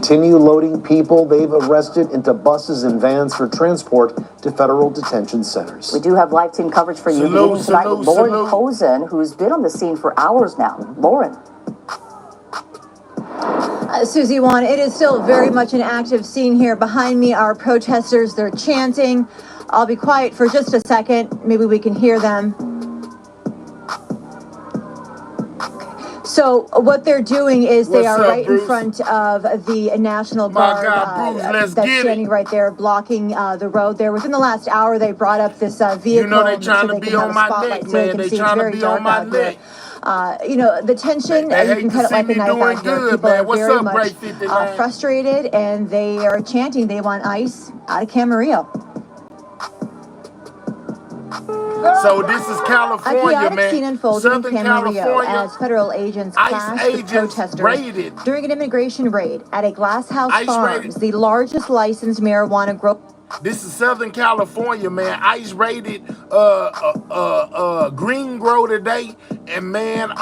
continue loading people they've arrested into buses and vans for transport to federal detention centers. We do have live team coverage for you. Beginning tonight with Lauren Posen, who's been on the scene for hours now. Lauren. Susie Wan, it is still very much an active scene here. Behind me are protesters. They're chanting. I'll be quiet for just a second. Maybe we can hear them. So what they're doing is they are right in front of the National Guard that's standing right there, blocking the road there. Within the last hour, they brought up this vehicle. You know they're trying to be on my neck, man. They're trying to be on my neck. You know, the tension, you can cut it like a knife out here. People are very much frustrated, and they are chanting they want ICE out of Camarillo. So this is California, man. Scene unfolded in Camarillo as federal agents clashed with protesters during an immigration raid at a Glass House Farms, the largest licensed marijuana grow. This is Southern California, man. ICE raided Green Grow today, and man,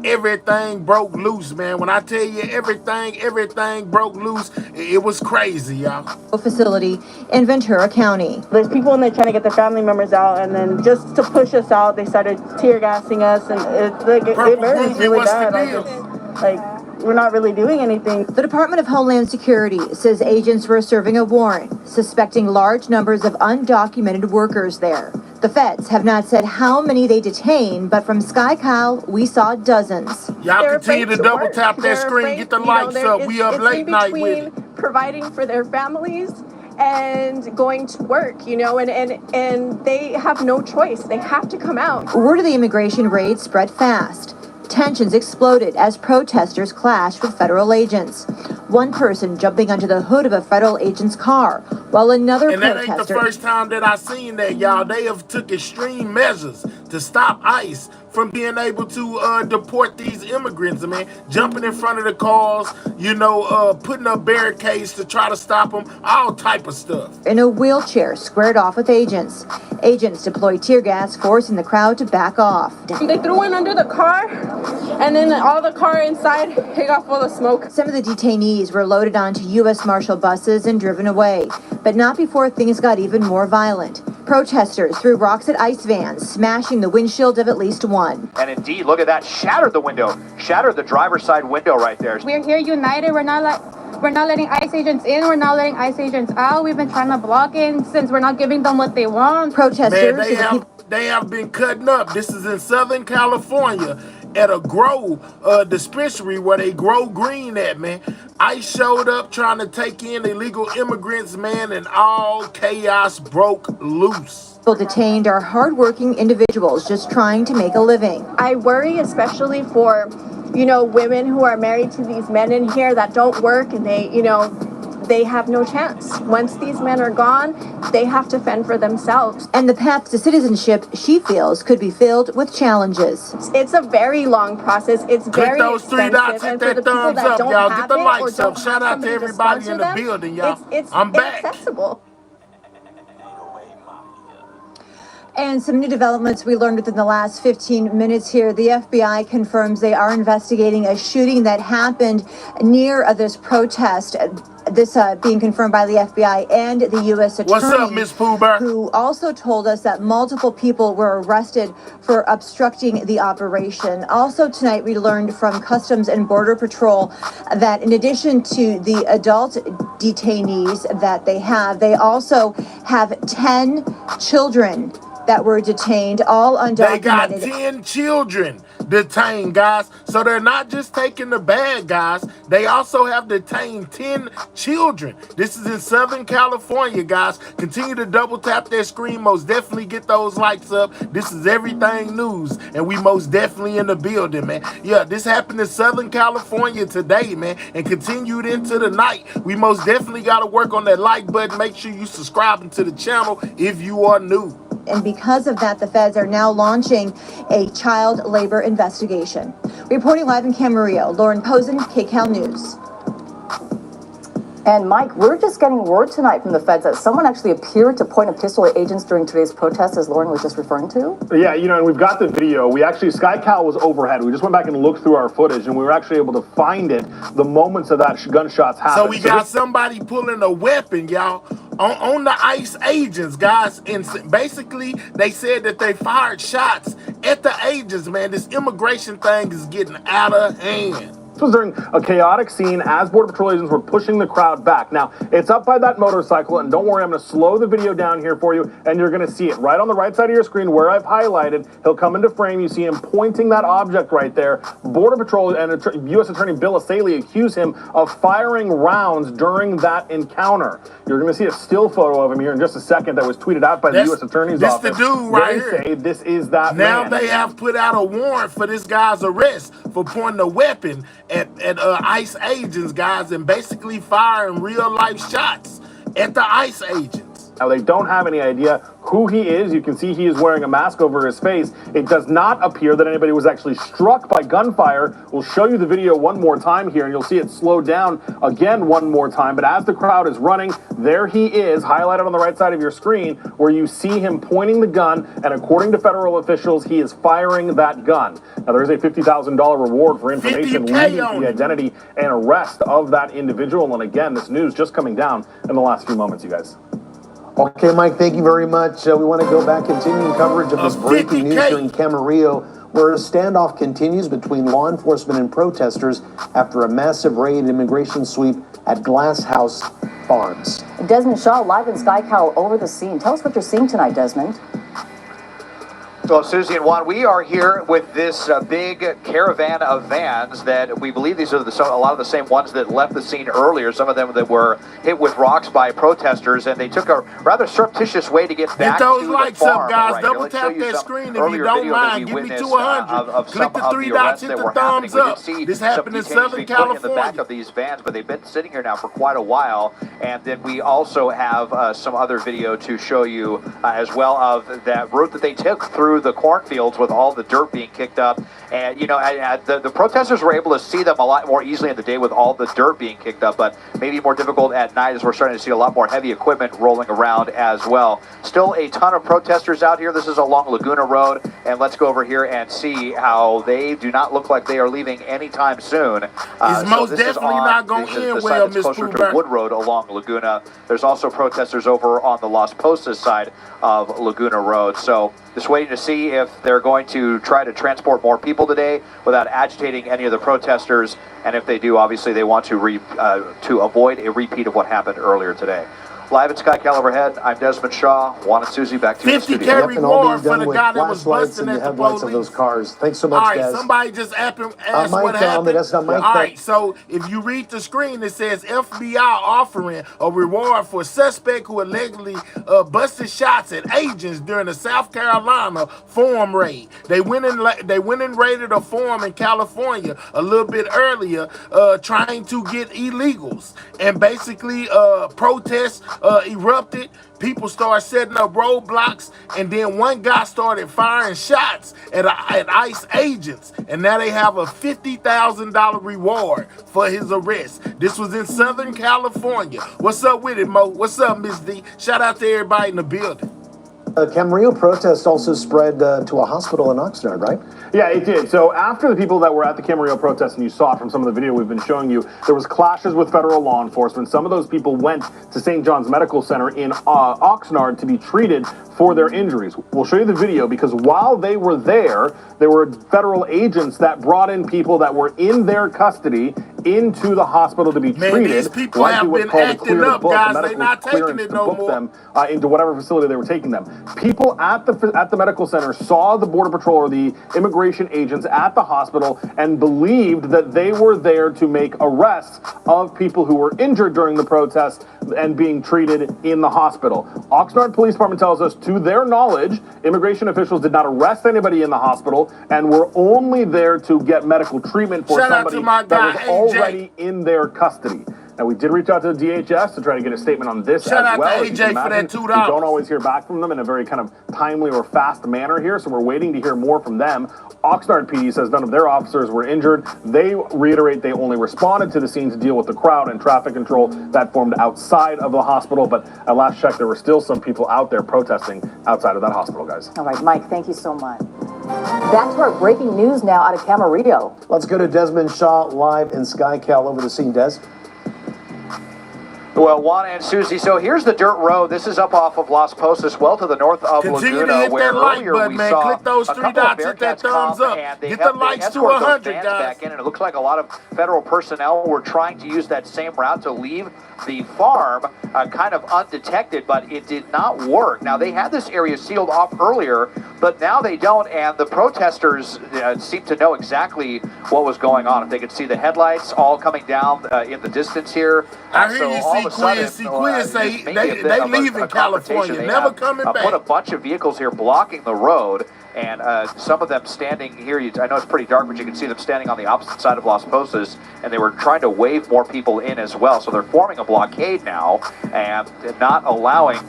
everything broke loose, man. When I tell you everything broke loose, it was crazy, y'all. Facility in Ventura County. There's people in there trying to get their family members out, and then just to push us out, they started tear gassing us, and it's like it burns really bad. We're not really doing anything. The Department of Homeland Security says agents were serving a warrant, suspecting large numbers of undocumented workers there. The feds have not said how many they detained, but from Sky Kyle, we saw dozens. Y'all continue to double tap that screen, get the lights up. We up late night with it. Providing for their families and going to work, and they have no choice. They have to come out. Word of the immigration raid spread fast. Tensions exploded as protesters clashed with federal agents. One person jumping onto the hood of a federal agent's car, while another protester... And that ain't the first time that I seen that, y'all. They have took extreme measures to stop ICE from being able to deport these immigrants, man. Jumping in front of the cars, putting up barricades to try to stop them, all type of stuff. In a wheelchair, squared off with agents. Agents deployed tear gas, forcing the crowd to back off. They threw one under the car, and then all the car inside, it got full of smoke. Some of the detainees were loaded onto U.S. Marshal buses and driven away, but not before things got even more violent. Protesters threw rocks at ICE vans, smashing the windshield of at least one. And indeed, look at that, shattered the window, shattered the driver's side window right there. We're here united. We're not letting ICE agents in. We're not letting ICE agents out. We've been trying to block in since we're not giving them what they want. Protesters. Man, they have been cutting up. This is in Southern California at a grow dispensary where they grow green at, man. ICE showed up trying to take in illegal immigrants, man, and all chaos broke loose. People detained are hardworking individuals just trying to make a living. I worry especially for, women who are married to these men in here that don't work, and they have no chance. Once these men are gone, they have to fend for themselves. And the path to citizenship, she feels, could be filled with challenges. It's a very long process. It's very those three dots, hit that thumbs up, y'all. Get the lights up. Shout out to everybody in the building, y'all. I'm back. Accessible. And some new developments we learned within the last 15 minutes here. The FBI confirms they are investigating a shooting that happened near this protest. This being confirmed by the FBI and the U.S. Attorney. What's up, Miss Pooh Bear? Who also told us that multiple people were arrested for obstructing the operation. Also tonight, we learned from Customs and Border Patrol that in addition to the adult detainees that they also have 10 children that were detained, all undocumented. They got 10 children detained, guys. So they're not just taking the bad guys. They also have detained 10 children. This is in Southern California, guys. Continue to double tap that screen. Most definitely get those lights up. This is Everything News, and we most definitely in the building, man. Yeah, this happened in Southern California today, man, and continued into the night. We most definitely got to work on that like button. Make sure you subscribing to the channel if you are new. And because of that, the feds are now launching a child labor investigation. Reporting live in Camarillo, Lauren Posen, KCAL News. And Mike, we're just getting word tonight from the feds that someone actually appeared to point a pistol at agents during today's protest, as Lauren was just referring to. Yeah, and we've got the video. We actually, SkyCal was overhead. We just went back and looked through our footage, and we were actually able to find it, the moments of that gunshots happened. So we got somebody pulling a weapon, y'all, on the ICE agents, guys. And basically, they said that they fired shots at the agents, man. This immigration thing is getting out of hand. This was during a chaotic scene as Border Patrol agents were pushing the crowd back. Now, it's up by that motorcycle, and don't worry, I'm going to slow the video down here for you, and you're going to see it right on the right side of your screen where I've highlighted. He'll come into frame. You see him pointing that object right there. Border Patrol and U.S. Attorney Bill Escalating accuse him of firing rounds during that encounter. You're going to see a still photo of him here in just a second that was tweeted out by the U.S. Attorney's office. This the dude right here. They say this is that man. man. Now they have put out a warrant for this guy's arrest for pointing a weapon at ICE agents, guys, and basically firing real life shots at the ICE agents. Now, they don't have any idea who he is. You can see he is wearing a mask over his face. It does not appear that anybody was actually struck by gunfire. We'll show you the video one more time here, and you'll see it slow down again one more time. But as the crowd is running, there he is, highlighted on the right side of your screen, where you see him pointing the gun, and according to federal officials, he is firing that gun. Now, there is a $50,000 reward for information leading to the identity and arrest of that individual. And again, this news just coming down in the last few moments, you guys. Okay, Mike, thank you very much. We want to go back, continuing coverage of this breaking news here in Camarillo, where a standoff continues between law enforcement and protesters after a massive raid immigration sweep at Glass House Farms. Desmond Shaw, live in SkyCal over the scene. Tell us what you're seeing tonight, Desmond. Well, Susie and Juan, we are here with this big caravan of vans that we believe these are a lot of the same ones that left the scene earlier. Some of them that were hit with rocks by protesters, and they took a rather surreptitious way to get back to the farm. Hit those likes up, guys. Right, Double tap that screen if you don't mind. Give me 200. Click the three dots, hit the thumbs up. This happened in Southern California. In the back of these vans, but they've been sitting here now for quite a while. And then we also have some other video to show you as well of that route that they took through the cornfields with all the dirt being kicked up. And, the protesters were able to see them a lot more easily in the day with all the dirt being kicked up, but maybe more difficult at night as we're starting to see a lot more heavy equipment rolling around as well. Still a ton of protesters out here. This is along Laguna Road, and let's go over here and see how they do not look like they are leaving anytime soon. It's most definitely not going to end well, Miss closer to Wood Road along Laguna. There's also protesters over on the Las Postas side of Laguna Road. So just waiting to see if they're going to try to transport more people today without agitating any of the protesters. And if they do, obviously they want to avoid a repeat of what happened earlier today. Live at SkyCal overhead, I'm Desmond Shaw. Juan and Susie, back to you in the studio. 50K reward for the guy that was busting at the police. Of those cars. Thanks so much, all right, guys. Somebody just asked what happened. That's not Mike. All right, so if you read the screen, it says FBI offering a reward for a suspect who allegedly busted shots at agents during a South Carolina farm raid. They went and raided a farm in California a little bit earlier, trying to get illegals, and basically protests erupted. People started setting up roadblocks, and then one guy started firing shots at ICE agents, and now they have a $50,000 reward for his arrest. This was in Southern California. What's up with it, Mo? What's up, Miss D? Shout out to everybody in the building. Camarillo protest also spread to a hospital in Oxnard, right? Yeah, it did. So after the people that were at the Camarillo protest, and you saw it from some of the video we've been showing you, there was clashes with federal law enforcement. Some of those people went to St. John's Medical Center in Oxnard to be treated for their injuries. We'll show you the video because while they were there were federal agents that brought in people that were in their custody into the hospital to be treated. These people have been acting up, guys. They're not taking it no more. Them into whatever facility they were taking them. People at the medical center saw the Border Patrol or the immigration agents at the hospital and believed that they were there to make arrests of people who were injured during the protest and being treated in the hospital. Oxnard Police Department tells us, to their knowledge, immigration officials did not arrest anybody in the hospital and were only there to get medical treatment for somebody that was already in their custody. Now, we did reach out to the DHS to try to get a statement on this Shout as out well. to AJ for that $2. We don't always hear back from them in a very kind of timely or fast manner here, so we're waiting to hear more from them. Oxnard PD says none of their officers were injured. They reiterate they only responded to the scene to deal with the crowd and traffic control that formed outside of the hospital, but at last check, there were still some people out there protesting outside of that hospital, guys. All right, Mike, thank you so much. Back to our breaking news now out of Camarillo. Let's go to Desmond Shaw live in SkyCal over the scene. Des? Well, Juan and Susie, so here's the dirt road. This is up off of Las Postas, well to the north of Continue Laguna, to hit where that like earlier button, we man. saw Click those a three couple of dots, hit that Bearcats thumbs come, up. and they Get helped the likes to escort those 100, vans guys. back in, and it looks like a lot of federal personnel were trying to use that same route to leave the farm kind of undetected, but it did not work. Now, they had this area sealed off earlier, but now they don't, and the protesters seem to know exactly what was going on. If they could see the headlights all coming down in the distance here. I hear so you all of a Quinn sudden, say maybe they a bit of leaving a California, confrontation. They never have, coming back. Put a bunch of vehicles here blocking the road, and some of them standing here. I know it's pretty dark, but you can see them standing on the opposite side of Las Postas, and they were trying to wave more people in as well. So they're forming a blockade now and not allowing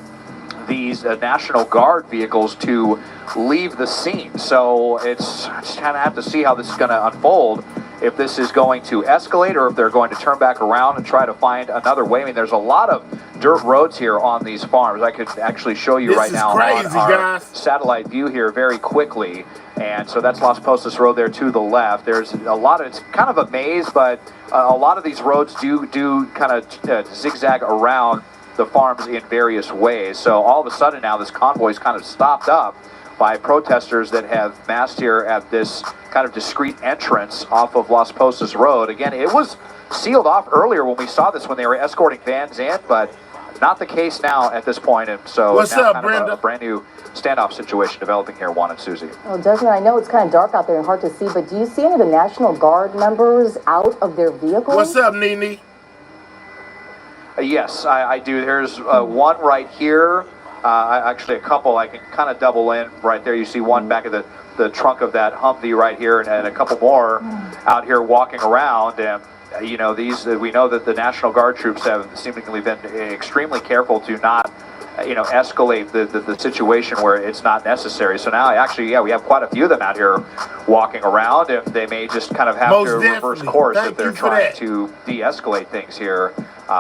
these National Guard vehicles to leave the scene. So it's just kind of have to see how this is going to unfold, if this is going to escalate or if they're going to turn back around and try to find another way. I mean, there's a lot of dirt roads here on these farms. I could actually show you right now on our satellite view here very quickly. And so that's Las Postas Road there to the left. There's a lot of, it's kind of a maze, but a lot of these roads do kind of zigzag around the farms in various ways. So all of a sudden now this convoy is kind of stopped up by protesters that have massed here at this kind of discreet entrance off of Las Postas Road. Again, it was sealed off earlier when we saw this, when they were escorting vans in, but not the case now at this point. And so what's now up, kind Brenda? of a brand new standoff situation developing here, Juan and Susie. Well, Desmond, I know it's kind of dark out there and hard to see, but do you see any of the National Guard members out of their vehicles? What's up, Nene? Yes, I do. There's one right here. Actually, a couple. I can kind of double in right there. You see one back of the trunk of that Humvee right here, and a couple more out here walking around. And you know, these we know that the National Guard troops have seemingly been extremely careful to not, you know, escalate the situation where it's not necessary. So now, actually, yeah, we have quite a few of them out here walking around. If they may just kind of have to reverse course if they're trying to de-escalate things here.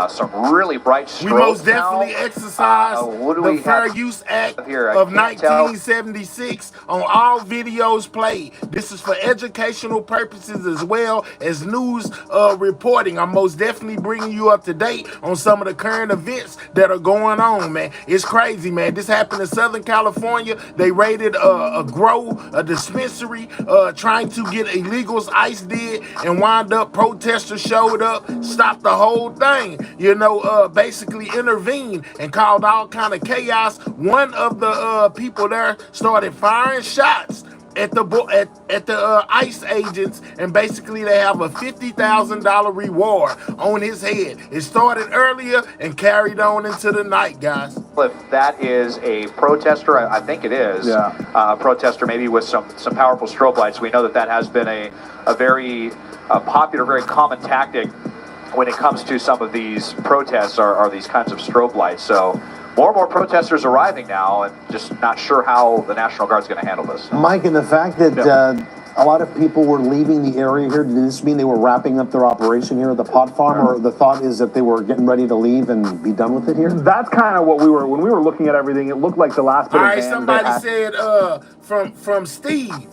Some really bright strobes. We most definitely exercise the Fair Use Act of 1976 on all videos played. This is for educational purposes as well as news reporting. I'm most definitely bringing you up to date on some of the current events that are going on, man. It's crazy, man. This happened in Southern California. They raided a grow, a dispensary, trying to get illegals. ICE did, and wound up protesters showed up, stopped the whole thing. You know, basically intervened and caused all kind of chaos. One of the people there started firing shots at the ICE agents, and basically they have a $50,000 reward on his head. It started earlier and carried on into the night, guys. If that is a protester, I think it is a protester, maybe with some powerful strobe lights. We know that has been a very popular, very common tactic when it comes to some of these protests are these kinds of strobe lights. So more and more protesters arriving now, and just not sure how the National Guard's going to handle this. Mike, and the fact that a lot of people were leaving the area here, did this mean they were wrapping up their operation here at the pot farm, or the thought is that they were getting ready to leave and be done with it here? That's kind of what when we were looking at everything, it looked like the last bit all of right, somebody said from Steve,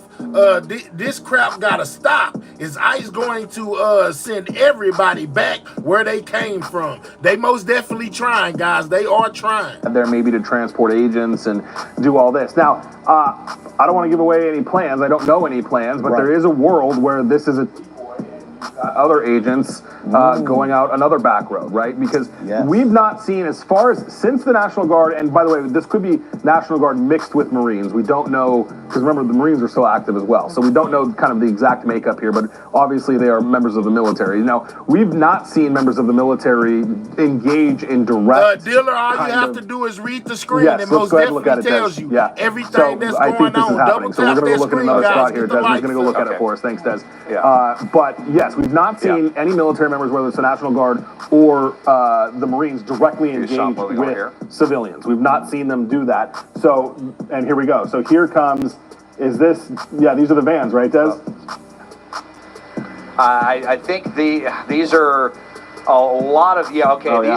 this crap gotta stop. Is ICE going to send everybody back where they came from? They most definitely trying, guys. They are trying. There maybe to transport agents and do all this. Now, I don't want to give away any plans. I don't know any plans, but there is a world where this is other agents going out another back road, right? Because we've not seen, as far as since the National Guard, and by the way, this could be National Guard mixed with Marines. We don't know because remember, the Marines are still active as well. So we don't know kind of the exact makeup here, but obviously they are members of the military. Now, we've not seen members of the military engage in direct. Dealer, all you have to do is read the screen, Yes, and let's most go ahead and look at definitely it, tells Des. you Yeah. everything that's I going think this on. is happening. Double So we're tap going to that go look at screen, another guys. spot here. Get the Des is lights going to go look at it Okay. for us. Thanks, Des. Yeah. But yes, we've not seen any military members, whether it's the National Guard or the Marines, directly engage moving over with here. civilians. We've not seen them do that. So, and here we go. So here comes, is this, yeah, these are the vans, right, Des? I think these are a lot of, these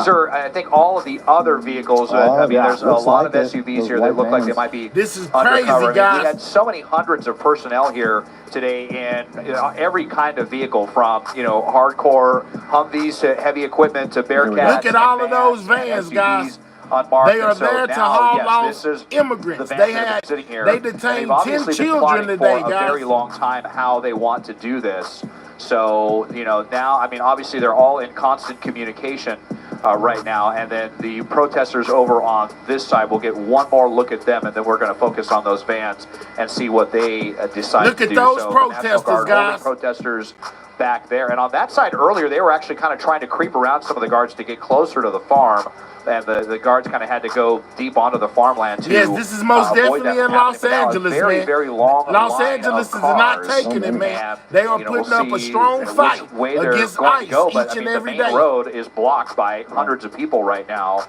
are, I think, all of the other vehicles. I mean, there's a lot of SUVs here that look like they might be This is undercover. crazy, I mean, guys. we had so many hundreds of personnel here today in every kind of vehicle, from hardcore Humvees to heavy equipment to Bearcats. Look at all of those and vans, SUVs guys. unmarked. They are And so there to now, haul yes, off this is immigrants. the vans They that have had, been sitting here. they And detained they've 10 obviously been children plotting today, for a guys. very long time how they want to do this. So, now, I mean, obviously they're all in constant communication right now, and then the protesters over on this side, we'll get one more look at them, and then we're going to focus on those vans and see what they decide Look to at do. those So the National protesters, Guard holding guys. protesters back there. And on that side earlier, they were actually kind of trying to creep around some of the guards to get closer to the farm. And the guards kind of had to go deep onto the farmland to Yes, this is most avoid definitely that in from Los happening. But now a Angeles, very, man. very long Los line Angeles of is not cars. taking it, man. And, They are we'll putting up a see, strong fight which way they're against going ICE to go. But each I and mean, every the main day. road is blocked by hundreds of people right now.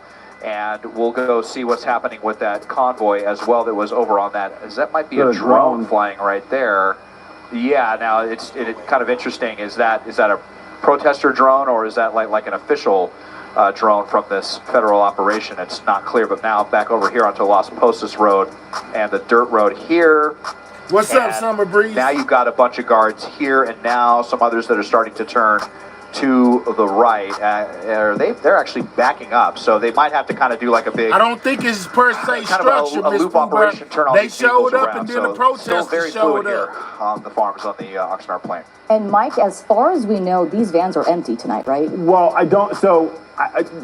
And we'll go see what's happening with that convoy as well that was over on that. That might be a drone flying right there. Yeah, now it's kind of interesting. Is that a protester drone, or is that like an official drone from this federal operation? It's not clear. But now back over here onto Las Posas Road and the dirt road here. What's up, Summer Breeze? Now you've got a bunch of guards here, and now some others that are starting to turn to the right. They're actually backing up, so they might have to kind of do like a big. I don't think it's per se kind structure, of a Miss loop Fubar. operation. Turn all They these vehicles showed up, around, and then so the protesters still very showed fluid here up. on the farms on the Oxnard Plain. And Mike, as far as we know, these vans are empty tonight, right? Well, I don't. So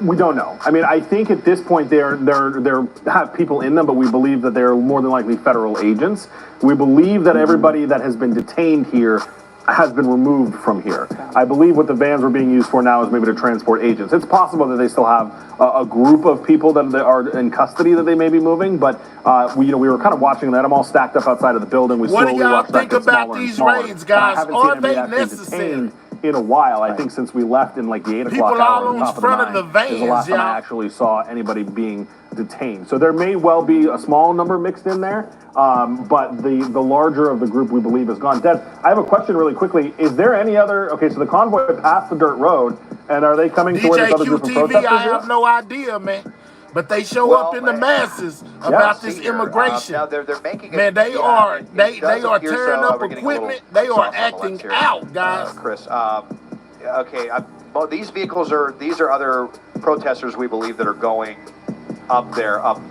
we don't know. I mean, I think at this point they have people in them, but we believe that they're more than likely federal agents. We believe that everybody that has been detained here has been removed from here. I believe what the vans were being used for now is maybe to transport agents. It's possible that they still have a group of people that are in custody that they may be moving, but we were kind of watching that. I'm all stacked up outside of the building. We What do slowly y'all watched that think get about smaller and these smaller. raids, And I guys? haven't Are seen anybody they actually necessary? detained in a while. I think since we left in like the 8 o'clock People hour all on in top front of of the the 9 is the last vans, time I y'all. actually saw anybody being detained. So there may well be a small number mixed in there, but the larger of the group we believe is gone. Des, I have a question really quickly. Is there any other, okay, so the convoy passed the dirt road, and are they coming to where this other group of DJQTV, protesters I have is? no idea, man. But they show up in the masses about this immigration. Now they're making it, Man, they are it does appear tearing so. up We're getting a little equipment. They are sauce on the lens acting here, out, guys. Chris. Okay, well, these are other protesters we believe that are going up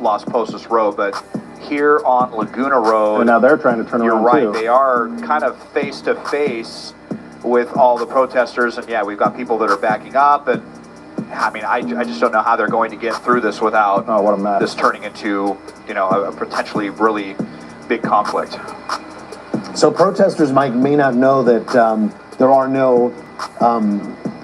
Las Posas Road, but here on Laguna Road, And now they're trying to turn you're around right. too. They are kind of face to face with all the protesters, and yeah, we've got people that are backing up, and I mean, I just don't know how they're going to get through this without Oh, what a mess. this turning into a potentially really big conflict. So protesters may not know that there are no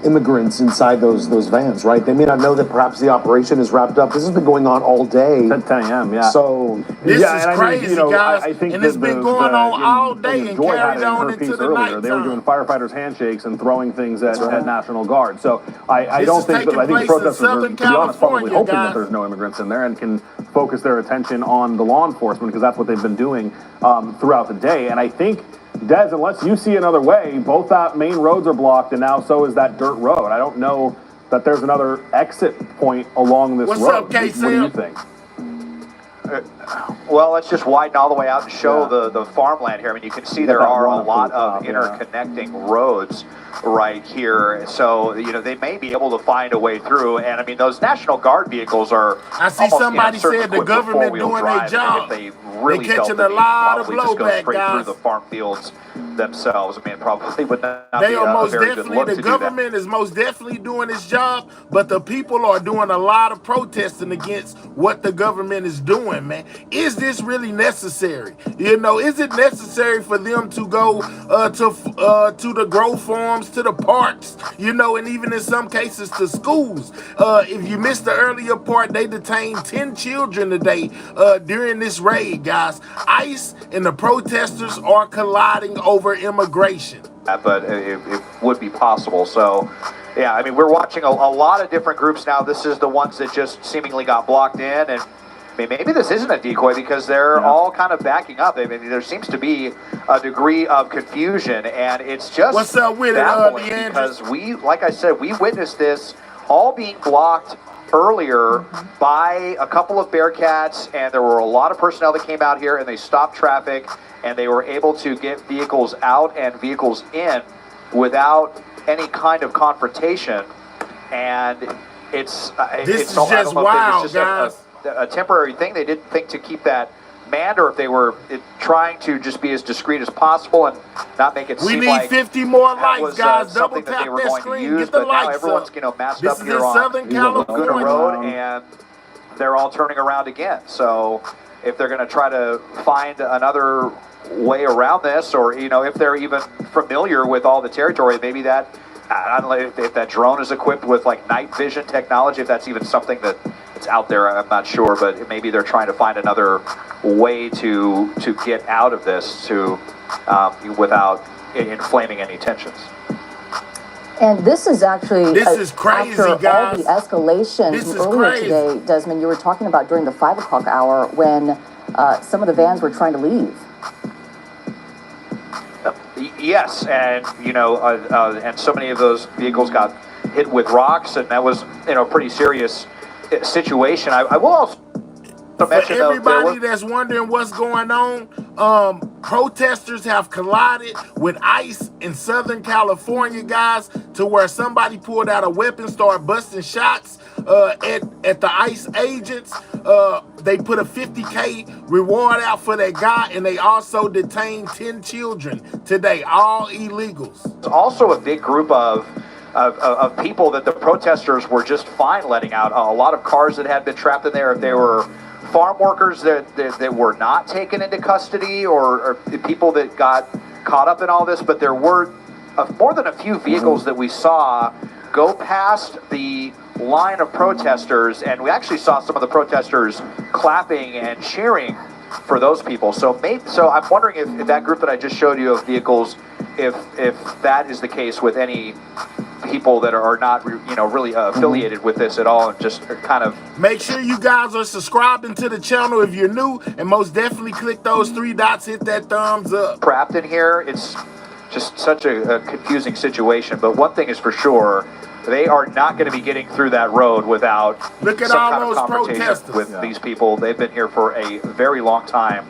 immigrants inside those vans, right? They may not know that perhaps the operation is wrapped up. This has been going on all day. It's at 10 a.m., yeah. So This Yeah, is and I mean, crazy, guys. I think And it's that been going on all day and Joy had carried it in on her into piece the earlier. They were nighttime. doing firefighters handshakes and throwing things at National Guard. So I This don't is think that, I taking think place in protesters are, Southern to be honest, probably California, hoping that guys. there's no immigrants in there and can focus their attention on the law enforcement, because that's what they've been doing throughout the day. And I think, Des, unless you see another way, both that main roads are blocked, and now so is that dirt road. I don't know that there's another exit point along this What's road. up, K. What do you Sam? think? Well, let's just widen all the way out and show the farmland here. I mean, you can see there that are a one lot up of to the top, interconnecting roads right here. So, they may be able to find a way through. And I mean, those National Guard vehicles are I see almost, somebody certainly said the equipped with government four-wheel doing their drive. job. And if they really They felt catching the a need, lot of probably just go blowback, straight guys. through the farm fields themselves. I mean, probably would not They be are a most very good definitely, look the to do that. government is most definitely doing its job, but the people are doing a lot of protesting against what the government is doing, going, man. Is this really necessary? You know, is it necessary for them to go to the grow farms, to the parks, you know, and even in some cases to schools? If you missed the earlier part, they detained 10 children today during this raid, guys. ICE and the protesters are colliding over immigration. But it would be possible. So, yeah, I mean, we're watching a lot of different groups now. This is the ones that just seemingly got blocked in, and I mean, maybe this isn't a decoy because they're all kind of backing up. I mean, there seems to be a degree of confusion, and it's just what's up with baffling it, because we, like I said, we witnessed this all being blocked earlier by a couple of Bearcats, and there were a lot of personnel that came out here, and they stopped traffic, and they were able to get vehicles out and vehicles in without any kind of confrontation. And this it's is just wild, guys. A temporary thing. They didn't think to keep that manned, or if they were trying to just be as discreet as possible and not make it we seem need like 50 more that lights, was, guys. Double something that tap they were that going screen. to use. Get the But now lights everyone's up. massed This up is here in on Southern California. Laguna Road, and they're all turning around again. So if they're going to try to find another way around this, or you know, if they're even familiar with all the territory, maybe that, I don't know if that drone is equipped with like night vision technology, if that's even something that it's out there, I'm not sure, but maybe they're trying to find another way to get out of this without inflaming any tensions. And this is actually crazy, after guys. all the escalation This is earlier crazy. today, Desmond, you were talking about during the 5 o'clock hour when some of the vans were trying to leave. Yes, and you know, and so many of those vehicles got hit with rocks, and that was, you know, a pretty serious situation. I will also mention, for everybody that's wondering what's going on, protesters have collided with ICE in Southern California, guys, to where somebody pulled out a weapon, started busting shots at the ICE agents. They put a $50K reward out for that guy, and they also detained 10 children today, all illegals. It's also a big group of people that the protesters were just fine letting out. A lot of cars that had been trapped in there, if they were farm workers that were not taken into custody, or people that got caught up in all this, but there were more than a few vehicles that we saw go past the line of protesters, and we actually saw some of the protesters clapping and cheering for those people. So I'm wondering if that group that I just showed you of vehicles, if that is the case with any people that are not, you know, really affiliated with this at all, and just kind of make sure you guys are subscribing to the channel if you're new, and most definitely click those 3 dots, hit that thumbs up. trapped in here. It's just such a confusing situation, but one thing is for sure, they are not going to be getting through that road without Look at some all kind of those confrontation protesters. with these people. They've been here for a very long time.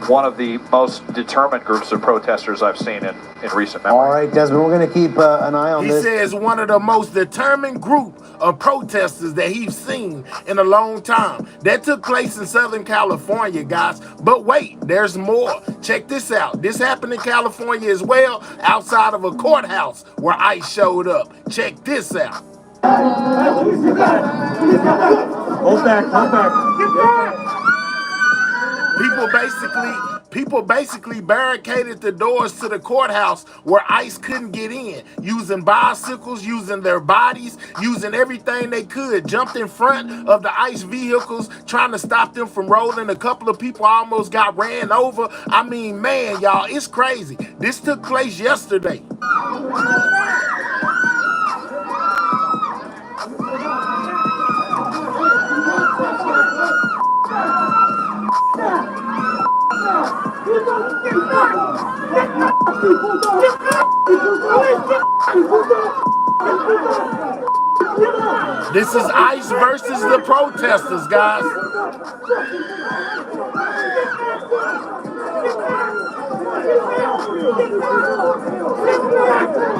One of the most determined groups of protesters I've seen in recent memory. All right, Desmond, we're going to keep an eye on He this. says one of the most determined group of protesters that he's seen in a long time. That took place in Southern California, guys. But wait, there's more. Check this out. This happened in California as well, outside of a courthouse where ICE showed up. Check this out. Hold back, hold back. People basically barricaded the doors to the courthouse where ICE couldn't get in, using bicycles, using their bodies, using everything they could, jumped in front of the ICE vehicles, trying to stop them from rolling. A couple of people almost got ran over. I mean, man, y'all, it's crazy. This took place yesterday. This is ICE versus the protesters, guys.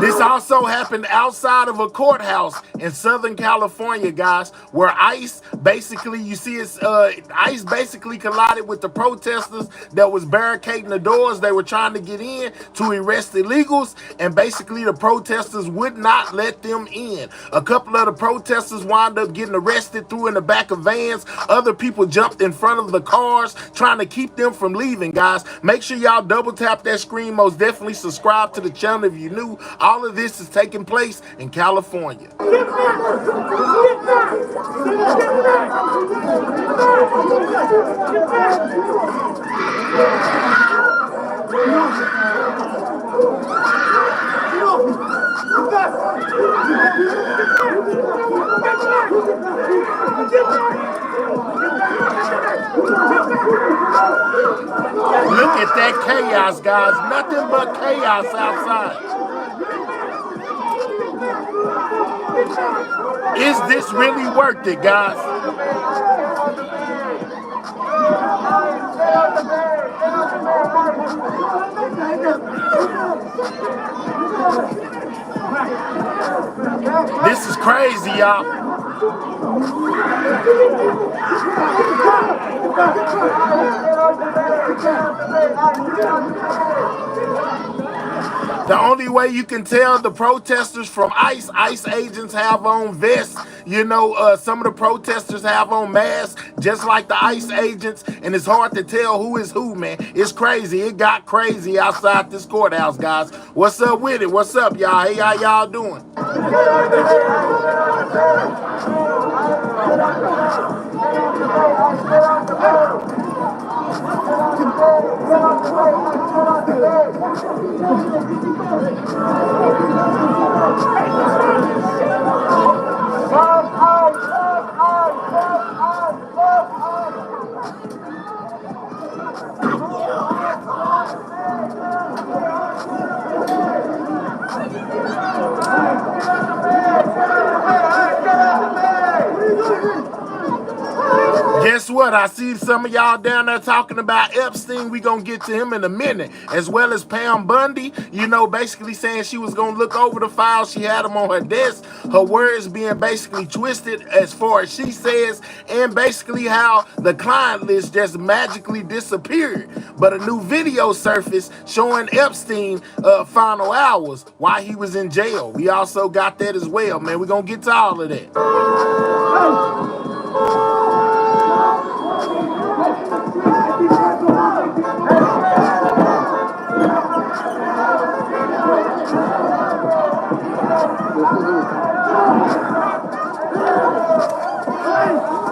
This also happened outside of a courthouse in Southern California, guys, where ICE basically, you see it's ICE basically collided with the protesters that was barricading the doors. They were trying to get in to arrest illegals, and basically the protesters would not let them in. A couple of the protesters wound up getting arrested, threw in the back of vans. Other people jumped in front of the cars trying to keep them from leaving, guys. Make sure y'all double tap that screen. Most definitely subscribe to the channel if you're new. All of this is taking place in California. Look at that chaos, guys. Nothing but chaos outside. Is this really worth it, guys? This is crazy, y'all. The only way you can tell the protesters from ICE agents have on vests. You know, some of the protesters have on masks, just like the ICE agents, and it's hard to tell who is who, man. It's crazy. It got crazy outside this courthouse, guys. What's up with it? What's up, y'all? Hey, how y'all doing? Guess what? I see some of y'all down there talking about Epstein. We gonna get to him in a minute, as well as Pam Bondi, you know, basically saying she was gonna look over the files. She had them on her desk. Her words being basically twisted as far as she says, and basically how the client list just magically disappeared. But a new video surfaced showing Epstein final hours while he was in jail. We also got that as well, man. We're gonna get to all of that.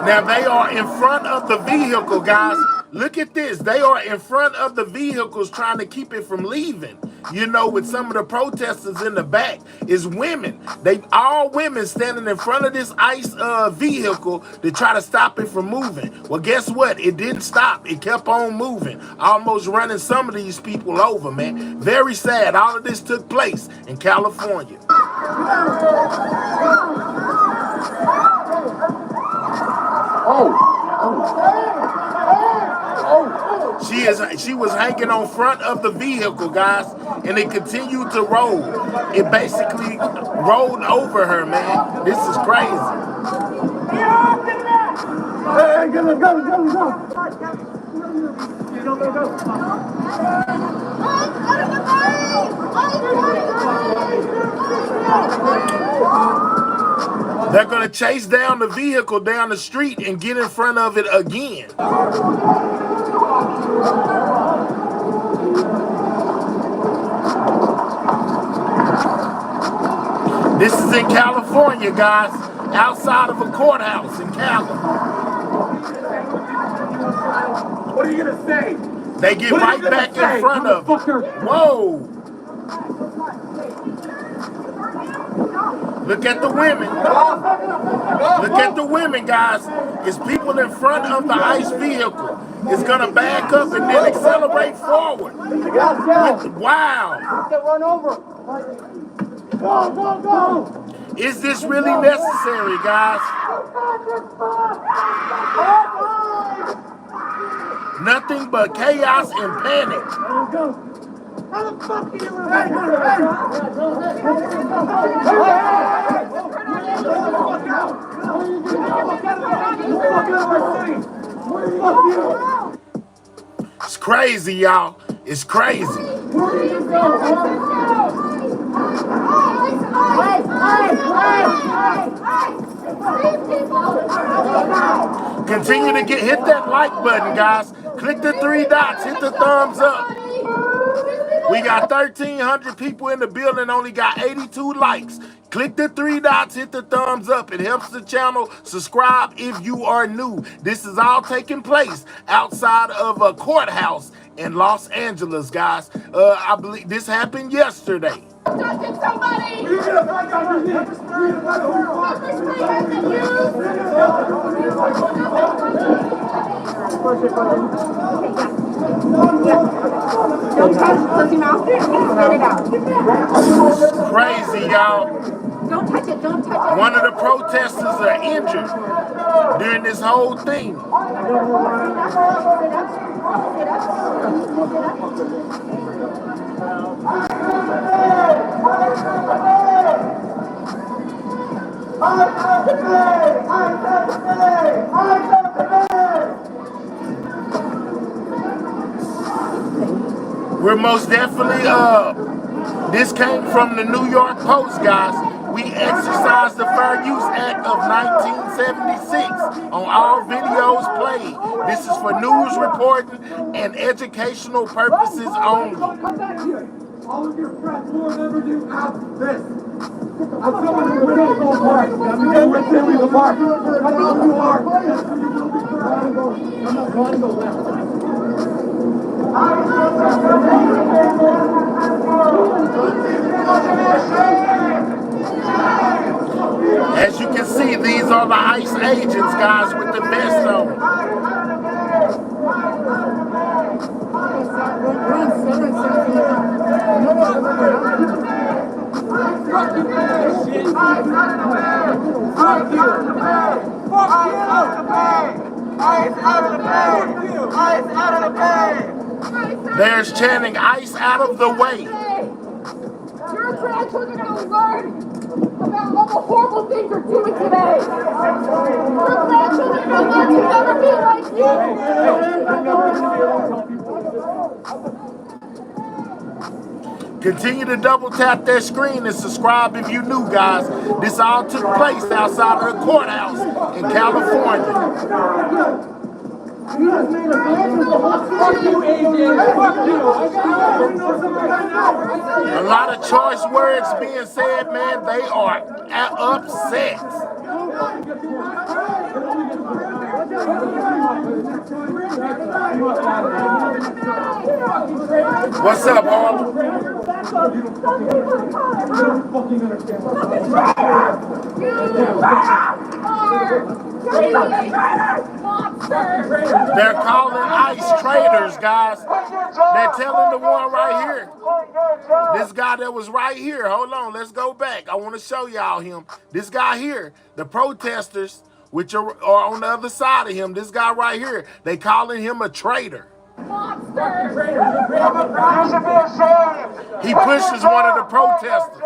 Now they are in front of the vehicle, guys. Look at this. They are in front of the vehicles trying to keep it from leaving. You know, with some of the protesters in the back is women. They all women standing in front of this ICE vehicle to try to stop it from moving. Well, guess what? It didn't stop. It kept on moving, almost running some of these people over, man. Very sad. All of this took place in California. She was hanging on front of the vehicle, guys, and it continued to roll. It basically rolled over her, man. This is crazy. Hey, go. They're going to chase down the vehicle down the street and get in front of it again. This is in California, guys, outside of a courthouse in Cali. What are you going to say? They get right back in front of it. Whoa. Look at the women. Look at the women, guys. It's people in front of the ICE vehicle. It's going to back up and then accelerate forward. Wow. Run over. Go. Is this really necessary, guys? Nothing but chaos and panic. How the fuck do you It's crazy, y'all. It's crazy. Continue to hit that like button, guys. Click the 3 dots, hit the thumbs up. We got 1,300 people in the building, only got 82 likes. Click the 3 dots, hit the thumbs up. It helps the channel. Subscribe if you are new. This is all taking place outside of a courthouse in Los Angeles, guys. I believe this happened yesterday. Somebody! Don't touch pussy mouth. Spit it out. Crazy, y'all. Don't touch it. Don't touch it. One of the protesters are injured during this whole thing. We're most definitely, this came from the New York Post, guys. We exercised the Fair Use Act of 1976 on all videos played. This is for news reporting and educational purposes only. Come back here. All of your friends will never do out this. I'm coming to the park. I'm going to the park. I know you are. I'm not going to go left. As you can see, these are the ICE agents, guys, with the vest on. There's chanting ICE out of the way. Your grandchildren are gonna learn about all the horrible things you're doing today. Your grandchildren are gonna learn to never be like you. Continue to double tap that screen and subscribe if you new, guys. This all took place outside of the courthouse in California. A lot of choice words being said, man. They are upset. What's up, Harlem? They're calling ICE traitors, guys. They're telling the one right here. This guy that was right here. Hold on, let's go back. I want to show y'all him. This guy here, the protesters, which are on the other side of him. This guy right here, they calling him a traitor. He pushes one of the protesters.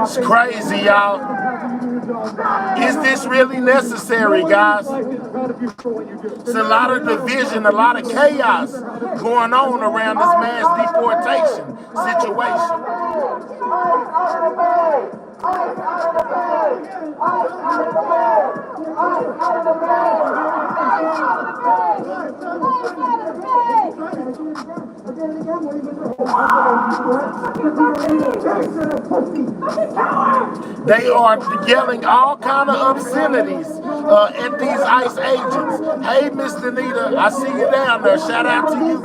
It's crazy, y'all. Is this really necessary, guys? It's a lot of division, a lot of chaos going on around this mass deportation situation. They are yelling all kind of obscenities at these ICE agents. Hey, Miss Danita, I see you down there. Shout out to you.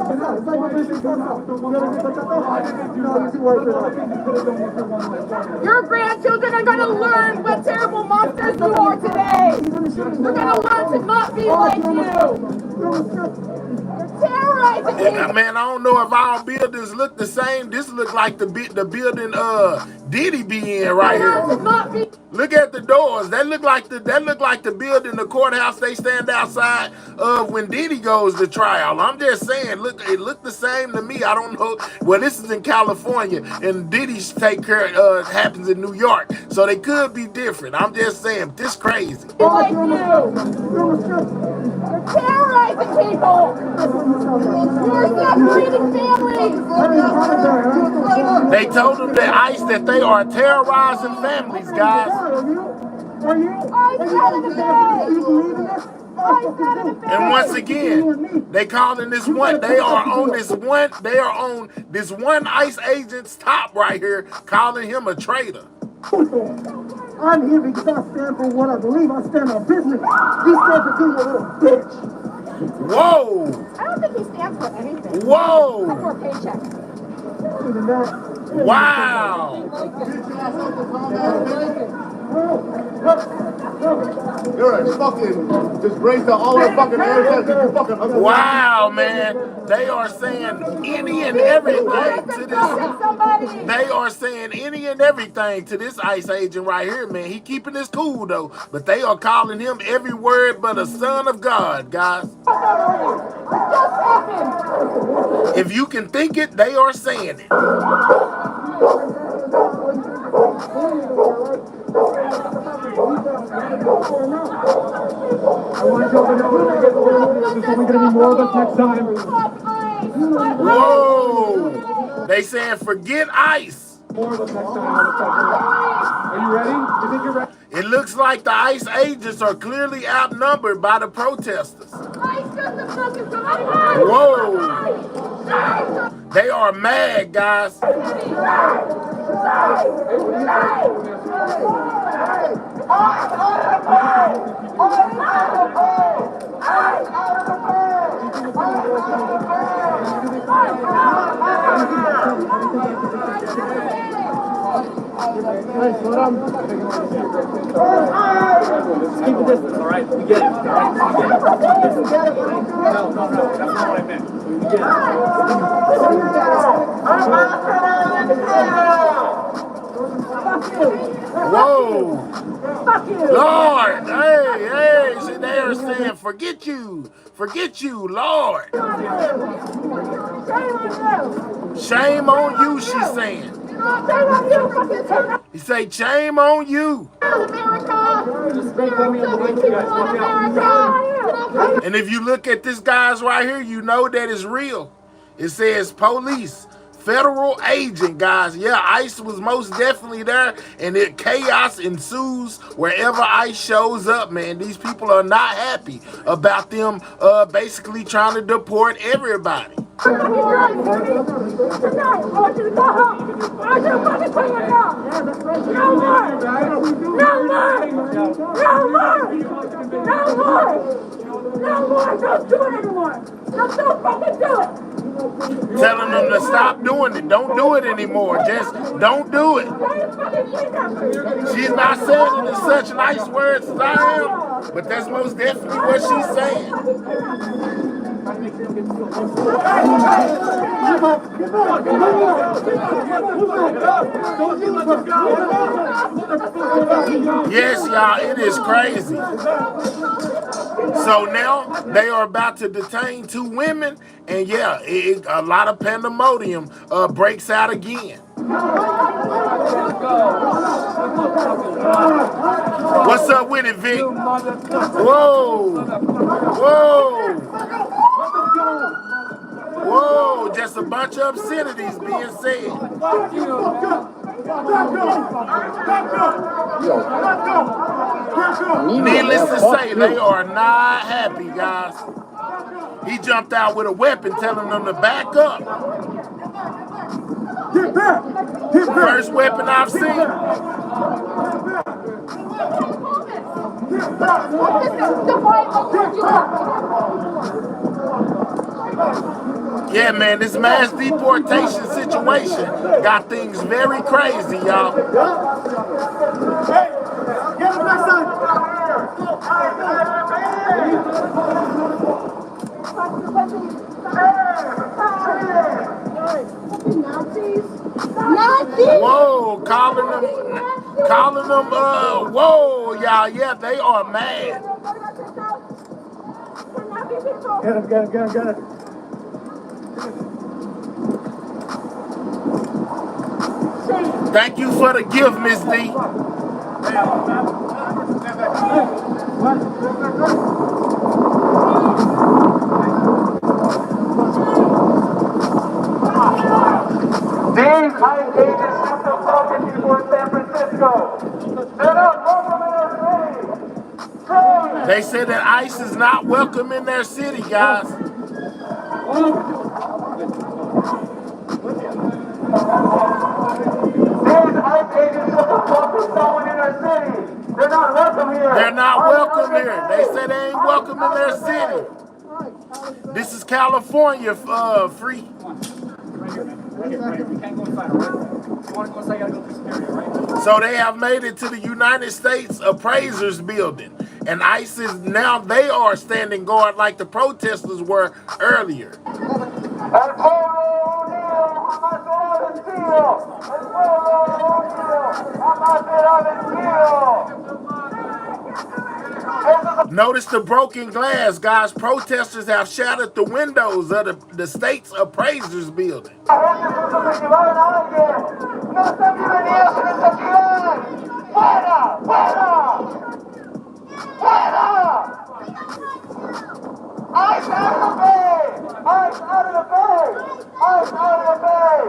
Your grandchildren are going to learn what terrible monsters you are today. They're going to learn to not be like you. You're terrorists. And man, I don't know if our buildings look the same. This look like the building Diddy be in right here. Look at the doors. That look like the building, the courthouse they stand outside of when Diddy goes to trial. I'm just saying, look, it looked the same to me. I don't know. Well, this is in California, and Diddy's happens in New York, so they could be different. I'm just saying, this crazy. Like you. You're terrorizing people. You're separating families. They told them that ICE that they are terrorizing families, guys. And once again, they calling this one. They are on this one ICE agent's top right here, calling him a traitor. I'm here because I stand for what I believe. I stand on business. You stand for being a little bitch. Whoa! I don't think he stands for anything. Whoa! Except for a paycheck. Wow! You're a fucking disgrace to all our fucking ancestors. Wow, man. They are saying any and everything to this. They are saying any and everything to this ICE agent right here, man. He keeping his cool, though. But they are calling him every word but a son of God, guys. If you can think it, they are saying it. I want y'all to know that there's only going to be more of us next time. Whoa! They saying forget ICE. More of us next time, motherfucker. Are you ready? You think you're ready? It looks like the ICE agents are clearly outnumbered by the protesters. Whoa! They are mad, guys. Hey, slow down. Keep the distance, all right? We get it. All right? We get it. No, that's not what I meant. We get it. Whoa! Lord! Hey! See, they are saying, forget you, Lord. Shame on you, she's saying. He say, shame on you. And if you look at this guy's right here, you know that it's real. It says police, federal agent, guys. Yeah, ICE was most definitely there, and chaos ensues wherever ICE shows up, man. These people are not happy about them basically trying to deport everybody. I want you to go home. I want you to fucking put your down. No more. No more. No more. No more. Don't do it anymore. Don't fucking do it. Telling them to stop doing it. Don't do it anymore. Just don't do it. She's not saying it in such nice words as I am, but that's most definitely what she's saying. Yes, y'all, it is crazy. So now they are about to detain 2 women, and yeah, a lot of pandemonium breaks out again. What's up with it, Vic? Whoa! Whoa! Whoa! Just a bunch of obscenities being said. Needless to say, they are not happy, guys. He jumped out with a weapon telling them to back up. First weapon I've seen. Yeah, man, this mass deportation situation got things very crazy, y'all. Hey, get the next time. Whoa, calling them, whoa, y'all, yeah, they are mad. Get it. Thank you for the gift, Miss D. These high cages have to focus before San Francisco. They're not welcome in our city. They said that ICE is not welcome in their city, guys. These high cages have to focus someone in our city. They're not welcome here. They're not welcome here. They said they ain't welcome in their city. This is California, free. So they have made it to the United States Appraisers building. And ICE is now, they are standing guard like the protesters were earlier. Notice the broken glass, guys. Protesters have shattered the windows of the state's Appraisers building. ICE out of the bay! ICE out of the bay! ICE out of the bay!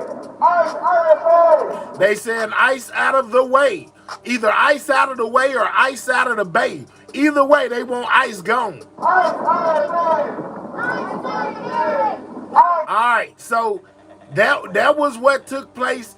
ICE out of the bay! They said ICE out of the way. Either ICE out of the way or ICE out of the bay. Either way, they want ICE gone. ICE out of the bay! ICE out of the bay! All right, so that was what took place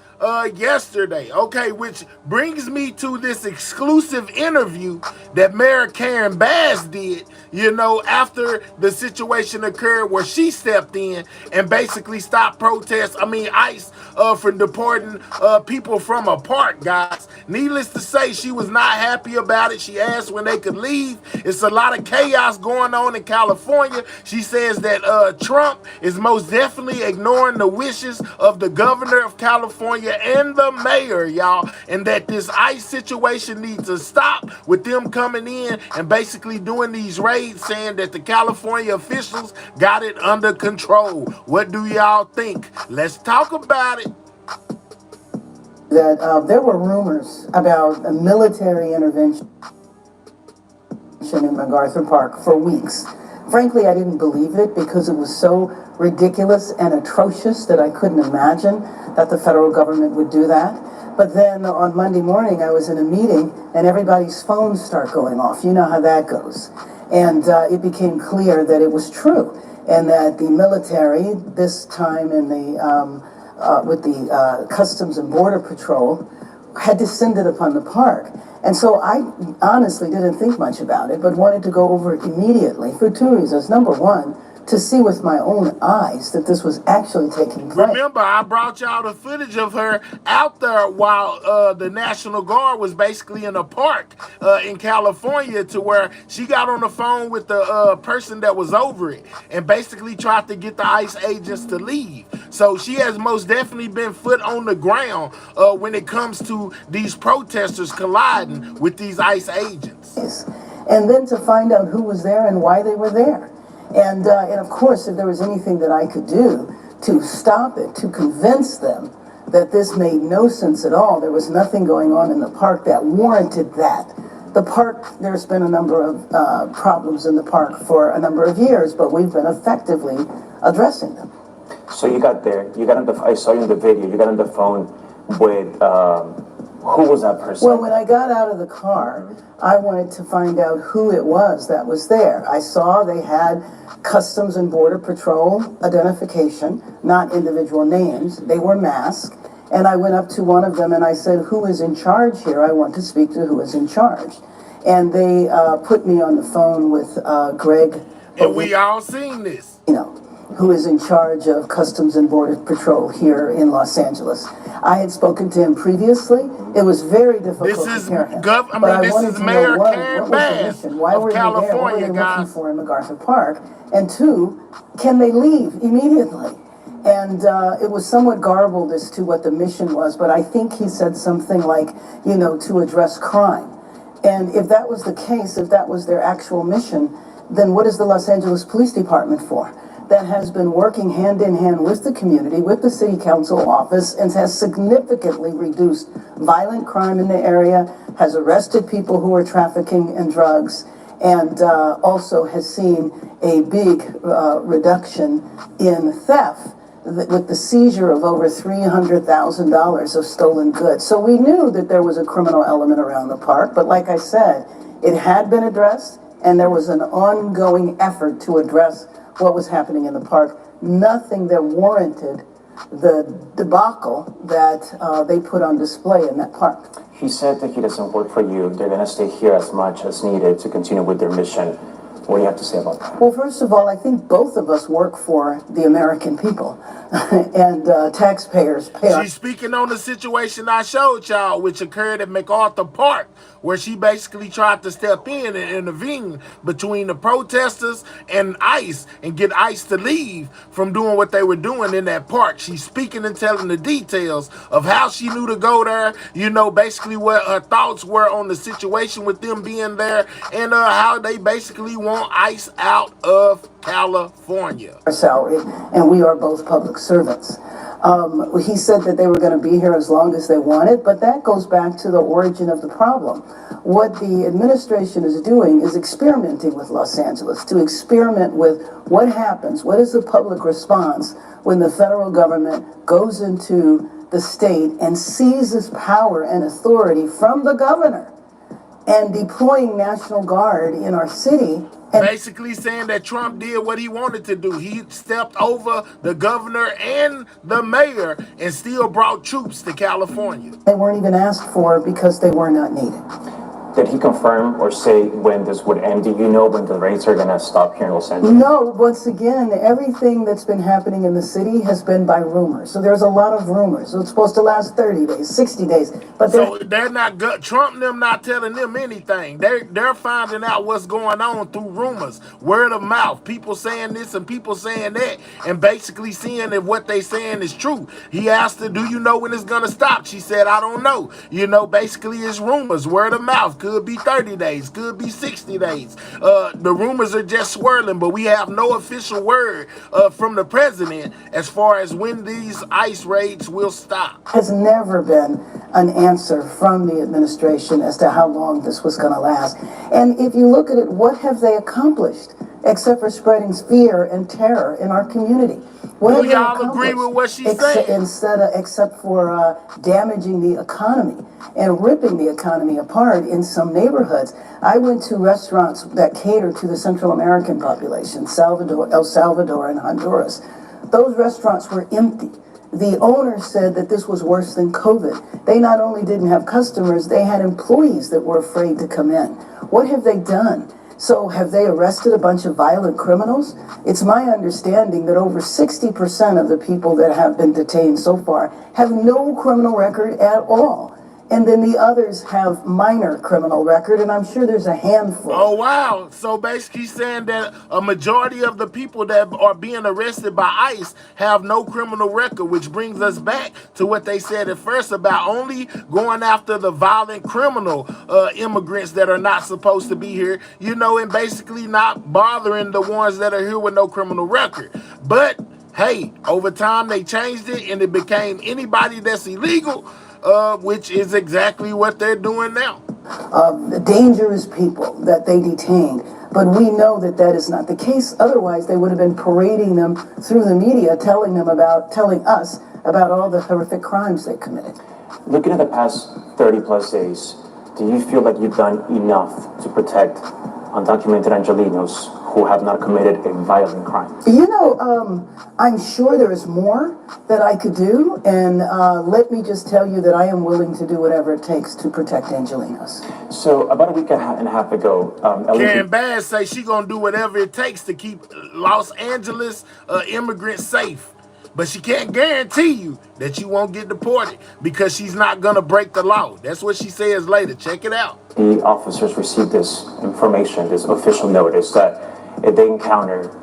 yesterday. Okay, which brings me to this exclusive interview that Mayor Karen Bass did, you know, after the situation occurred where she stepped in and basically stopped protests. I mean, ICE from deporting people from a park, guys. Needless to say, she was not happy about it. She asked when they could leave. It's a lot of chaos going on in California. She says that Trump is most definitely ignoring the wishes of the governor of California and the mayor, y'all, and that this ICE situation needs to stop with them coming in and basically doing these raids, saying that the California officials got it under control. What do y'all think? Let's talk about it. That there were rumors about a military intervention in MacArthur Park for weeks. Frankly, I didn't believe it because it was so ridiculous and atrocious that I couldn't imagine that the federal government would do that. But then on Monday morning, I was in a meeting and everybody's phones start going off. You know how that goes. And it became clear that it was true and that the military, this time in the with the Customs and Border Patrol, had descended upon the park. And so I honestly didn't think much about it, but wanted to go over it immediately for two reasons. Number one, to see with my own eyes that this was actually taking place. Remember, I brought y'all the footage of her out there while the National Guard was basically in a park in California, to where she got on the phone with the person that was over it and basically tried to get the ICE agents to leave. So she has most definitely been foot on the ground when it comes to these protesters colliding with these ICE agents. And then to find out who was there and why they were there. And of course, if there was anything that I could do to stop it, to convince them that this made no sense at all, there was nothing going on in the park that warranted that. The park, there's been a number of problems in the park for a number of years, but we've been effectively addressing them. So you got there, I saw you in the video, you got on the phone with, who was that person? Well, when I got out of the car, I wanted to find out who it was that was there. I saw they had Customs and Border Patrol identification, not individual names. They were masked. And I went up to one of them and I said, who is in charge here? I want to speak to who is in charge. And they put me on the phone with Greg. And we all seen this. You know, who is in charge of Customs and Border Patrol here in Los Angeles. I had spoken to him previously. It was very difficult to hear him. But I wanted to know, one, what was the mission? Why were they there? What were they looking for in MacArthur Park? And two, can they leave immediately? And it was somewhat garbled as to what the mission was, but I think he said something like, you know, to address crime. And if that was the case, if that was their actual mission, then what is the Los Angeles Police Department for? That has been working hand in hand with the community, with the city council office, and has significantly reduced violent crime in the area, has arrested people who are trafficking in drugs, and also has seen a big reduction in theft with the seizure of over $300,000 of stolen goods. So we knew that there was a criminal element around the park, but like I said, it had been addressed, and there was an ongoing effort to address what was happening in the park. Nothing that warranted the debacle that they put on display in that park. He said that he doesn't work for you. They're going to stay here as much as needed to continue with their mission. What do you have to say about that? Well, first of all, I think both of us work for the American people, and taxpayers pay. She's speaking on the situation I showed y'all, which occurred at MacArthur Park, where she basically tried to step in and intervene between the protesters and ICE and get ICE to leave from doing what they were doing in that park. She's speaking and telling the details of how she knew to go there, you know, basically what her thoughts were on the situation with them being there, and how they basically want ICE out of California. Our salary, and we are both public servants. He said that they were going to be here as long as they wanted, but that goes back to the origin of the problem. What the administration is doing is experimenting with Los Angeles, to experiment with what happens, what is the public response when the federal government goes into the state and seizes power and authority from the governor and deploying National Guard in our city. Basically saying that Trump did what he wanted to do. He stepped over the governor and the mayor and still brought troops to California. They weren't even asked for because they were not needed. Did he confirm or say when this would end? Do you know when the raids are going to stop here in Los Angeles? No, once again, everything that's been happening in the city has been by rumors. So there's a lot of rumors. So it's supposed to last 30 days, 60 days. But so they're not good. Trump and them not telling them anything. They're finding out what's going on through rumors, word of mouth, people saying this and people saying that, and basically seeing if what they saying is true. He asked her, do you know when it's going to stop? She said, I don't know. You know, basically it's rumors, word of mouth. Could be 30 days, could be 60 days. The rumors are just swirling, but we have no official word from the president as far as when these ICE raids will stop. Has never been an answer from the administration as to how long this was going to last. And if you look at it, what have they accomplished except for spreading fear and terror in our community? Do y'all agree with what she's saying? Except for damaging the economy and ripping the economy apart in some neighborhoods. I went to restaurants that cater to the Central American population, El Salvador and Honduras. Those restaurants were empty. The owner said that this was worse than COVID. They not only didn't have customers, they had employees that were afraid to come in. What have they done? So have they arrested a bunch of violent criminals? It's my understanding that over 60% of the people that have been detained so far have no criminal record at all. And then the others have minor criminal record, and I'm sure there's a handful. Oh, wow. So basically saying that a majority of the people that are being arrested by ICE have no criminal record, which brings us back to what they said at first about only going after the violent criminal immigrants that are not supposed to be here, you know, and basically not bothering the ones that are here with no criminal record. But, hey, over time they changed it, and it became anybody that's illegal, which is exactly what they're doing now. Dangerous people that they detained. But we know that that is not the case. Otherwise, they would have been parading them through the media, telling us about all the horrific crimes they committed. Looking at the past 30 plus days, do you feel like you've done enough to protect undocumented Angelenos who have not committed a violent crime. You know, I'm sure there is more that I could do, and let me just tell you that I am willing to do whatever it takes to protect Angelinos. So about a week and a half ago, Karen Bass say she gonna do whatever it takes to keep Los Angeles immigrants safe. But she can't guarantee you that you won't get deported because she's not gonna break the law. That's what she says later. Check it out. the officers received this information, this official notice that if they encounter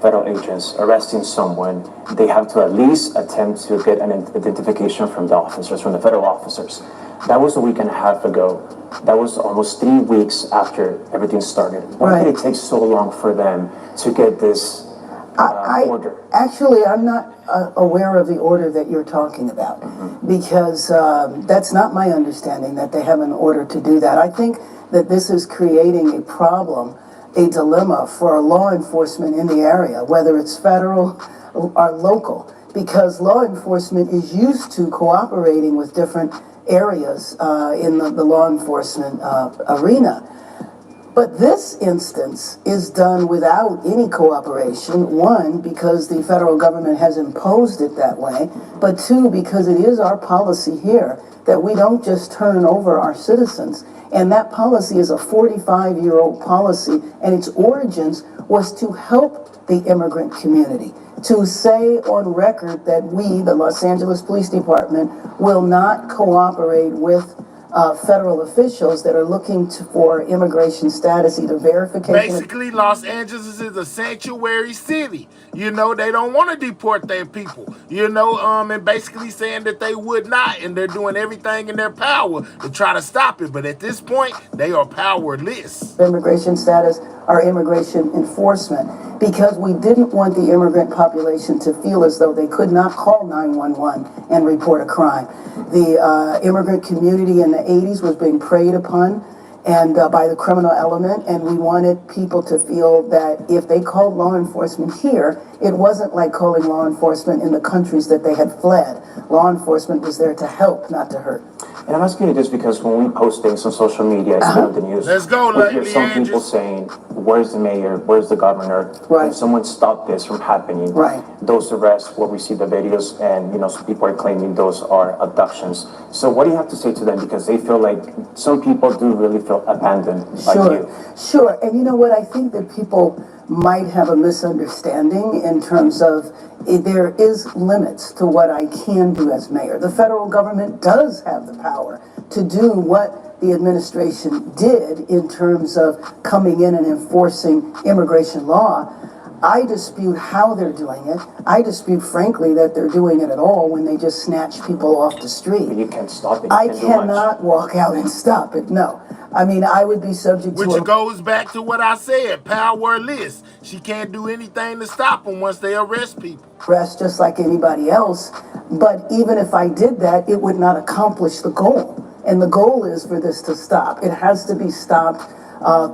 federal agents arresting someone, they have to at least attempt to get an identification from the officers, from the federal officers. That was a week and a half ago. That was almost 3 weeks after everything started. Why did it take so long for them to get this order? Actually, I'm not aware of the order that you're talking about, because that's not my understanding that they have an order to do that. I think that this is creating a problem, a dilemma for law enforcement in the area, whether it's federal or local, because law enforcement is used to cooperating with different areas in the law enforcement arena. But this instance is done without any cooperation, one, because the federal government has imposed it that way, but two, because it is our policy here that we don't just turn over our citizens. And that policy is a 45-year-old policy, and its origins was to help the immigrant community, to say on record that we, the Los Angeles Police Department, will not cooperate with federal officials that are looking for immigration status, either verification. Basically, Los Angeles is a sanctuary city. You know, they don't want to deport their people. You know, and basically saying that they would not, and they're doing everything in their power to try to stop it. But at this point, they are powerless. Immigration status, our immigration enforcement, because we didn't want the immigrant population to feel as though they could not call 911 and report a crime. The immigrant community in the 80s was being preyed upon and by the criminal element, and we wanted people to feel that if they called law enforcement here, it wasn't like calling law enforcement in the countries that they had fled. Law enforcement was there to help, not to hurt. And I'm asking you this because when we post things on social media, I see on the news, let's go, we hear some people saying, where's the mayor, where's the governor? If someone stopped this from happening, those arrests, where we see the videos, and you know, some people are claiming those are abductions. So what do you have to say to them? Because they feel like some people do really feel abandoned by you. Sure, and you know what, I think that people might have a misunderstanding in terms of there is limits to what I can do as mayor. The federal government does have the power to do what the administration did in terms of coming in and enforcing immigration law. I dispute how they're doing it. I dispute, frankly, that they're doing it at all when they just snatch people off the street. But you can't stop it. I cannot walk out and stop it, no. I mean, I would be subject to... Which goes back to what I said, powerless. She can't do anything to stop them once they arrest people. Arrest just like anybody else, but even if I did that, it would not accomplish the goal. And the goal is for this to stop. It has to be stopped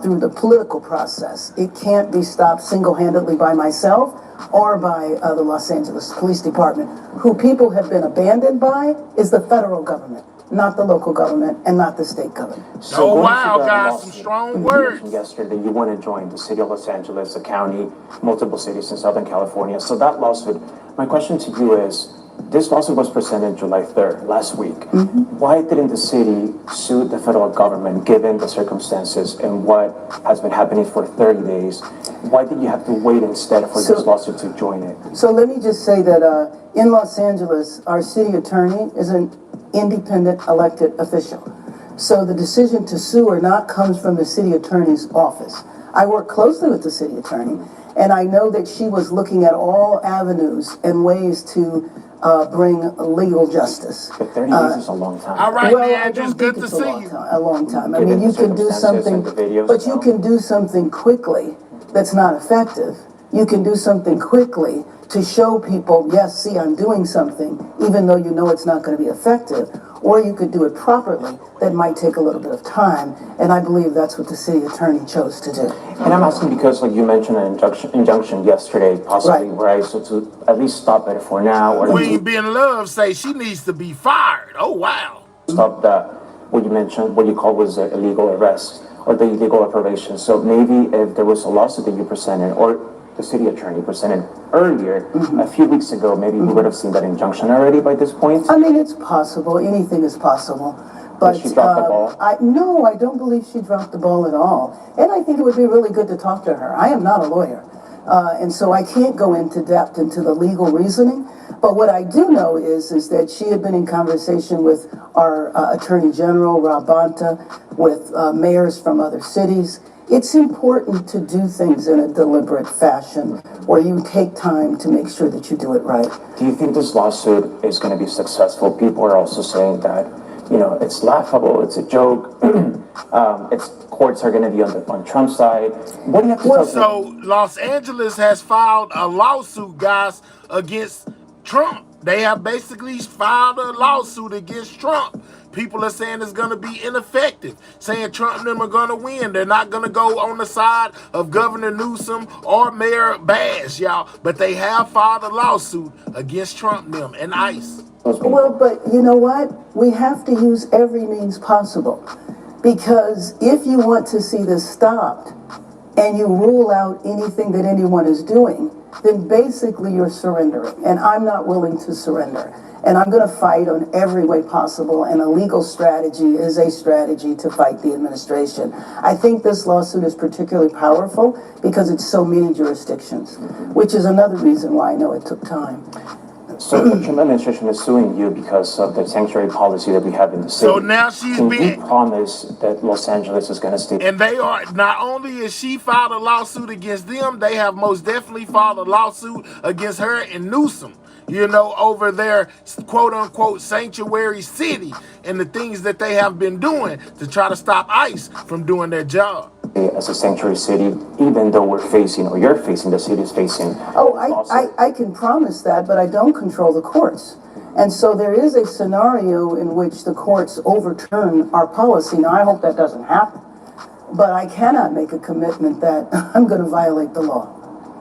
through the political process. It can't be stopped single-handedly by myself or by the Los Angeles Police Department. Who people have been abandoned by is the federal government, not the local government and not the state government. So wow, guys, some strong words. Yesterday, you want to join the city of Los Angeles, the county, multiple cities in Southern California. So that lawsuit, my question to you is, this lawsuit was presented July 3rd, last week. Why didn't the city sue the federal government, given the circumstances and what has been happening for 30 days? Why did you have to wait instead for this lawsuit to join it? So let me just say that in Los Angeles, our city attorney is an independent elected official. So the decision to sue or not comes from the city attorney's office. I work closely with the city attorney, and I know that she was looking at all avenues and ways to bring legal justice. But 30 days is a long time. All right, well, man, just good to see you. A long time. I mean, you can do something, but you can do something quickly that's not effective. You can do something quickly to show people, yes, see, I'm doing something, even though you know it's not going to be effective. Or you could do it properly. That might take a little bit of time, and I believe that's what the city attorney chose to do. And I'm asking because, like you mentioned, an injunction yesterday, possibly, right? So to at least stop it for now. Or Queen Being Love say she needs to be fired. Oh, wow. Stop that, what you mentioned, what you call was an illegal arrest. or the illegal operation. So maybe if there was a lawsuit that you presented, or the city attorney presented earlier, a few weeks ago, maybe we would have seen that injunction already by this point. I mean, it's possible. Anything is possible. But Did she drop the ball? No, I don't believe she dropped the ball at all. And I think it would be really good to talk to her. I am not a lawyer. And so I can't go into depth into the legal reasoning. But what I do know is that she had been in conversation with our Attorney General, Rob Bonta, with mayors from other cities. It's important to do things in a deliberate fashion where you take time to make sure that you do it right. Do you think this lawsuit is going to be successful? People are also saying that, you know, it's laughable, it's a joke, it's courts are going to be on Trump's side. What do you have to tell them? So Los Angeles has filed a lawsuit, guys, against Trump. They have basically filed a lawsuit against Trump. People are saying it's going to be ineffective, saying Trump and them are going to win. They're not going to go on the side of Governor Newsom or Mayor Bass, y'all. But they have filed a lawsuit against Trump and them and ICE. Well, but you know what? We have to use every means possible. Because if you want to see this stopped and you rule out anything that anyone is doing, then basically you're surrendering. And I'm not willing to surrender. And I'm going to fight on every way possible. And a legal strategy is a strategy to fight the administration. I think this lawsuit is particularly powerful because it's so many jurisdictions, which is another reason why I know it took time. So the Trump administration is suing you because of the sanctuary policy that we have in the city. So now she's Can being... you promise that Los Angeles is going to stay? And they are, not only is she filed a lawsuit against them, they have most definitely filed a lawsuit against her and Newsom, you know, over their quote-unquote sanctuary city and the things that they have been doing to try to stop ICE from doing their job. As a sanctuary city, even though we're facing, or you're facing, the city is facing. Oh, I can promise that, but I don't control the courts. And so there is a scenario in which the courts overturn our policy. Now, I hope that doesn't happen, but I cannot make a commitment that I'm going to violate the law.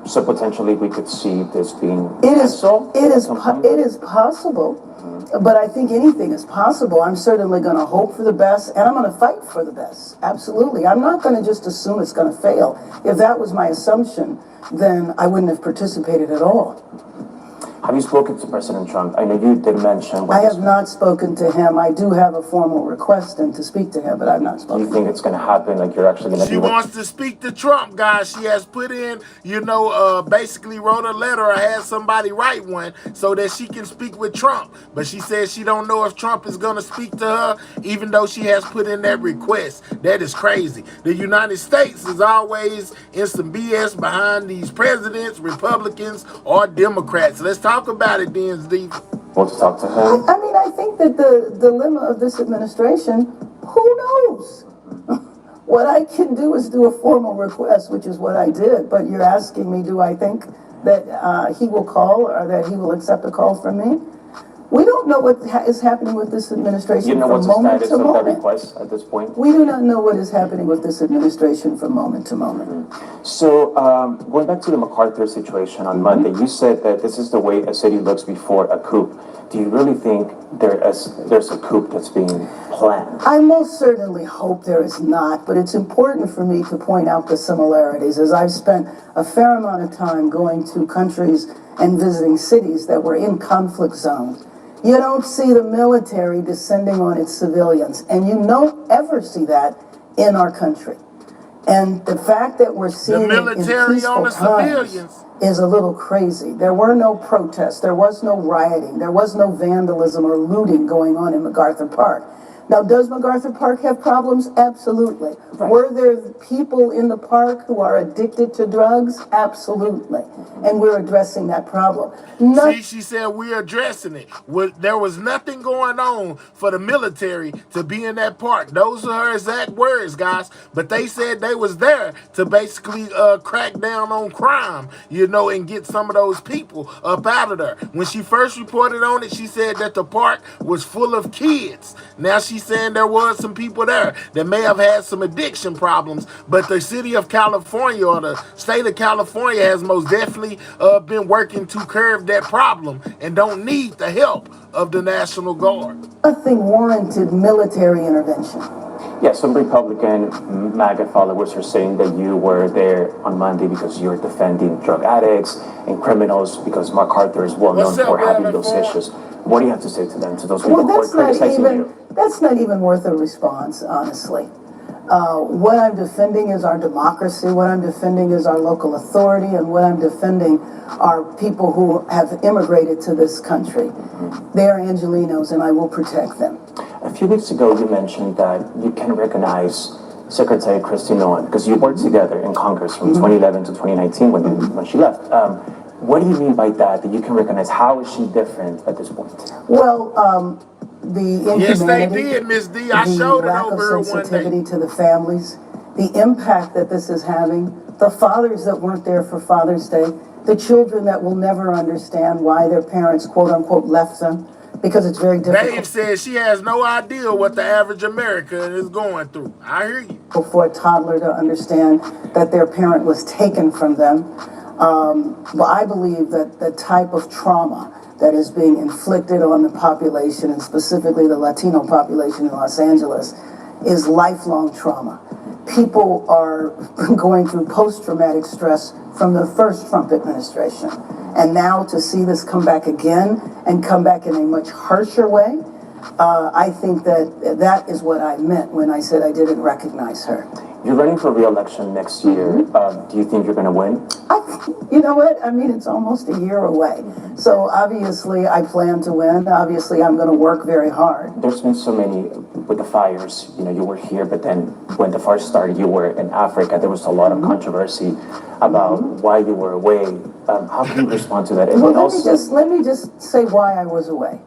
So potentially we could see this being It is canceled? possible, but I think anything is possible. I'm certainly going to hope for the best, and I'm going to fight for the best. Absolutely. I'm not going to just assume it's going to fail. If that was my assumption, then I wouldn't have participated at all. Have you spoken to President Trump? I know you did mention... I have not spoken to him. I do have a formal request to speak to him, but I've not spoken to him. Do you think it's going to happen? Like you're actually going to She wants to speak to Trump, guys. She has put in, you know, basically wrote a letter or had somebody write one so that she can speak with Trump. But she says she don't know if Trump is going to speak to her, even though she has put in that request. That is crazy. The United States is always in some BS behind these presidents, Republicans, or Democrats. Let's talk about it then, Steve. Want to talk to her? I mean, I think that the dilemma of this administration, who knows? What I can do is do a formal request, which is what I did. But you're asking me, do I think that he will call or that he will accept a call from me? We don't know what is happening with this administration from moment to moment. You know what's the status of that request at this point? We do not know what is happening with this administration from moment to moment. So, going back to the MacArthur situation on Monday, you said that this is the way a city looks before a coup. Do you really think there's a coup that's being planned? I most certainly hope there is not, but it's important for me to point out the similarities, as I've spent a fair amount of time going to countries and visiting cities that were in conflict zones. You don't see the military descending on its civilians, and you don't ever see that in our country. And the fact that we're seeing the military it in on the peaceful civilians times is a little crazy. There were no protests, there was no rioting, there was no vandalism or looting going on in MacArthur Park. Now, does MacArthur Park have problems? Absolutely. Right. Were there people in the park who are addicted to drugs? Absolutely. And we're addressing that problem. See, she said we're addressing it. There was nothing going on for the military to be in that park. Those are her exact words, guys. But they said they was there to basically crack down on crime, you know, and get some of those people up out of there. When she first reported on it, she said that the park was full of kids. Now she's saying there was some people there that may have had some addiction problems, but the city of California or the state of California has most definitely been working to curb that problem and don't need the help of the National Guard. Nothing warranted military intervention. Yeah, some Republican MAGA followers are saying that you were there on Monday because you're defending drug addicts and criminals because MacArthur is well known for having those issues. What do you have to say to them, to those people who are criticizing you? That's not even worth a response, honestly. What I'm defending is our democracy, what I'm defending is our local authority, and what I'm defending are people who have immigrated to this country. They are Angelenos, and I will protect them. A few weeks ago, you mentioned that you can recognize Secretary Kristi Noem because you worked together in Congress from 2011 to 2019 when she left. What do you mean by that you can recognize? How is she different at this point? Well, the inhumanity, yes, they did, Miss D. I showed it over her one day. Sensitivity to the families, the impact that this is having, the fathers that weren't there for Father's Day, the children that will never understand why their parents, quote unquote, left them, because it's very difficult. Dave says she has no idea what the average American is going through. I hear you. For a toddler to understand that their parent was taken from them. Well, I believe that the type of trauma that is being inflicted on the population, and specifically the Latino population in Los Angeles, is lifelong trauma. People are going through post-traumatic stress from the first Trump administration. And now to see this come back again, and come back in a much harsher way, I think that is what I meant when I said I didn't recognize her. You're running for re-election next year. Do you think you're going to win? You know what? I mean, it's almost a year away. So obviously I plan to win. Obviously I'm going to work very hard. There's been so many with the fires. You know, you were here, but then when the fire started, you were in Africa. There was a lot of controversy about why you were away. How can you respond to that? And well, let me just say why I was away.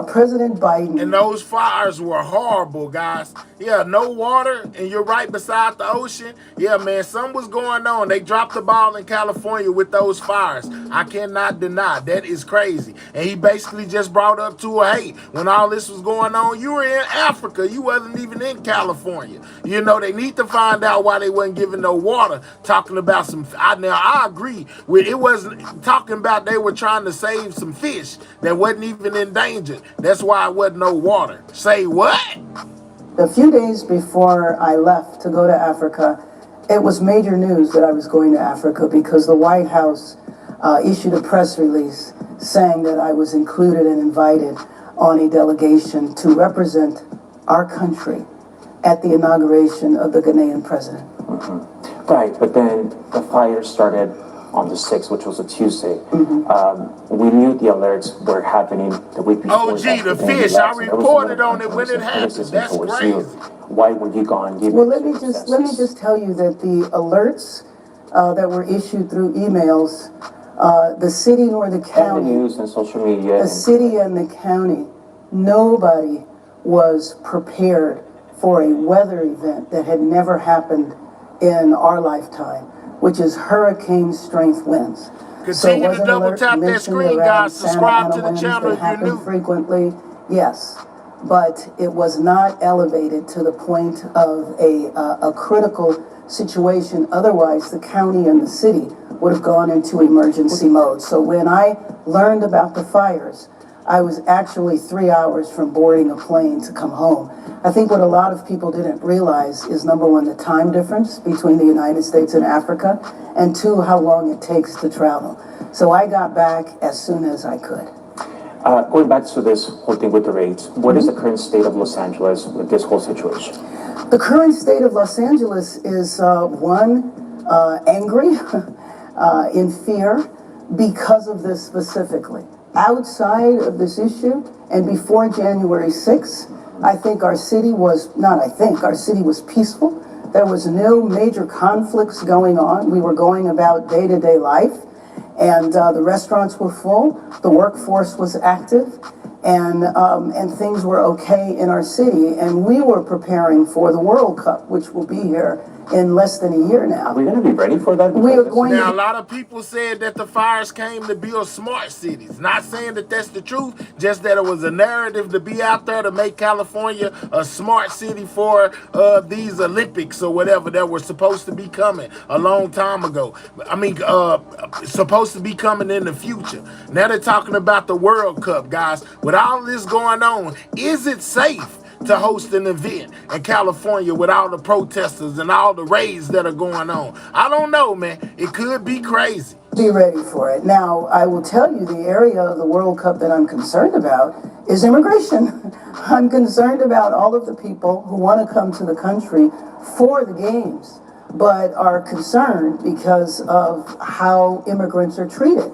President Biden. And those fires were horrible, guys. Yeah, no water, and you're right beside the ocean. Yeah, man, something was going on. They dropped the ball in California with those fires. I cannot deny. That is crazy. And he basically just brought up to her, hey, when all this was going on, you were in Africa. You wasn't even in California. You know, they need to find out why they wasn't giving no water. Talking about some, now I agree with it wasn't talking about they were trying to save some fish that wasn't even in danger. That's why it wasn't no water. Say what? A few days before I left to go to Africa, it was major news that I was going to Africa because the White House issued a press release saying that I was included and invited on a delegation to represent our country at the inauguration of the Ghanaian president. Right, but then the fire started on the 6th, which was a Tuesday. We knew the alerts were happening the week before. Oh, gee, the fish. I reported on it when it happened. That's crazy. Why were you gone? Well, let me just tell you that the alerts that were issued through emails, the city nor the county, and the news and social media, the city and the county, nobody was prepared for a weather event that had never happened in our lifetime, which is hurricane strength winds. Continue to double tap that screen, guys. Subscribe to the channel if you're new. Frequently, yes, but it was not elevated to the point of a critical situation. Otherwise, the county and the city would have gone into emergency mode. So when I learned about the fires, I was actually 3 hours from boarding a plane to come home. I think what a lot of people didn't realize is, number one, the time difference between the United States and Africa, and two, how long it takes to travel. So I got back as soon as I could. Going back to this whole thing with the raids, what is the current state of Los Angeles with this whole situation? The current state of Los Angeles is, angry, in fear, because of this specifically. Outside of this issue, and before January 6th, I think our city was, our city was peaceful. There was no major conflicts going on. We were going about day-to-day life, and the restaurants were full, the workforce was active, and things were okay in our city, and we were preparing for the World Cup, which will be here in less than a year now. Are we going to be ready for that? We are going now, a lot of people said that the fires came to build smart cities. Not saying that that's the truth, just that it was a narrative to be out there to make California a smart city for these Olympics or whatever that were supposed to be coming a long time ago. I mean, supposed to be coming in the future. Now they're talking about the World Cup, guys. With all this going on, is it safe to host an event in California with all the protesters and all the raids that are going on. I don't know, man. It could be crazy. Be ready for it. Now, I will tell you the area of the World Cup that I'm concerned about is immigration. I'm concerned about all of the people who want to come to the country for the games, but are concerned because of how immigrants are treated,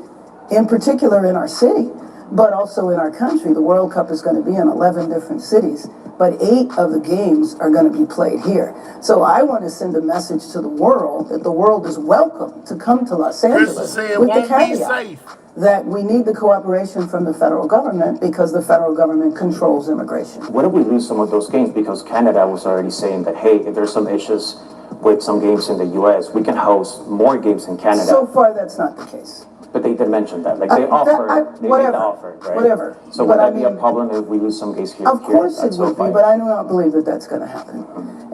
in particular in our city, but also in our country. The World Cup is going to be in 11 different cities, but 8 of the games are going to be played here. So I want to send a message to the world that the world is welcome to come to Los Angeles with the caveat that we need the cooperation from the federal government because the federal government controls immigration. What if we lose some of those games? Because Canada was already saying that, hey, if there's some issues with some games in the U.S., we can host more games in Canada. So far, that's not the case. But they did mention that. Like, they offered, they made the offer, right? Whatever. So would that be a problem if we lose some games here? Of course it would be, but I do not believe that that's going to happen.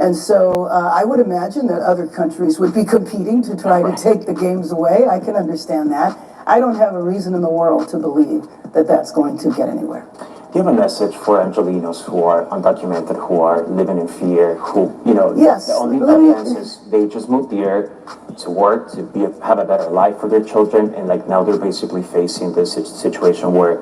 And so I would imagine that other countries would be competing to try to take the games away. I can understand that. I don't have a reason in the world to believe that that's going to get anywhere. Do you have a message for Angelinos who are undocumented, who are living in fear, who, you know, yes, the only evidence is they just moved here to work, to have a better life for their children, and like now they're basically facing this situation where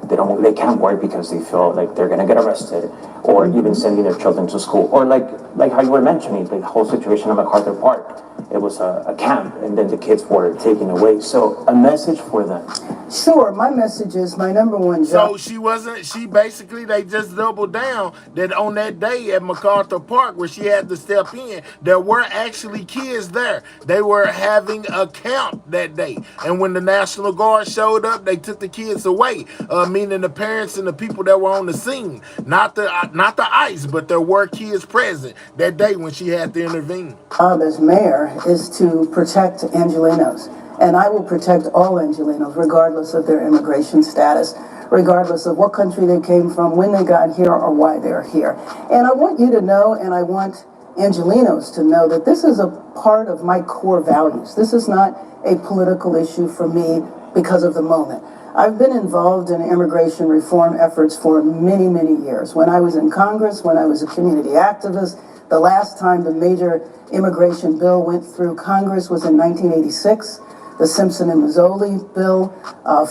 they can't work because they feel like they're gonna get arrested, or even sending their children to school, or like how you were mentioning, the whole situation at MacArthur Park. It was a camp, and then the kids were taken away. So a message for them. Sure, my message is my number one job. So they just doubled down that on that day at MacArthur Park where she had to step in, there were actually kids there. They were having a camp that day. And when the National Guard showed up, they took the kids away, meaning the parents and the people that were on the scene. Not the ICE, but there were kids present that day when she had to intervene. As mayor is to protect Angelinos. And I will protect all Angelinos, regardless of their immigration status, regardless of what country they came from, when they got here, or why they're here. And I want you to know, and I want Angelinos to know, that this is a part of my core values. This is not a political issue for me because of the moment. I've been involved in immigration reform efforts for many, many years. When I was in Congress, when I was a community activist, the last time the major immigration bill went through Congress was in 1986. The Simpson and Mazzoli bill,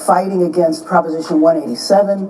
fighting against Proposition 187.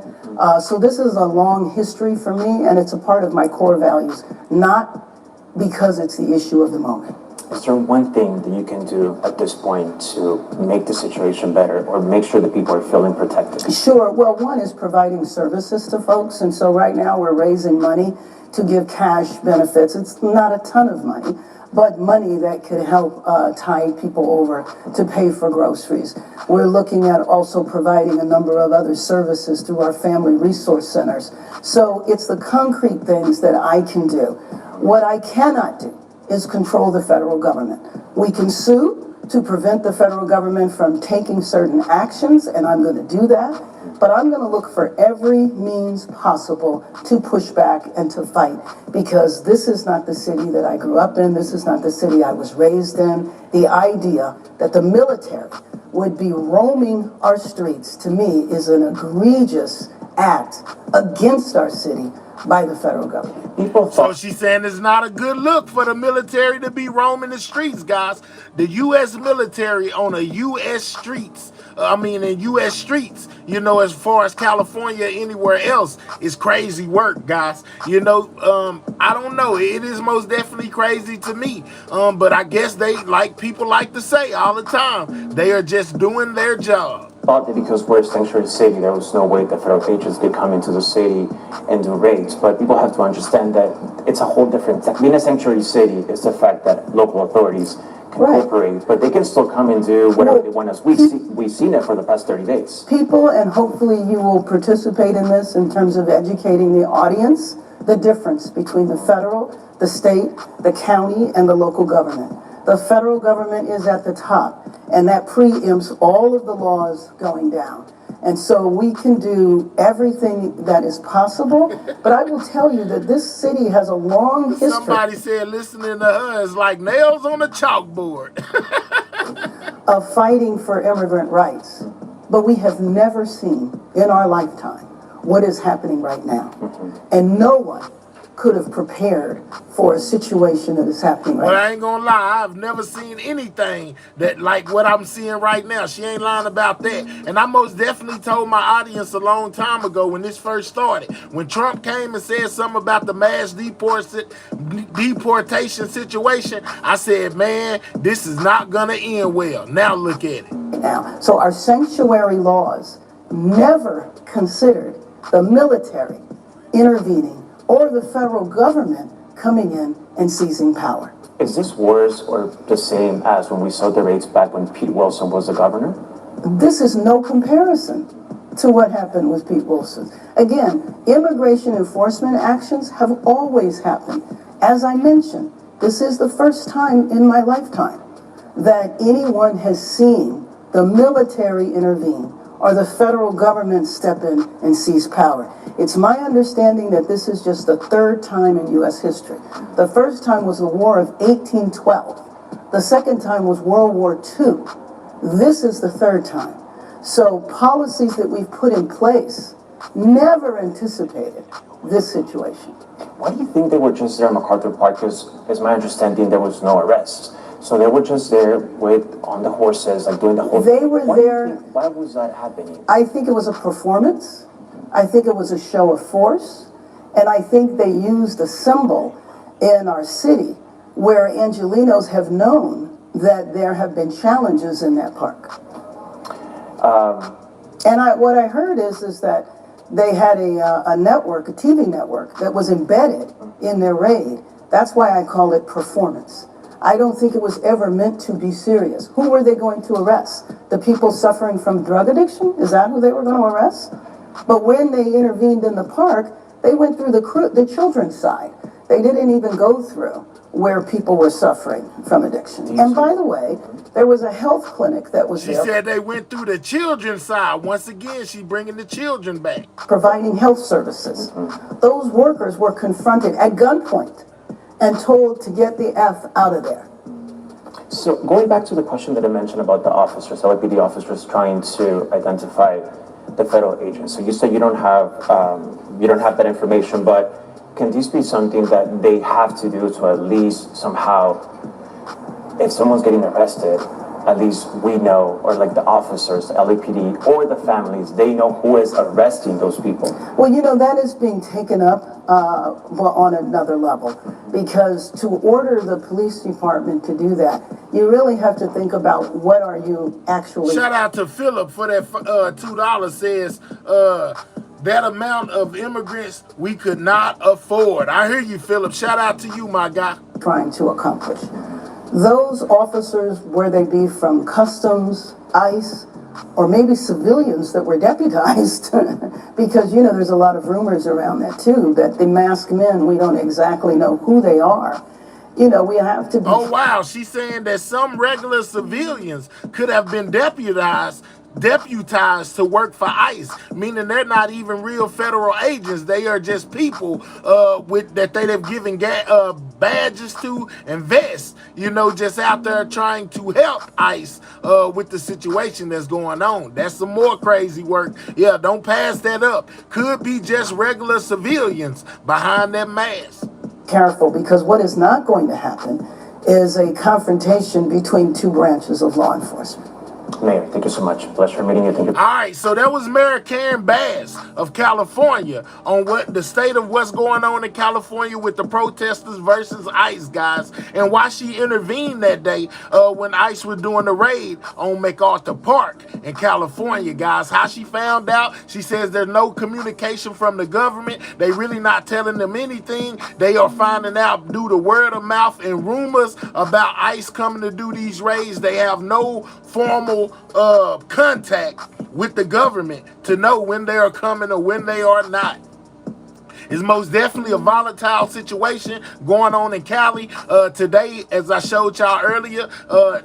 So this is a long history for me, and it's a part of my core values, not because it's the issue of the moment. Is there one thing that you can do at this point to make the situation better or make sure that people are feeling protected? Sure. Well, one is providing services to folks, and so right now we're raising money to give cash benefits. It's not a ton of money, but money that could help tide people over to pay for groceries. We're looking at also providing a number of other services through our family resource centers. So it's the concrete things that I can do. What I cannot do is control the federal government. We can sue to prevent the federal government from taking certain actions, and I'm going to do that. But I'm going to look for every means possible to push back and to fight, because this is not the city that I grew up in. This is not the city I was raised in. The idea that the military would be roaming our streets, to me, is an egregious act against our city by the federal government. So she's saying it's not a good look for the military to be roaming the streets, guys. The U.S. military on a U.S. streets, in U.S. streets, as far as California, anywhere else, is crazy work, guys. I don't know. It is most definitely crazy to me. But I guess people like to say all the time, they are just doing their job. Thought that because we're a sanctuary city, there was no way that federal agents could come into the city and do raids. But people have to understand that it's a whole different. Being a sanctuary city is the fact that local authorities can cooperate, but they can still come and do whatever they want. We've seen it for the past 30 days. People, and hopefully you will participate in this in terms of educating the audience, the difference between the federal, the state, the county, and the local government. The federal government is at the top, and that preempts all of the laws going down. And so we can do everything that is possible, but I will tell you that this city has a long history. Somebody said listening to her is like nails on a chalkboard. Of fighting for immigrant rights. But we have never seen in our lifetime what is happening right now. And no one could have prepared for a situation that is happening right But now. I ain't gonna lie, I've never seen anything that like what I'm seeing right now. She ain't lying about that. And I most definitely told my audience a long time ago when this first started. When Trump came and said something about the mass deportation situation, I said, man, this is not gonna end well. Now look at it. Now, so our sanctuary laws never considered the military intervening or the federal government coming in and seizing power. Is this worse or the same as when we saw the raids back when Pete Wilson was the governor? This is no comparison to what happened with Pete Wilson. Again, immigration enforcement actions have always happened. As I mentioned, this is the first time in my lifetime that anyone has seen the military intervene or the federal government step in and seize power. It's my understanding that this is just the third time in U.S. history. The first time was the War of 1812. The second time was World War II. This is the third time. So policies that we've put in place never anticipated this situation. Why do you think they were just there at MacArthur Park? Because it's my understanding there was no arrests. So they were just there on the horses, like doing the whole thing. They were there. Why was that happening? I think it was a performance. I think it was a show of force. And I think they used a symbol in our city where Angelenos have known that there have been challenges in that park. And what I heard is that they had a network, a TV network, that was embedded in their raid. That's why I call it performance. I don't think it was ever meant to be serious. Who were they going to arrest? The people suffering from drug addiction? Is that who they were going to arrest? But when they intervened in the park, they went through the children's side. They didn't even go through where people were suffering from addiction. And by the way, there was a health clinic that was there. She said they went through the children's side. Once again, she's bringing the children back. Providing health services. Those workers were confronted at gunpoint and told to get the F out of there. So going back to the question that I mentioned about the officers, LAPD officers trying to identify the federal agents. So you said you don't have that information, but can this be something that they have to do to at least somehow, if someone's getting arrested, at least we know, or like the officers, the LAPD, or the families, they know who is arresting those people? Well, you know, that is being taken up on another level, because to order the police department to do that, you really have to think about what are you actually... Shout out to Philip for that $2 says, that amount of immigrants we could not afford. I hear you, Philip. Shout out to you, my guy. Trying to accomplish. Those officers, where they be from Customs, ICE, or maybe civilians that were deputized, because, you know, there's a lot of rumors around that, too, that the masked men, we don't exactly know who they are. You know, we have to be... Oh, wow. She's saying that some regular civilians could have been deputized to work for ICE, meaning they're not even real federal agents. They are just people that they have given badges to and vests, you know, just out there trying to help ICE with the situation that's going on. That's some more crazy work. Yeah, don't pass that up. Could be just regular civilians behind that mask. Careful, because what is not going to happen is a confrontation between two branches of law enforcement. Mayor, thank you so much. Pleasure meeting you. Thank you. All right, so that was Mayor Karen Bass of California on what the state of what's going on in California with the protesters versus ICE, guys, and why she intervened that day when ICE was doing the raid on MacArthur Park in California, guys. How she found out, she says there's no communication from the government. They really not telling them anything. They are finding out due to word of mouth and rumors about ICE coming to do these raids. They have no formal contact with the government to know when they are coming or when they are not. It's most definitely a volatile situation going on in Cali. Today, as I showed y'all earlier,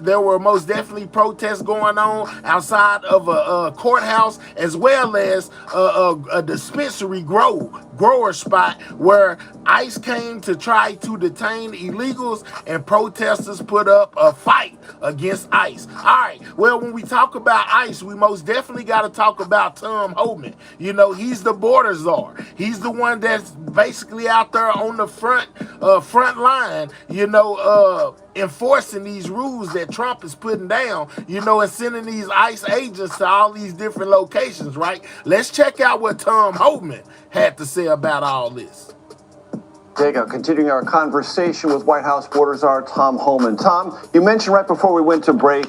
there were most definitely protests going on outside of a courthouse, as well as a dispensary grower spot where ICE came to try to detain illegals, and protesters put up a fight against ICE. All right, well, when we talk about ICE, we most definitely got to talk about Tom Homan. You know, he's the border czar. He's the one that that's basically out there on the front line, enforcing these rules that Trump is putting down, and sending these ICE agents to all these different locations, right? Let's check out what Tom Homan had to say about all this. Continuing our conversation with White House border czar Tom Homan. Tom, you mentioned right before we went to break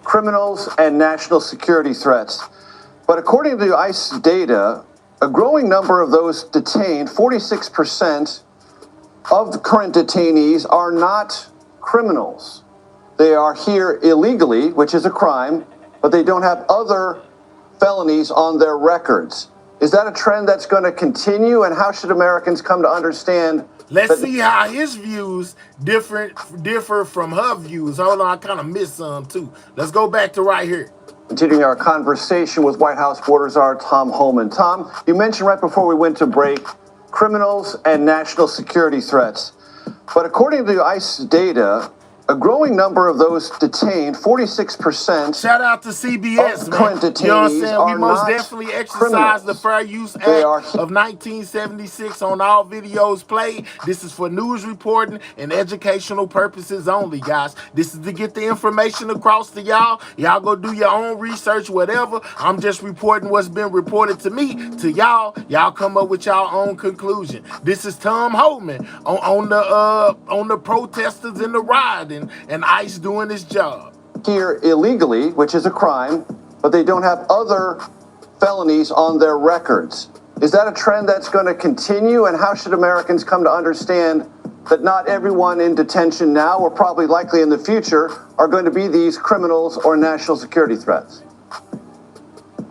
criminals and national security threats. But according to ICE data, a growing number of those detained, 46% of the current detainees, are not criminals. They are here illegally, which is a crime, but they don't have other felonies on their records. Is that a trend that's going to continue, and how should Americans come to understand? Let's see how his views differ from her views. Hold on, I kind of missed some too. Let's go back to right here. Continuing our conversation with White House border czar Tom Homan. Tom, you mentioned right before we went to break criminals and national security threats. But according to ICE data, a growing number of those detained, 46%. Shout out to CBS, man. Current detainees, you know what I'm saying? We most not definitely exercise the Fair Use Act of 1976 on all videos played. This is for news reporting and educational purposes only, guys. This is to get the information across to y'all. Y'all go do your own research, whatever. I'm just reporting what's been reported to me, to y'all. Y'all come up with y'all own conclusion. This is Tom Homan on the protesters in the riot. And ICE doing his job. Here illegally, which is a crime, but they don't have other felonies on their records. Is that a trend that's going to continue, and how should Americans come to understand that not everyone in detention now, or probably likely in the future, are going to be these criminals or national security threats?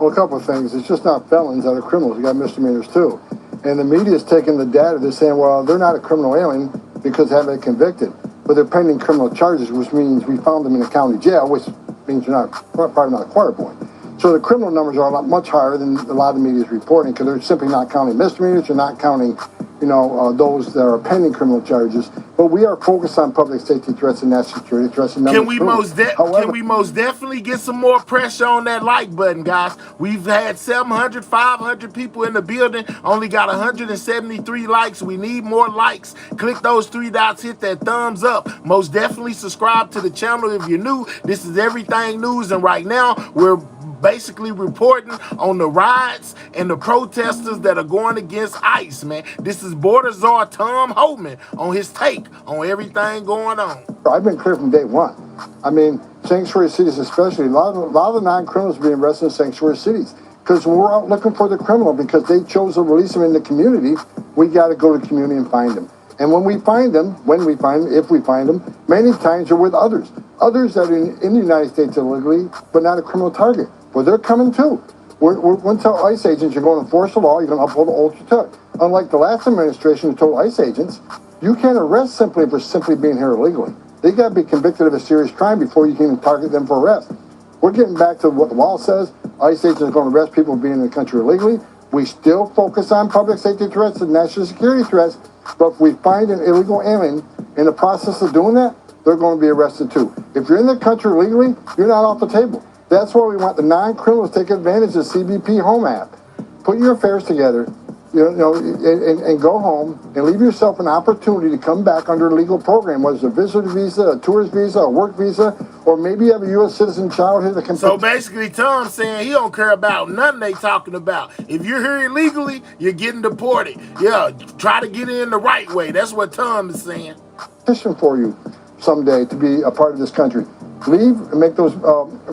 Well, a couple of things. It's just not felons that are criminals. You got misdemeanors too. And the media's taking the data. They're saying, well, they're not a criminal alien because they haven't been convicted. But they're pending criminal charges, which means we found them in the county jail, which means you're probably not a choir boy. So the criminal numbers are much higher than a lot of the media is reporting, because they're simply not counting misdemeanors. They're not counting, those that are pending criminal charges. But we are focused on public safety threats and national security threats. Can we most definitely get some more pressure on that like button, guys? We've had 700, 500 people in the building, only got 173 likes. We need more likes. Click those three dots, hit that thumbs up. Most definitely subscribe to the channel if you're new. This is Everything News, and right now we're basically reporting on the riots and the protesters that are going against ICE, man. This is border czar Tom Homan on his take on everything going on. I've been clear from day one. I mean, sanctuary cities especially, a lot of the non-criminals being arrested in sanctuary cities, because we're out looking for the criminal because they chose to release them in the community. We got to go to the community and find them. And when we find them, if we find them, many times they're with others that are in the United States illegally, but not a criminal target. Well, they're coming too. We're tell ICE agents you're going to enforce the law, you're going to uphold the ultra-tuck. Unlike the last administration who told ICE agents, you can't arrest simply being here illegally. They got to be convicted of a serious crime before you can even target them for arrest. We're getting back to what the law says. ICE agents are going to arrest people being in the country illegally. We still focus on public safety threats and national security threats, but if we find an illegal alien in the process of doing that, they're going to be arrested too. If you're in the country illegally, you're not off the table. That's why we want the non-criminals to take advantage of the CBP Home app. Put your affairs together, and go home and leave yourself an opportunity to come back under a legal program, whether it's a visitor visa, a tourist visa, a work visa, or maybe you have a U.S. citizen child here that can... So basically, Tom's saying he don't care about nothing they talking about. If you're here illegally, you're getting deported. Yeah, try to get in the right way. That's what Tom is saying. Petition for you someday to be a part of this country. Leave and make those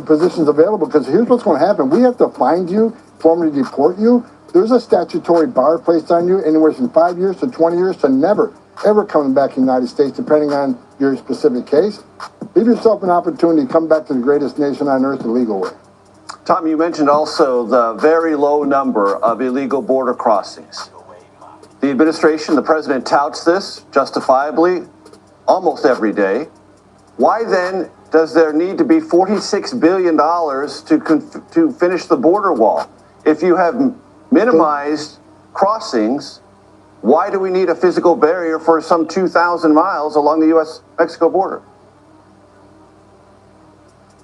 positions available, because here's what's going to happen. We have to find you, formally deport you. There's a statutory bar placed on you, anywhere from 5 years to 20 years to never, ever coming back to the United States, depending on your specific case. Leave yourself an opportunity to come back to the greatest nation on earth the legal way. Tom, you mentioned also the very low number of illegal border crossings. The administration, the president touts this justifiably almost every day. Why then does there need to be $46 billion to finish the border wall? If you have minimized crossings, why do we need a physical barrier for some 2,000 miles along the U.S.-Mexico border?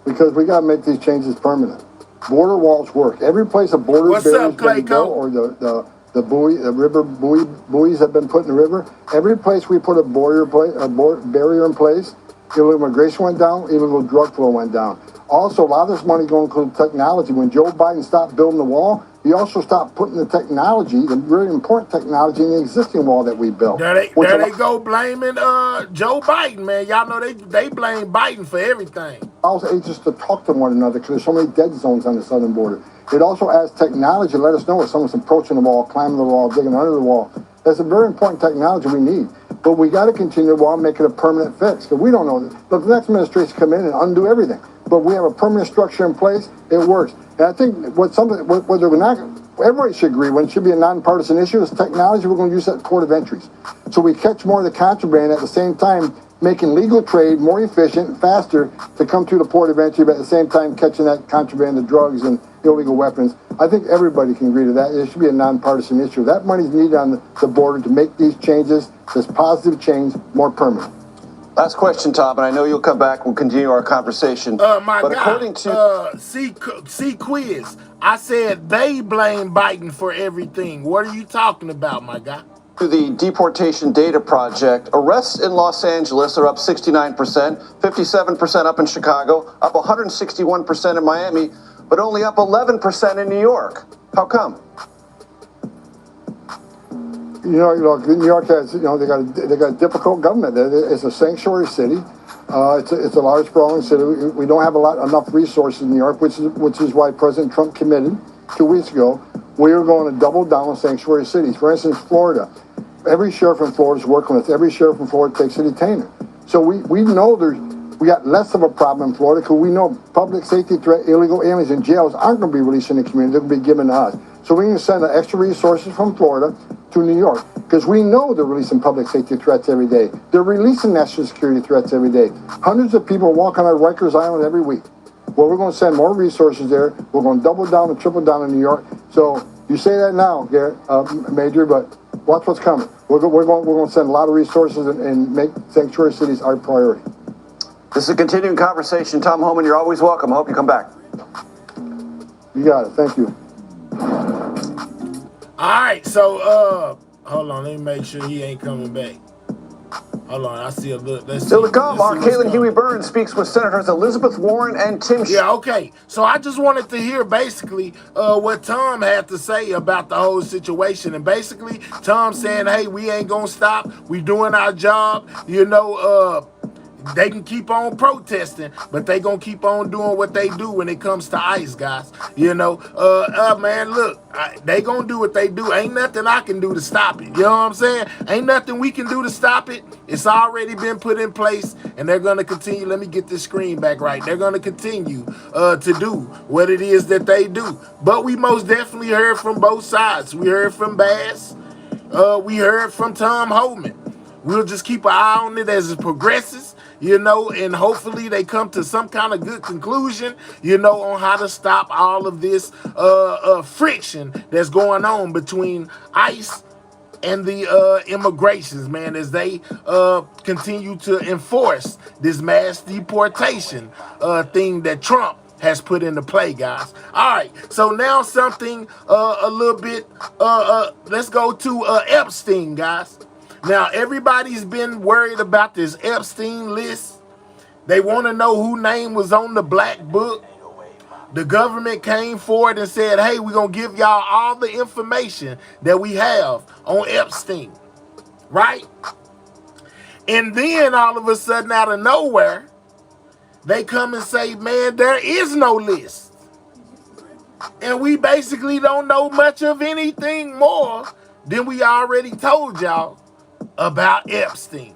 Because we got to make these changes permanent. Border walls work. Every place a border barrier is going to go, or the the buoys have been put in the river. Every place we put a barrier in place, illegal immigration went down, illegal drug flow went down. Also, a lot of this money going to technology. When Joe Biden stopped building the wall, he also stopped putting the technology, the really important technology, in the existing wall that we built. There they go blaming Joe Biden, man. Y'all know they blame Biden for everything. Allows agents to talk to one another because there's so many dead zones on the southern border. It also adds technology to let us know if someone's approaching the wall, climbing the wall, digging under the wall. That's a very important technology we need. But we got to continue the wall and make it a permanent fix because we don't know. Look, the next administration come in and undo everything. But we have a permanent structure in place. It works. And I think whether we're not, everybody should agree when it should be a nonpartisan issue is technology. We're going to use that at port of entries. So we catch more of the contraband at the same time, making legal trade more efficient, faster to come through the port of entry, but at the same time catching that contraband, the drugs and illegal weapons. I think everybody can agree to that. It should be a nonpartisan issue. That money's needed on the border to make these changes, this positive change, more permanent. Last question, Tom, and I know you'll come back. We'll continue our conversation. According to C Quiz, I said they blame Biden for everything. What are you talking about, my guy? To the Deportation Data Project, arrests in Los Angeles are up 69%, 57% up in Chicago, up 161% in Miami, but only up 11% in New York. How come? New York has, they got a difficult government. It's a sanctuary city. It's a large, sprawling city. We don't have enough resources in New York, which is why President Trump committed 2 weeks ago. We are going to double down on sanctuary cities. For instance, Florida. Every sheriff in Florida is working with. Every sheriff in Florida takes a detainer. So we know we got less of a problem in Florida because we know public safety threat, illegal aliens in jails aren't going to be released in the community. They're going to be given to us. So we can send extra resources from Florida to New York because we know they're releasing public safety threats every day. They're releasing national security threats every day. Hundreds of people walk on our Rikers Island every week. Well, we're going to send more resources there. We're going to double down and triple down in New York. So you say that now, Garrett, Major, but watch what's coming. We're going to send a lot of resources and make sanctuary cities our priority. This is a continuing conversation. Tom Homan, you're always welcome. I hope you come back. You got it. Thank you. All right, so hold on, let me make sure he ain't coming back. Hold on, I see a little. Still to come, our Caitlin Huey Burns speaks with Senators Elizabeth Warren and Tim. Yeah, okay. So I just wanted to hear basically what Tom had to say about the whole situation, and basically Tom saying, "Hey, we ain't gonna stop. We doing our job. They can keep on protesting, but they gonna keep on doing what they do when it comes to ICE, guys. Man, look, they gonna do what they do. Ain't nothing I can do to stop it. You know what I'm saying? Ain't nothing we can do to stop it. It's already been put in place, and they're gonna continue. Let me get this screen back right. They're gonna continue to do what it is that they do. But we most definitely heard from both sides. We heard from Bass. We heard from Tom Homan. We'll just keep an eye on it as it progresses. And hopefully they come to some kind of good conclusion, on how to stop all of this friction that's going on between ICE and the immigrations, man, as they continue to enforce this mass deportation thing that Trump has put into play, guys. All right, so now something a little bit, let's go to Epstein, guys. Now, everybody's been worried about this Epstein list. They want to know who name was on the black book. The government came forward and said, hey, we're going to give y'all all the information that we have on Epstein, right? And then all of a sudden, out of nowhere, they come and say, man, there is no list. And we basically don't know much of anything more than we already told y'all about Epstein.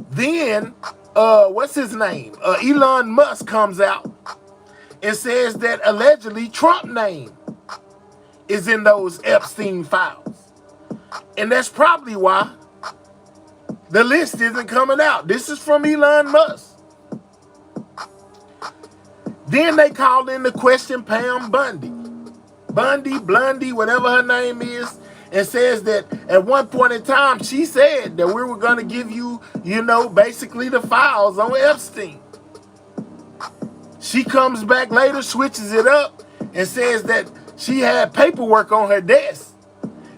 Then, what's his name? Elon Musk comes out and says that allegedly Trump name is in those Epstein files. And that's probably why the list isn't coming out. This is from Elon Musk. Then they called in the question Pam Bondi. Blundy, whatever her name is, and says that at one point in time, she said that we were going to give you, basically the files on Epstein. She comes back later, switches it up, and says that she had paperwork on her desk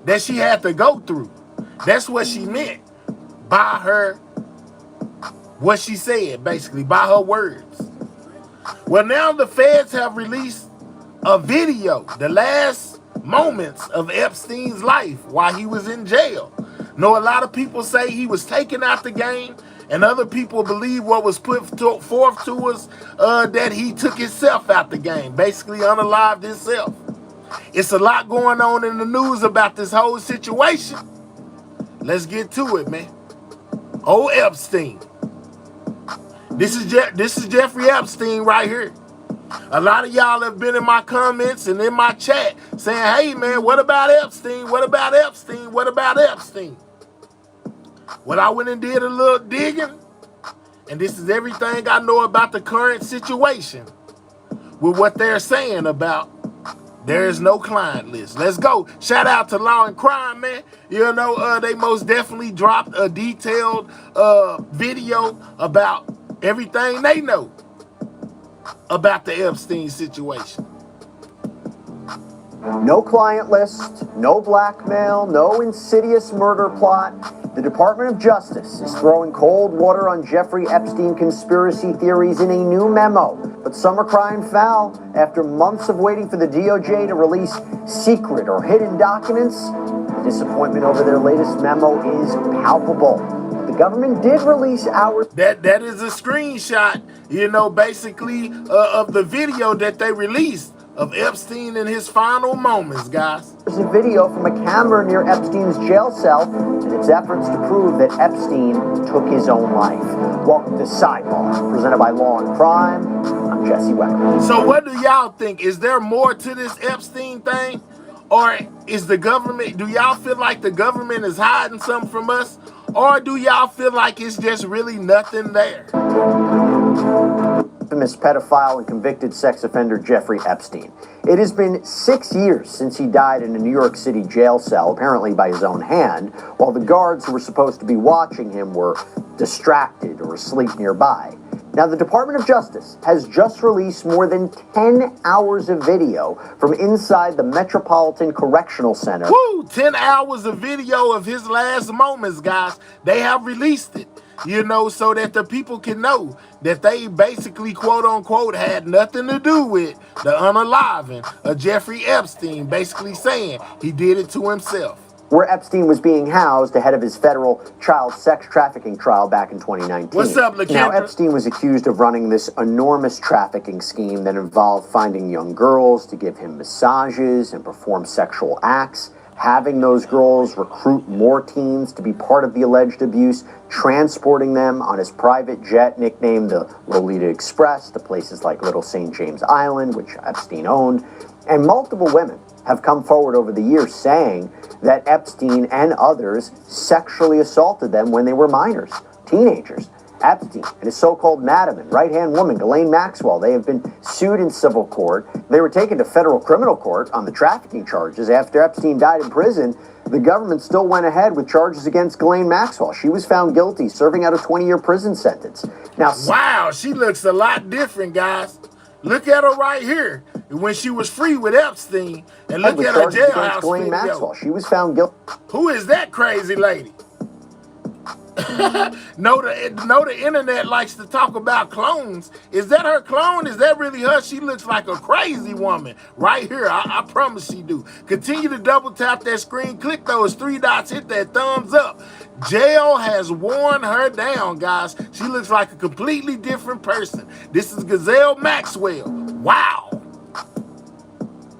that she had to go through. That's what she meant by her, what she said, basically, by her words. Well, now the feds have released a video, the last moments of Epstein's life while he was in jail. Know a lot of people say he was taken out the game, and other people believe what was put forth to us, that he took himself out the game, basically unalived himself. It's a lot going on in the news about this whole situation. Let's get to it, man. Oh, Epstein. This is Jeffrey Epstein right here. A lot of y'all have been in my comments and in my chat saying, hey, man, what about Epstein? What about Epstein? What about Epstein? Well, I went and did a little digging, and this is everything I know about the current situation with what they're saying about there is no client list. Let's go. Shout out to Law and Crime, man. You know, they most definitely dropped a detailed video about everything they know about the Epstein situation. No client list, no blackmail, no insidious murder plot. The Department of Justice is throwing cold water on Jeffrey Epstein conspiracy theories in a new memo. But some are crying foul after months of waiting for the DOJ to release secret or hidden documents. The disappointment over their latest memo is palpable. The government did release hours. That is a screenshot, you know, basically of the video that they released of Epstein in his final moments, guys. There's a video from a camera near Epstein's jail cell and its efforts to prove that Epstein took his own life. Welcome to Sidebar, presented by Law and Crime. I'm Jesse Wecker. So what do y'all think? Is there more to this Epstein thing? Or is the government, do y'all feel like the government is hiding something from us? Or do y'all feel like it's just really nothing there? Infamous pedophile and convicted sex offender Jeffrey Epstein. It has been 6 years since he died in a New York City jail cell, apparently by his own hand, while the guards who were supposed to be watching him were distracted or asleep nearby. Now, the Department of Justice has just released more than 10 hours of video from inside the Metropolitan Correctional Center. Woo! 10 hours of video of his last moments, guys. They have released it, you know, so that the people can know that they basically, quote unquote, had nothing to do with the unaliving of Jeffrey Epstein, basically saying he did it to himself. Where Epstein was being housed ahead of his federal child sex trafficking trial back in 2019. What's up, LaKendra? Now, Epstein was accused of running this enormous trafficking scheme that involved finding young girls to give him massages and perform sexual acts, having those girls recruit more teens to be part of the alleged abuse, transporting them on his private jet nicknamed the Lolita Express to places like Little St. James Island, which Epstein owned. And multiple women have come forward over the years saying that Epstein and others sexually assaulted them when they were minors, teenagers. Epstein and his so-called madam and right-hand woman, Ghislaine Maxwell, they have been sued in civil court. They were taken to federal criminal court on the trafficking charges. After Epstein died in prison, the government still went ahead with charges against Ghislaine Maxwell. She was found guilty, serving out a 20-year prison sentence. Now, wow, she looks a lot different, guys. Look at her right here when she was free with Epstein, and look at her jailhouse video. Maxwell. She was found guilty. Who is that crazy lady? No, the internet likes to talk about clones. Is that her clone? Is that really her? She looks like a crazy woman right here. I promise she do. Continue to double tap that screen. Click those 3 dots. Hit that thumbs up. Jail has worn her down, guys. She looks like a completely different person. This is Ghislaine Maxwell. Wow.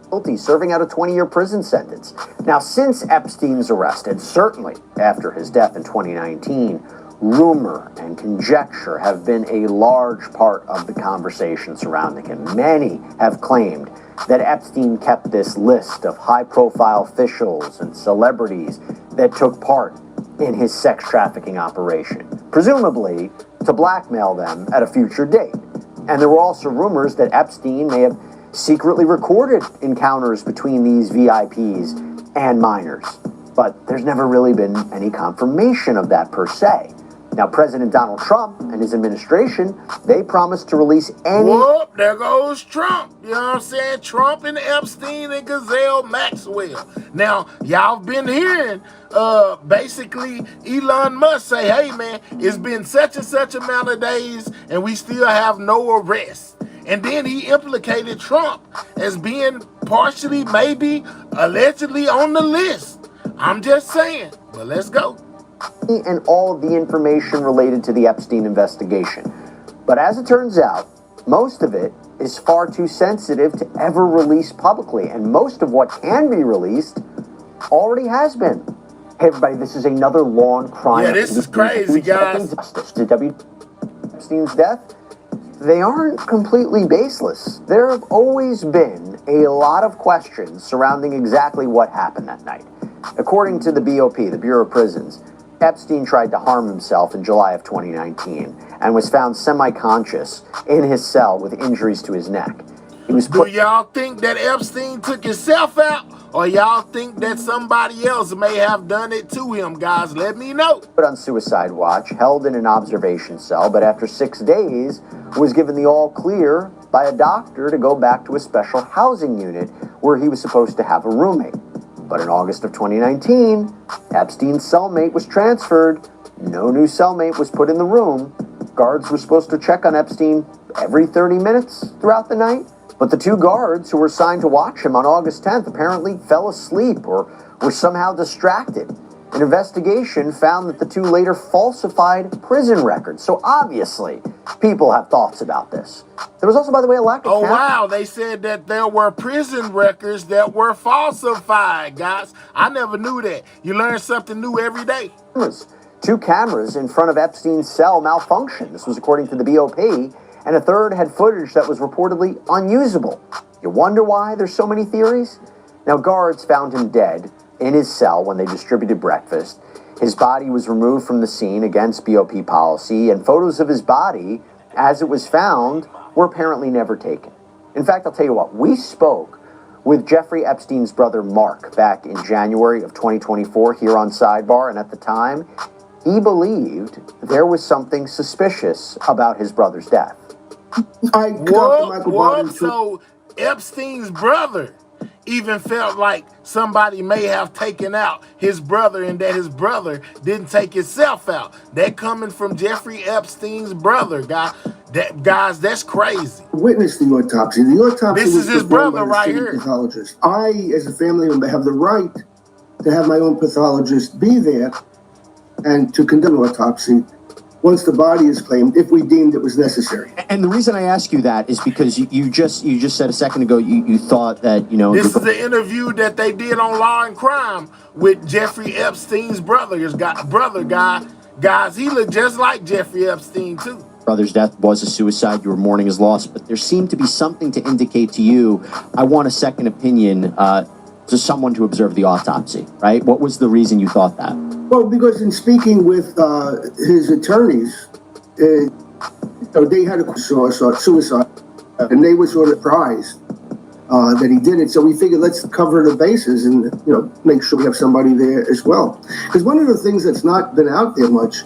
Guilty, serving out a 20-year prison sentence. Now, since Epstein's arrest, and certainly after his death in 2019, rumor and conjecture have been a large part of the conversation surrounding him. Many have claimed that Epstein kept this list of high-profile officials and celebrities that took part in his sex trafficking operation, presumably to blackmail them at a future date. And there were also rumors that Epstein may have secretly recorded encounters between these VIPs and minors. But there's never really been any confirmation of that per se. Now, President Donald Trump and his administration, they promised to release any... Whoop, there goes Trump. You know what I'm saying? Trump and Epstein and Gazelle Maxwell. Now, y'all been hearing basically Elon Musk say, hey, man, it's been such and such amount of days and we still have no arrests. And then he implicated Trump as being partially, maybe, allegedly on the list. I'm just saying. But let's go. And all of the information related to the Epstein investigation. But as it turns out, most of it is far too sensitive to ever release publicly. And most of what can be released already has been. Hey, everybody, this is another long crime. Yeah, this is crazy, guys. To W. Epstein's death, they aren't completely baseless. There have always been a lot of questions surrounding exactly what happened that night. According to the BOP, the Bureau of Prisons, Epstein tried to harm himself in July of 2019 and was found semi-conscious in his cell with injuries to his neck. He was Do y'all think that Epstein took himself out, or y'all think that somebody else may have done it to him, guys? Let me know. Put on suicide watch, held in an observation cell, but after 6 days was given the all clear by a doctor to go back to a special housing unit where he was supposed to have a roommate. But in August of 2019, Epstein's cellmate was transferred. No new cellmate was put in the room. Guards were supposed to check on Epstein every 30 minutes throughout the night. But the two guards who were assigned to watch him on August 10th apparently fell asleep or were somehow distracted. An investigation found that the two later falsified prison records. So obviously, people have thoughts about this. There was also, by the way, a lack of... Oh, wow. They said that there were prison records that were falsified, guys. I never knew that. You learn something new every day. Two cameras in front of Epstein's cell malfunctioned. This was according to the BOP. And a third had footage that was reportedly unusable. You wonder why there's so many theories? Now, guards found him dead in his cell when they distributed breakfast. His body was removed from the scene against BOP policy, and photos of his body, as it was found, were apparently never taken. In fact, I'll tell you what, we spoke with Jeffrey Epstein's brother, Mark, back in January of 2024 here on Sidebar, and at the time, he believed there was something suspicious about his brother's death. What? So Epstein's brother even felt like somebody may have taken out his brother and that his brother didn't take himself out. That coming from Jeffrey Epstein's brother, guys, that's crazy. Witness the autopsy. The autopsy This is his brother right here. Pathologist. I, as a family member, have the right to have my own pathologist be there and to conduct an autopsy once the body is claimed, if we deemed it was necessary. And the reason I ask you that is because you just said a second ago you thought that, you know... This is the interview that they did on Law and Crime with Jeffrey Epstein's brother. Guys, he looked just like Jeffrey Epstein, too. Brother's death was a suicide. You were mourning his loss, but there seemed to be something to indicate to you, I want a second opinion to someone to observe the autopsy, right? What was the reason you thought that? Well, because in speaking with his attorneys, they had a suicide, and they were sort of surprised that he did it. So we figured let's cover the bases and make sure we have somebody there as well. Because one of the things that's not been out there much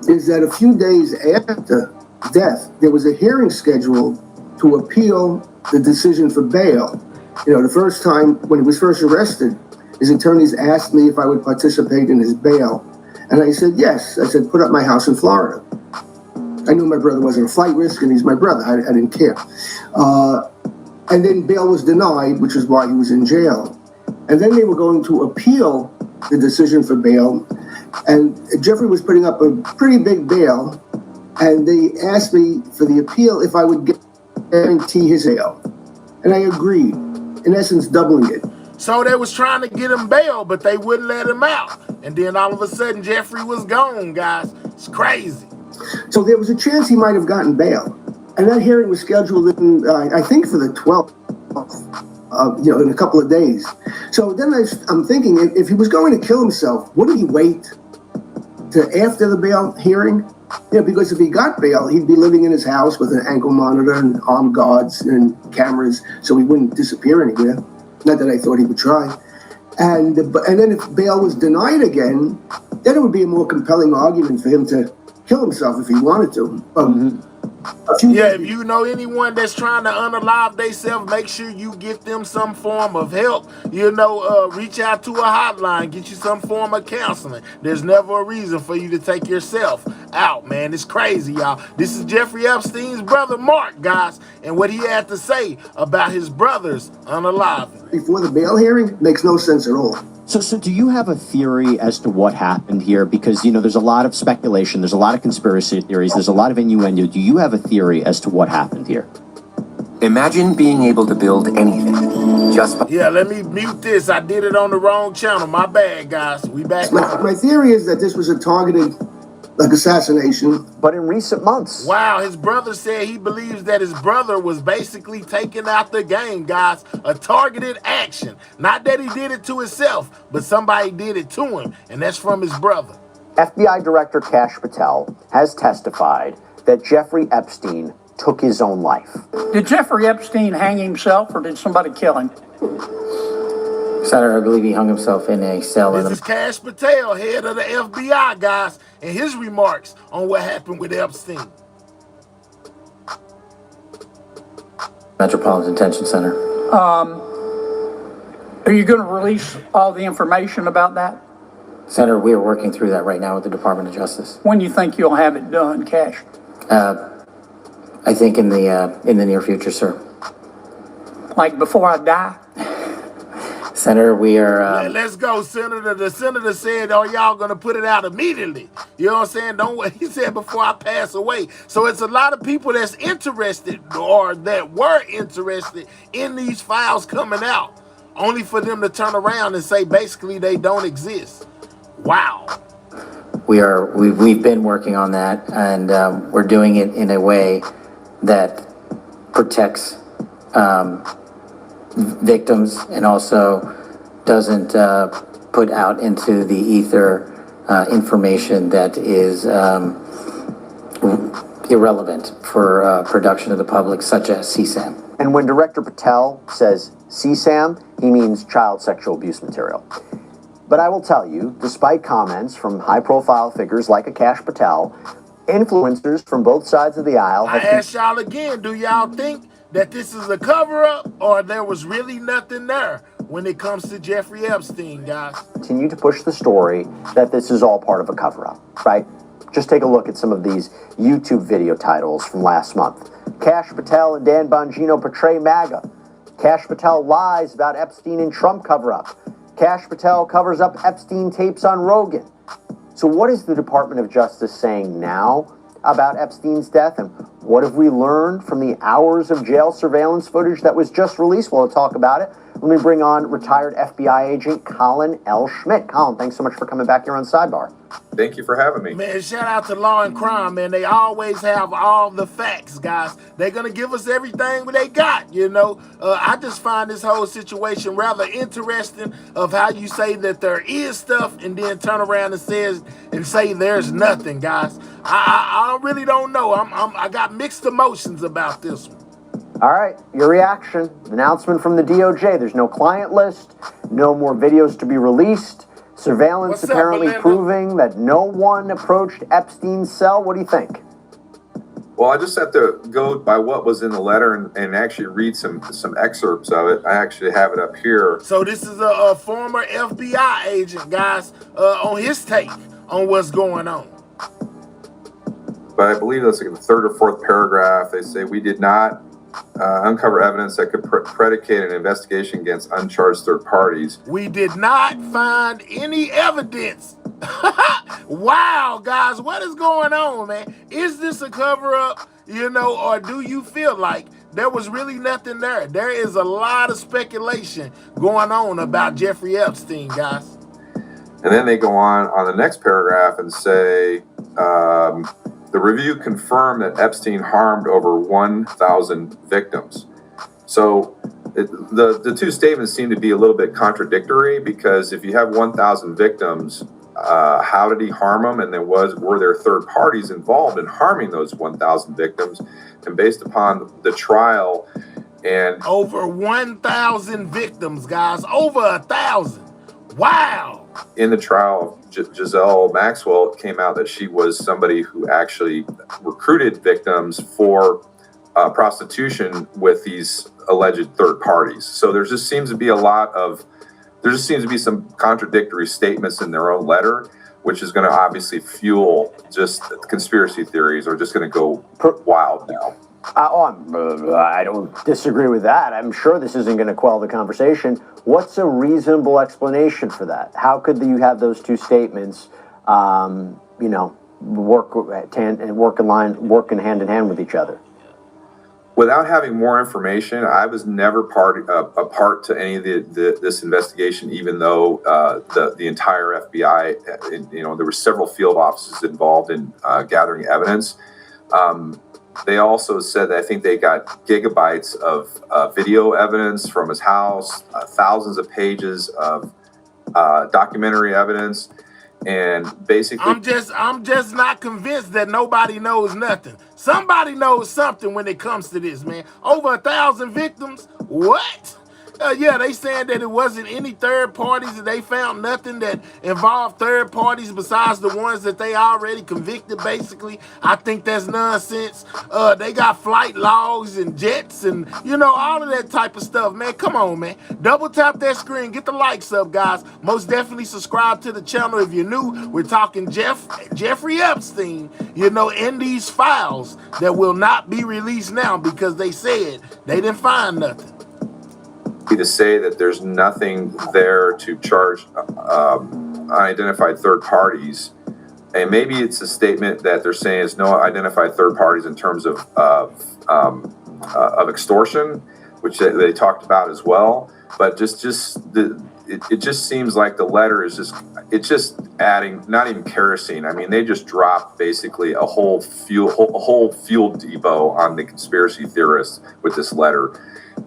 is that a few days after death, there was a hearing scheduled to appeal the decision for bail. The first time when he was first arrested, his attorneys asked me if I would participate in his bail. And I said, yes. I said, put up my house in Florida. I knew my brother wasn't a flight risk, and he's my brother. I didn't care. And then bail was denied, which is why he was in jail. And then they were going to appeal the decision for bail. And Jeffrey was putting up a pretty big bail. And they asked me for the appeal if I would guarantee his bail. And I agreed, in essence, doubling it. So they was trying to get him bail, but they wouldn't let him out. And then all of a sudden, Jeffrey was gone, guys. It's crazy. So there was a chance he might have gotten bail. And that hearing was scheduled in, I think, for the 12th, in a couple of days. So then I'm thinking, if he was going to kill himself, wouldn't he wait to after the bail hearing? Because if he got bail, he'd be living in his house with an ankle monitor and armed guards and cameras, so he wouldn't disappear anywhere. Not that I thought he would try. And then if bail was denied again, then it would be a more compelling argument for him to kill himself if he wanted to. Yeah, if you know anyone that's trying to unalive themselves, make sure you get them some form of help. Reach out to a hotline, get you some form of counseling. There's never a reason for you to take yourself out, man. It's crazy, y'all. This is Jeffrey Epstein's brother, Mark, guys, and what he had to say about his brothers unaliving. Before the bail hearing makes no sense at all. So do you have a theory as to what happened here? Because, there's a lot of speculation, there's a lot of conspiracy theories, there's a lot of innuendo. Do you have a theory as to what happened here? Imagine being able to build anything just by... Yeah, let me mute this. I did it on the wrong channel. My bad, guys. We back. My theory is that this was a targeted assassination. But in recent months. Wow, his brother said he believes that his brother was basically taken out the game, guys. A targeted action. Not that he did it to himself, but somebody did it to him, and that's from his brother. FBI Director Kash Patel has testified that Jeffrey Epstein took his own life. Did Jeffrey Epstein hang himself, or did somebody kill him? Senator, I believe he hung himself in a cell. This is Kash Patel, head of the FBI, guys, and his remarks on what happened with Epstein. Metropolitan Detention Center. Are you going to release all the information about that? Senator, we are working through that right now with the Department of Justice. When do you think you'll have it done, Cash? I think in the near future, sir. Like before I die? Senator, we are... Let's go, Senator. The senator said, are y'all going to put it out immediately? You know what I'm saying? Don't wait. He said before I pass away. So it's a lot of people that's interested or that were interested in these files coming out, only for them to turn around and say basically they don't exist. Wow. We've been working on that, and we're doing it in a way that protects victims and also doesn't put out into the ether information that is irrelevant for production of the public, such as CSAM. And when Director Patel says CSAM, he means child sexual abuse material. But I will tell you, despite comments from high-profile figures like a Kash Patel, influencers from both sides of the aisle I have... ask y'all again, do y'all think that this is a cover-up or there was really nothing there when it comes to Jeffrey Epstein, guys? Continue to push the story that this is all part of a cover-up, right? Just take a look at some of these YouTube video titles from last month. Kash Patel and Dan Bongino portray MAGA. Kash Patel lies about Epstein and Trump cover-up. Kash Patel covers up Epstein tapes on Rogan. So what is the Department of Justice saying now about Epstein's death, and what have we learned from the hours of jail surveillance footage that was just released? We'll talk about it. Let me bring on retired FBI agent Colin L. Schmidt. Colin, thanks so much for coming back here on Sidebar. Thank you for having me. Man, shout out to Law and Crime, man. They always have all the facts, guys. They're going to give us everything they got, I just find this whole situation rather interesting of how you say that there is stuff and then turn around and say there's nothing, guys. I really don't know. I got mixed emotions about this one. All right, your reaction. Announcement from the DOJ. There's no client list, no more videos to be released. Surveillance apparently proving that no one approached Epstein's cell. What do you think? Well, I just have to go by what was in the letter and actually read some excerpts of it. I actually have it up here. So this is a former FBI agent, guys, on his take on what's going on. But I believe that's like the third or fourth paragraph. They say, we did not uncover evidence that could predicate an investigation against uncharged third parties. We did not find any evidence. Wow, guys, what is going on, man? Is this a cover-up, or do you feel like there was really nothing there? There is a lot of speculation going on about Jeffrey Epstein, guys. And then they go on the next paragraph and say, the review confirmed that Epstein harmed over 1,000 victims. So the two statements seem to be a little bit contradictory, because if you have 1,000 victims, how did he harm them? And then were there third parties involved in harming those 1,000 victims? And based upon the trial and... Over 1,000 victims, guys. Over 1,000. Wow. in the trial of Giselle Maxwell, it came out that she was somebody who actually recruited victims for prostitution with these alleged third parties. So there just seems to be some contradictory statements in their own letter, which is going to obviously fuel just conspiracy theories are just going to go wild now. I don't disagree with that. I'm sure this isn't going to quell the conversation. What's a reasonable explanation for that? How could you have those two statements, work hand in hand with each other? Without having more information, I was never a part to any of this investigation, even though the entire FBI, there were several field officers involved in gathering evidence. They also said that I think they got gigabytes of video evidence from his house, thousands of pages of documentary evidence, and basically, I'm just not convinced that nobody knows nothing. Somebody knows something when it comes to this, man. Over 1,000 victims? What? Yeah, they saying that it wasn't any third parties, and they found nothing that involved third parties besides the ones that they already convicted, basically. I think that's nonsense. They got flight logs and jets and, all of that type of stuff, man. Come on, man. Double tap that screen. Get the likes up, guys. Most definitely subscribe to the channel if you're new. We're talking Jeffrey Epstein, in these files that will not be released now because they said they didn't find nothing. To say that there's nothing there to charge unidentified third parties, and maybe it's a statement that they're saying is no identified third parties in terms of extortion, which they talked about as well. But it just seems like the letter is just adding not even kerosene. I mean, they just dropped basically a whole fuel depot on the conspiracy theorists with this letter.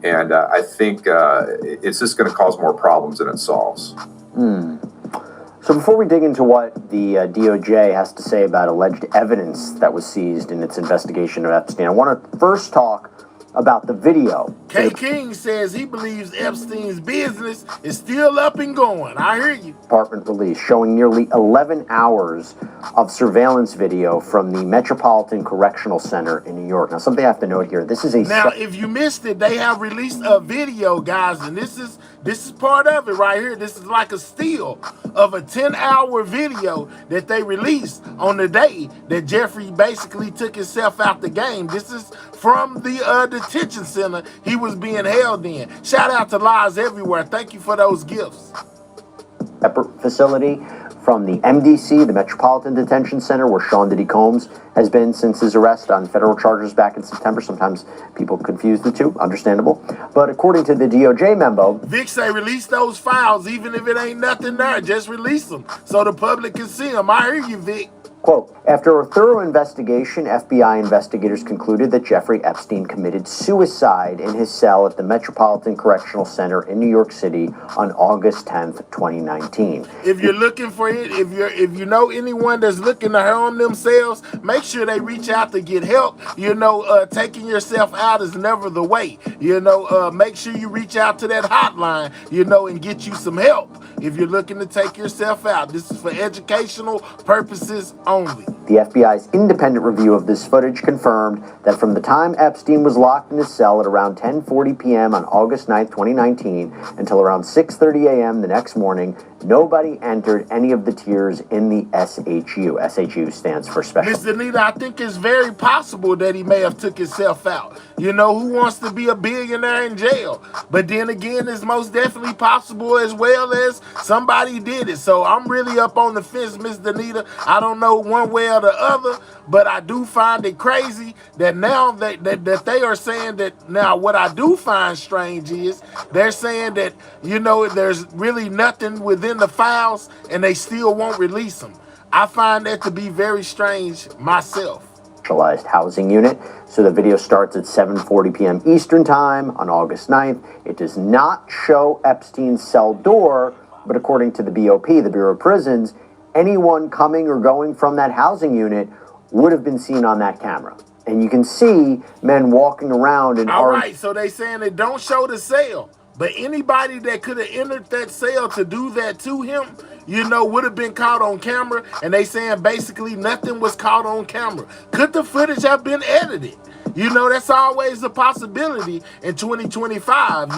And I think it's just going to cause more problems than it solves. So before we dig into what the DOJ has to say about alleged evidence that was seized in its investigation of Epstein, I want to first talk about the video. K. King says he believes Epstein's business is still up and going. I hear you. Department release showing nearly 11 hours of surveillance video from the Metropolitan Correctional Center in New York. Now, something I have to note here, this is a... Now, if you missed it, they have released a video, guys, and this is part of it right here. This is like a steal of a 10-hour video that they released on the day that Jeffrey basically took himself out the game. This is from the detention center he was being held in. Shout out to Lies Everywhere. Thank you for those gifts. Facility from the MDC, the Metropolitan Detention Center, where Sean Diddy Combs has been since his arrest on federal charges back in September. Sometimes people confuse the two, understandable. But according to the DOJ memo, Vic say release those files, even if it ain't nothing there. Just release them so the public can see them. I hear you, Vic. Quote, after a thorough investigation, FBI investigators concluded that Jeffrey Epstein committed suicide in his cell at the Metropolitan Correctional Center in New York City on August 10th, 2019. If you're looking for it, if you know anyone that's looking to harm themselves, make sure they reach out to get help. Taking yourself out is never the way. Make sure you reach out to that hotline, and get you some help if you're looking to take yourself out. This is for educational purposes only. The FBI's independent review of this footage confirmed that from the time Epstein was locked in his cell at around 10:40 p.m. on August 9th, 2019, until around 6:30 a.m. the next morning, nobody entered any of the tiers in the SHU. SHU stands for Special. Ms. Anita, I think it's very possible that he may have took himself out. Who wants to be a billionaire in jail? But then again, it's most definitely possible as well as somebody did it. So I'm really up on the fence, Ms. Anita. I don't know one way or the other, but I do find it crazy that now that they are saying that. Now, what I do find strange is they're saying that, there's really nothing within the files and they still won't release them. I find that to be very strange myself. Specialized housing unit. So the video starts at 7:40 p.m. Eastern time on August 9th. It does not show Epstein's cell door, but according to the BOP, the Bureau of Prisons, anyone coming or going from that housing unit would have been seen on that camera. And you can see men walking around in All right, so they saying they don't show the cell. But anybody that could have entered that cell to do that to him, would have been caught on camera. And they saying basically nothing was caught on camera. Could the footage have been edited? That's always a possibility in 2025,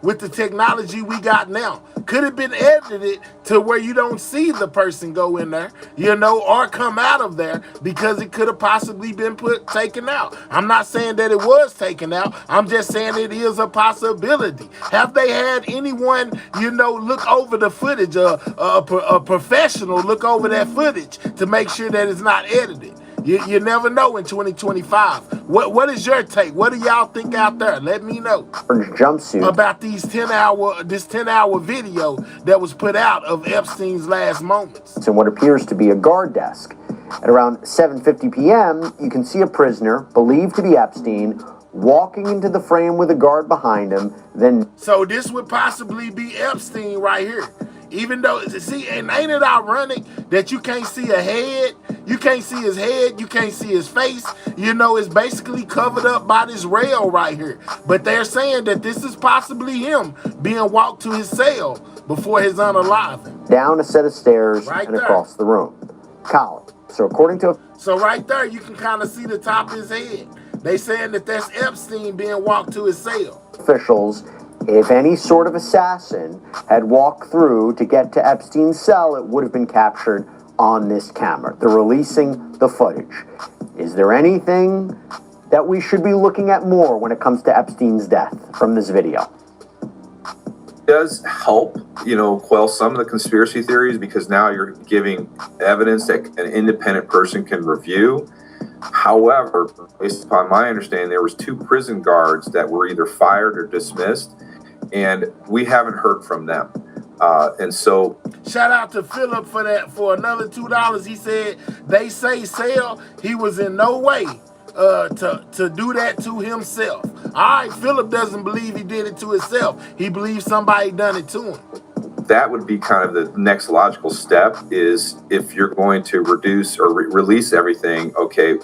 with the technology we got now. Could have been edited to where you don't see the person go in there, or come out of there, because it could have possibly been taken out. I'm not saying that it was taken out. I'm just saying it is a possibility. Have they had anyone, look over the footage, a professional look over that footage to make sure that it's not edited? You never know in 2025. What is your take? What do y'all think out there? Let me know. Jumpsuit. About this 10-hour video that was put out of Epstein's last moments. In what appears to be a guard desk. At around 7:50 p.m., you can see a prisoner, believed to be Epstein, walking into the frame with a guard behind him, then... So this would possibly be Epstein right here. Even though, see, and ain't it ironic that you can't see a head? You can't see his head. You can't see his face. It's basically covered up by this rail right here. But they're saying that this is possibly him being walked to his cell before his unaliving. Down a set of stairs right and there. Across the room. Colin. So according to... So right there, you can kind of see the top of his head. They saying that that's Epstein being walked to his cell. Officials, if any sort of assassin had walked through to get to Epstein's cell, it would have been captured on this camera. They're releasing the footage. Is there anything that we should be looking at more when it comes to Epstein's death from this video? It does help, quell some of the conspiracy theories, because now you're giving evidence that an independent person can review. However, based upon my understanding, there was 2 prison guards that were either fired or dismissed, and we haven't heard from them. And so, shout out to Philip for that, for another $2. He said they say Sale, he was in no way to do that to himself. All right, Philip doesn't believe he did it to himself. He believes somebody done it to him. that would be kind of the next logical step, is if you're going to reduce or release everything, okay,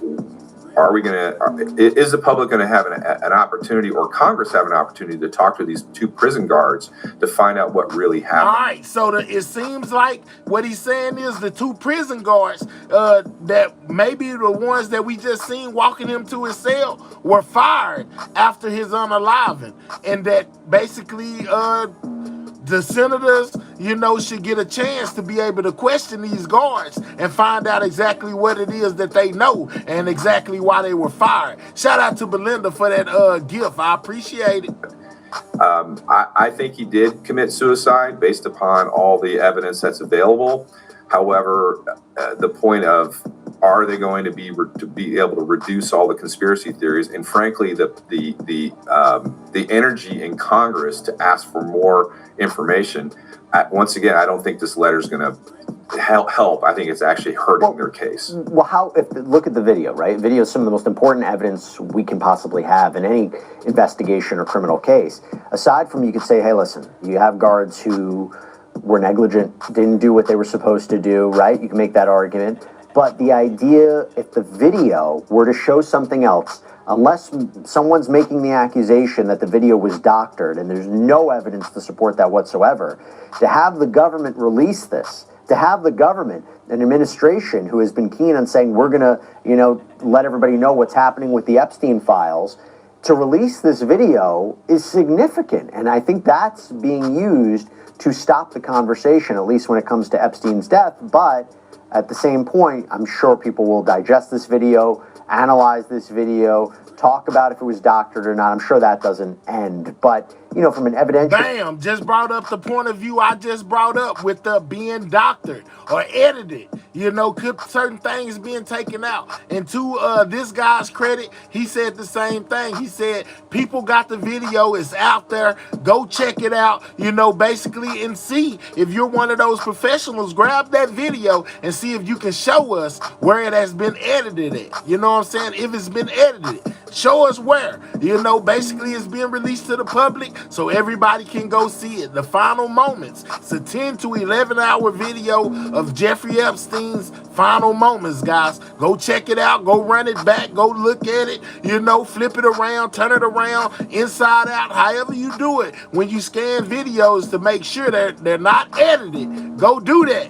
are we going to, is the public going to have an opportunity, or Congress have an opportunity to talk to these two prison guards to find out what really happened? All right, so it seems like what he's saying is the two prison guards that maybe the ones that we just seen walking him to his cell were fired after his unaliving, and that basically the senators, you know, should get a chance to be able to question these guards and find out exactly what it is that they know and exactly why they were fired. Shout out to Belinda for that gift. I appreciate it. I think he did commit suicide based upon all the evidence that's available. However, the point of, are they going to be able to reduce all the conspiracy theories, and frankly, the energy in Congress to ask for more information? Once again, I don't think this letter is going to help. I think it's actually hurting their case. Well, look at the video, right? Video is some of the most important evidence we can possibly have in any investigation or criminal case. Aside from, you could say, hey, listen, you have guards who were negligent, didn't do what they were supposed to do, right? You can make that argument. But the idea, if the video were to show something else, unless someone's making the accusation that the video was doctored and there's no evidence to support that whatsoever, to have the government release this, to have the government, an administration who has been keen on saying we're going to, you know, let everybody know what's happening with the Epstein files, to release this video is significant. And I think that's being used to stop the conversation, at least when it comes to Epstein's death. But at the same point, I'm sure people will digest this video, analyze this video, talk about if it was doctored or not. I'm sure that doesn't end. But, you know, from an evidential... Bam! Just brought up the point of view I just brought up with the being doctored or edited. You know, could certain things being taken out. And to this guy's credit, he said the same thing. He said, people got the video, it's out there, go check it out, you know, basically, and see. If you're one of those professionals, grab that video and see if you can show us where it has been edited at. You know what I'm saying? If it's been edited, show us where. You know, basically it's being released to the public so everybody can go see it. The final moments. It's a 10 to 11 hour video of Jeffrey Epstein's final moments, guys. Go check it out. Go run it back. Go look at it. You know, flip it around, turn it around, inside out, however you do it. When you scan videos to make sure that they're not edited, go do that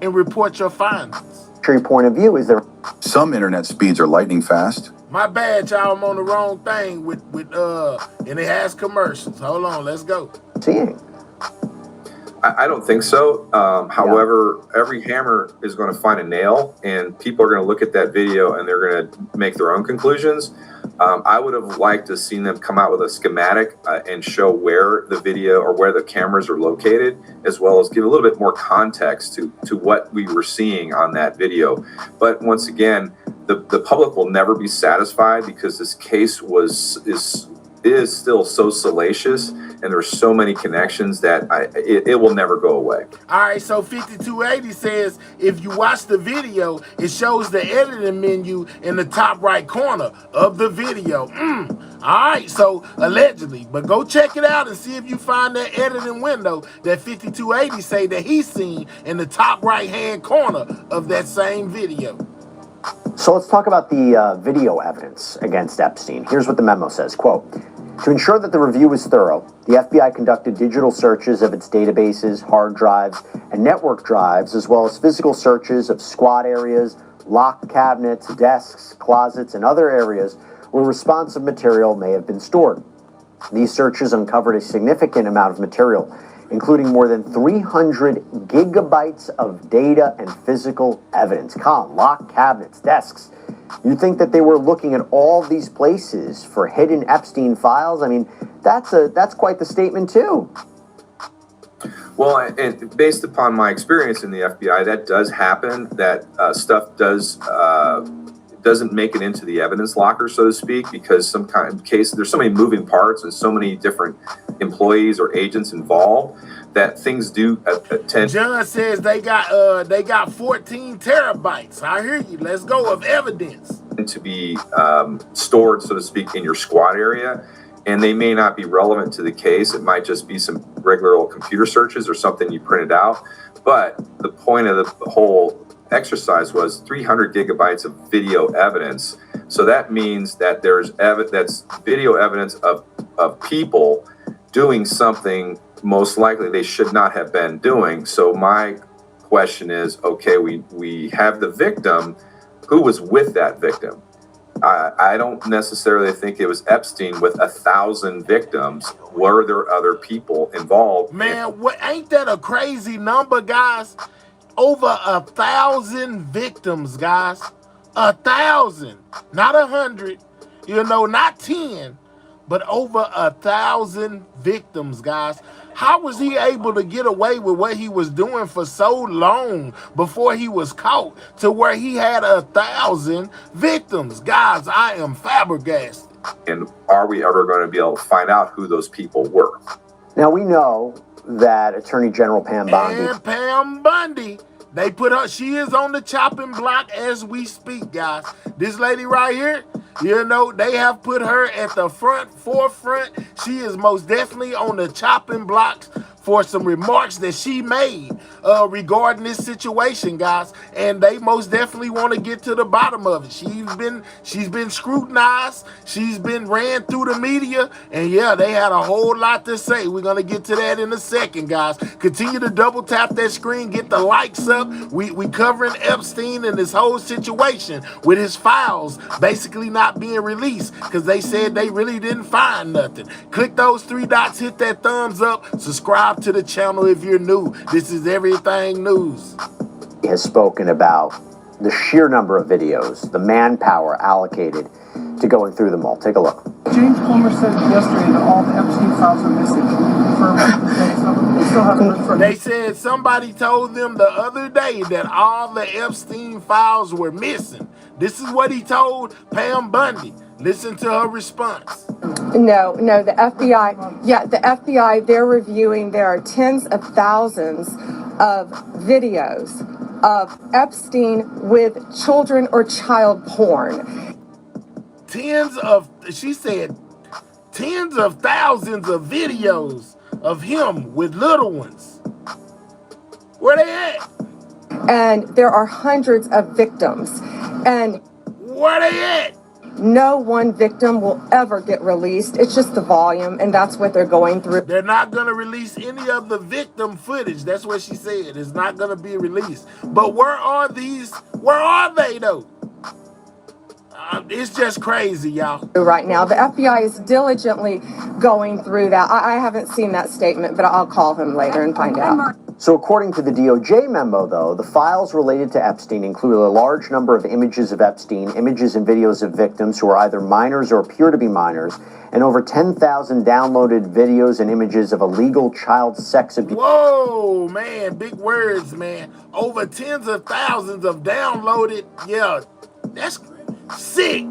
and report your findings. Your point of view, is there some internet speeds are lightning fast? My bad, y'all. I'm on the wrong thing with and it has commercials. Hold on, let's go. seeing? I don't think so. However, every hammer is going to find a nail, and people are going to look at that video and they're going to make their own conclusions. I would have liked to have seen them come out with a schematic and show where the video or where the cameras are located, as well as give a little bit more context to what we were seeing on that video. But once again, the public will never be satisfied because this case is still so salacious, and there's so many connections that it will never go away. All right, so 5280 says if you watch the video, it shows the editing menu in the top right corner of the video. All right, so allegedly, but go check it out and see if you find that editing window that 5280 say that he's seen in the top right hand corner of that same video. So let's talk about the video evidence against Epstein. Here's what the memo says, quote, to ensure that the review was thorough, the FBI conducted digital searches of its databases, hard drives, and network drives, as well as physical searches of squad areas, locked cabinets, desks, closets, and other areas where responsive material may have been stored. These searches uncovered a significant amount of material, including more than 300 gigabytes of data and physical evidence. Colin, locked cabinets, desks. You think that they were looking at all these places for hidden Epstein files? I mean, that's quite the statement too. Well, and based upon my experience in the FBI, that does happen. That stuff doesn't make it into the evidence locker, so to speak, because some kind of case there's so many moving parts and so many different employees or agents involved that things do tend. John says they got 14 terabytes. I hear you. Let's go of evidence to be stored, so to speak, in your squad area, and they may not be relevant to the case. It might just be some regular old computer searches or something you printed out. But the point of the whole exercise was 300 gigabytes of video evidence. So that means that there's that's video evidence of people doing something most likely they should not have been doing. So my question is, okay, we have the victim. Who was with that victim? I don't necessarily think it was Epstein with 1,000 victims. Were there other people involved? Man, what ain't that a crazy number, guys? Over 1,000 victims, guys. 1,000, not 100. You know, not 10, but over 1,000 victims, guys. How was he able to get away with what he was doing for so long before he was caught to where he had 1,000 victims? Guys, I am flabbergasted. And are we ever going to be able to find out who those people were? Now we know that Attorney General Pam Bondi. And Pam Bondi, they put her, she is on the chopping block as we speak, guys. This lady right here, you know, they have put her at the forefront. She is most definitely on the chopping blocks for some remarks that she made regarding this situation, guys. And they most definitely want to get to the bottom of it. She's been scrutinized. She's been ran through the media. And yeah, they had a whole lot to say. We're going to get to that in a second, guys. Continue to double tap that screen. Get the likes up. We covering Epstein and this whole situation with his files basically not being released because they said they really didn't find nothing. Click those 3 dots, hit that thumbs up, subscribe to the channel if you're new. This is Everything News. He has spoken about the sheer number of videos, the manpower allocated to going through them all. Take a look. James Comer said yesterday that all the Epstein files are missing. Can you confirm that? They still haven't confirmed. They said somebody told them the other day that all the Epstein files were missing. This is what he told Pam Bondi. Listen to her response. No, the FBI, they're reviewing, there are tens of thousands of videos of Epstein with children or child porn. She said, tens of thousands of videos of him with little ones. Where they at? And there are hundreds of victims. And where they at? No one victim will ever get released. It's just the volume, and that's what they're going through. They're not going to release any of the victim footage. That's what she said. It's not going to be released. But where are these? Where are they, though? It's just crazy, y'all. Right now, the FBI is diligently going through that. I haven't seen that statement, but I'll call him later and find out. So according to the DOJ memo, though, the files related to Epstein include a large number of images of Epstein, images and videos of victims who are either minors or appear to be minors, and over 10,000 downloaded videos and images of illegal child sex abuse. Whoa, man, big words, man. Over tens of thousands of downloaded. Yeah, that's sick.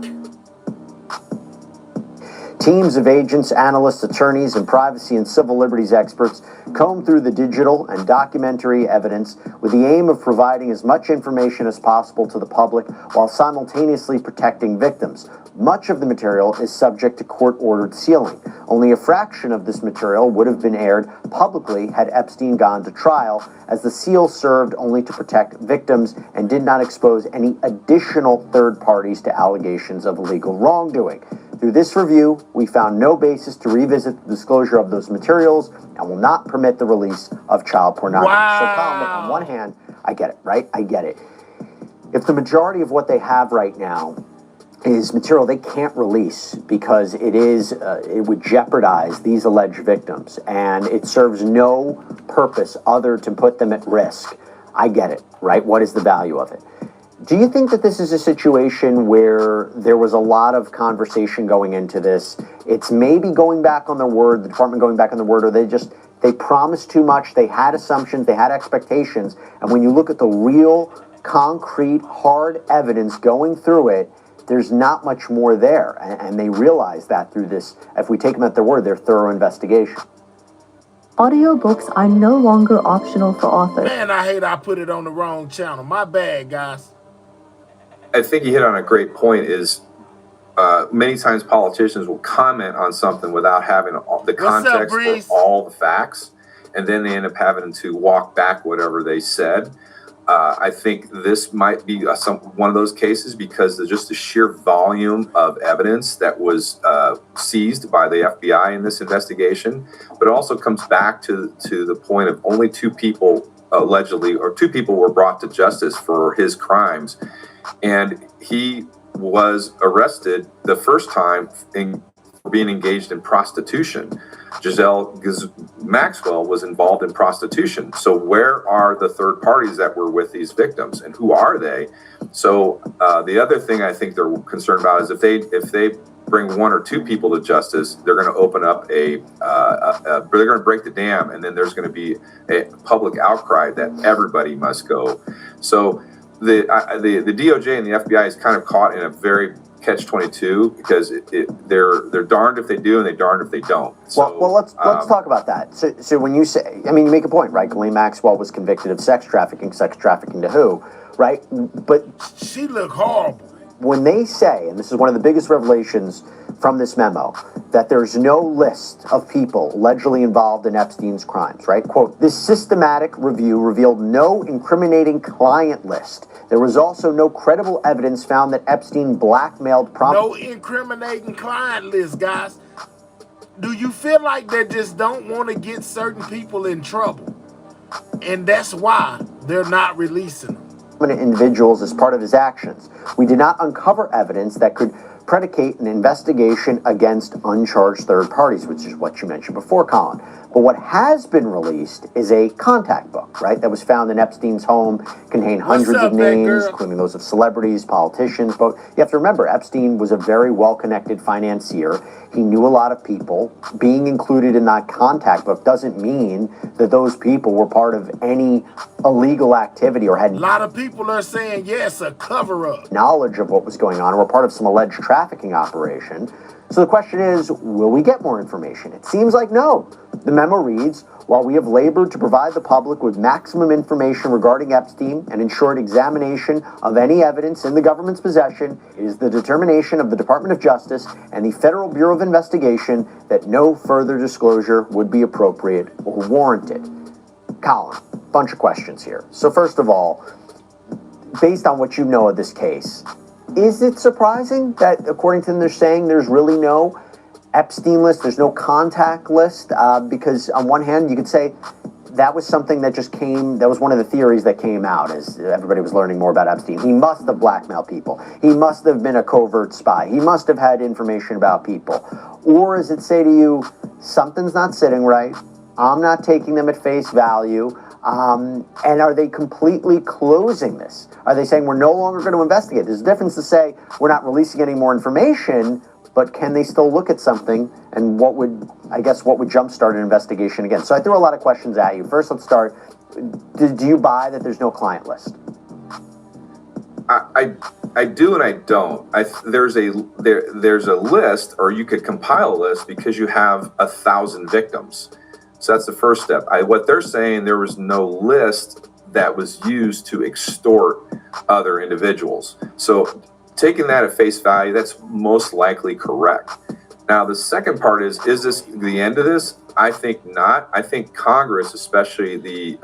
Teams of agents, analysts, attorneys, and privacy and civil liberties experts comb through the digital and documentary evidence with the aim of providing as much information as possible to the public while simultaneously protecting victims. Much of the material is subject to court-ordered sealing. Only a fraction of this material would have been aired publicly had Epstein gone to trial, as the seal served only to protect victims and did not expose any additional third parties to allegations of illegal wrongdoing. Through this review, we found no basis to revisit the disclosure of those materials and will not permit the release of child pornography. Wow. So, Colin, look, on one hand, I get it, right? I get it. If the majority of what they have right now is material they can't release because it would jeopardize these alleged victims and it serves no purpose other to put them at risk, I get it, right? What is the value of it? Do you think that this is a situation where there was a lot of conversation going into this? It's maybe going back on their word, the department going back on their word, or they promised too much, they had assumptions, they had expectations, and when you look at the real, concrete, hard evidence going through it, there's not much more there, and they realize that through this, if we take them at their word, their thorough investigation. Audiobooks are no longer optional for authors. Man, I hate I put it on the wrong channel. My bad, guys. I think you hit on a great point is many times politicians will comment on something without having the context or all the facts, and then they end up having to walk back whatever they said. I think this might be one of those cases because of just the sheer volume of evidence that was seized by the FBI in this investigation. But it also comes back to the point of only two people allegedly, or two people were brought to justice for his crimes. And he was arrested the first time for being engaged in prostitution. Giselle Maxwell was involved in prostitution. So where are the third parties that were with these victims, and who are they? So the other thing I think they're concerned about is if they bring one or two people to justice, they're going to open up they're going to break the dam, and then there's going to be a public outcry that everybody must go. So the DOJ and the FBI is kind of caught in a very catch-22 because they're darned if they do and they're darned if they don't. So, well, let's talk about that. So when you say, I mean, you make a point, right? Ghislaine Maxwell was convicted of sex trafficking to who, right? But she looked horrible. When they say, and this is one of the biggest revelations from this memo, that there's no list of people allegedly involved in Epstein's crimes, right? Quote, this systematic review revealed no incriminating client list. There was also no credible evidence found that Epstein blackmailed No incriminating client list, guys. Do you feel like they just don't want to get certain people in trouble? And that's why they're not releasing them. Individuals as part of his actions. We did not uncover evidence that could predicate an investigation against uncharged third parties, which is what you mentioned before, Colin. But what has been released is a contact book, right, that was found in Epstein's home, contained hundreds of names, including those of celebrities, politicians. But you have to remember, Epstein was a very well-connected financier. He knew a lot of people. Being included in that contact book doesn't mean that those people were part of any illegal activity or had a lot of people are saying, yes, a cover-up. Knowledge of what was going on or were part of some alleged trafficking. trafficking operation. So the question is, will we get more information? It seems like no. The memo reads, while we have labored to provide the public with maximum information regarding Epstein and ensured examination of any evidence in the government's possession, it is the determination of the Department of Justice and the Federal Bureau of Investigation that no further disclosure would be appropriate or warranted. Colin, bunch of questions here. So first of all, based on what you know of this case, is it surprising that, according to them, they're saying there's really no Epstein list, there's no contact list? Because on one hand, you could say that was something that just came, that was one of the theories that came out as everybody was learning more about Epstein. He must have blackmailed people. He must have been a covert spy. He must have had information about people. Or does it say to you, something's not sitting right, I'm not taking them at face value, and are they completely closing this? Are they saying we're no longer going to investigate? There's a difference to say we're not releasing any more information, but can they still look at something? And what would jumpstart an investigation again? So I threw a lot of questions at you. First, let's start. Do you buy that there's no client list? I do and I don't. There's a list, or you could compile a list because you have 1,000 victims. So that's the first step. What they're saying, there was no list that was used to extort other individuals. So taking that at face value, that's most likely correct. Now, the second part is this the end of this? I think not. I think Congress, especially the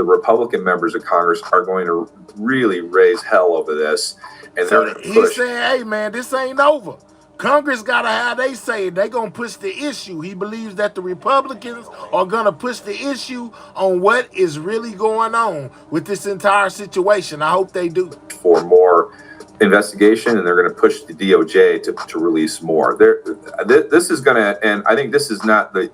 Republican members of Congress, are going to really raise hell over this. And So they're going to push. he's saying, hey, man, this ain't over. Congress got to have they say. They're going to push the issue. He believes that the Republicans are going to push the issue on what is really going on with this entire situation. I hope they do. For more investigation, and they're going to push the DOJ to release more. This is going to, and I think this is not the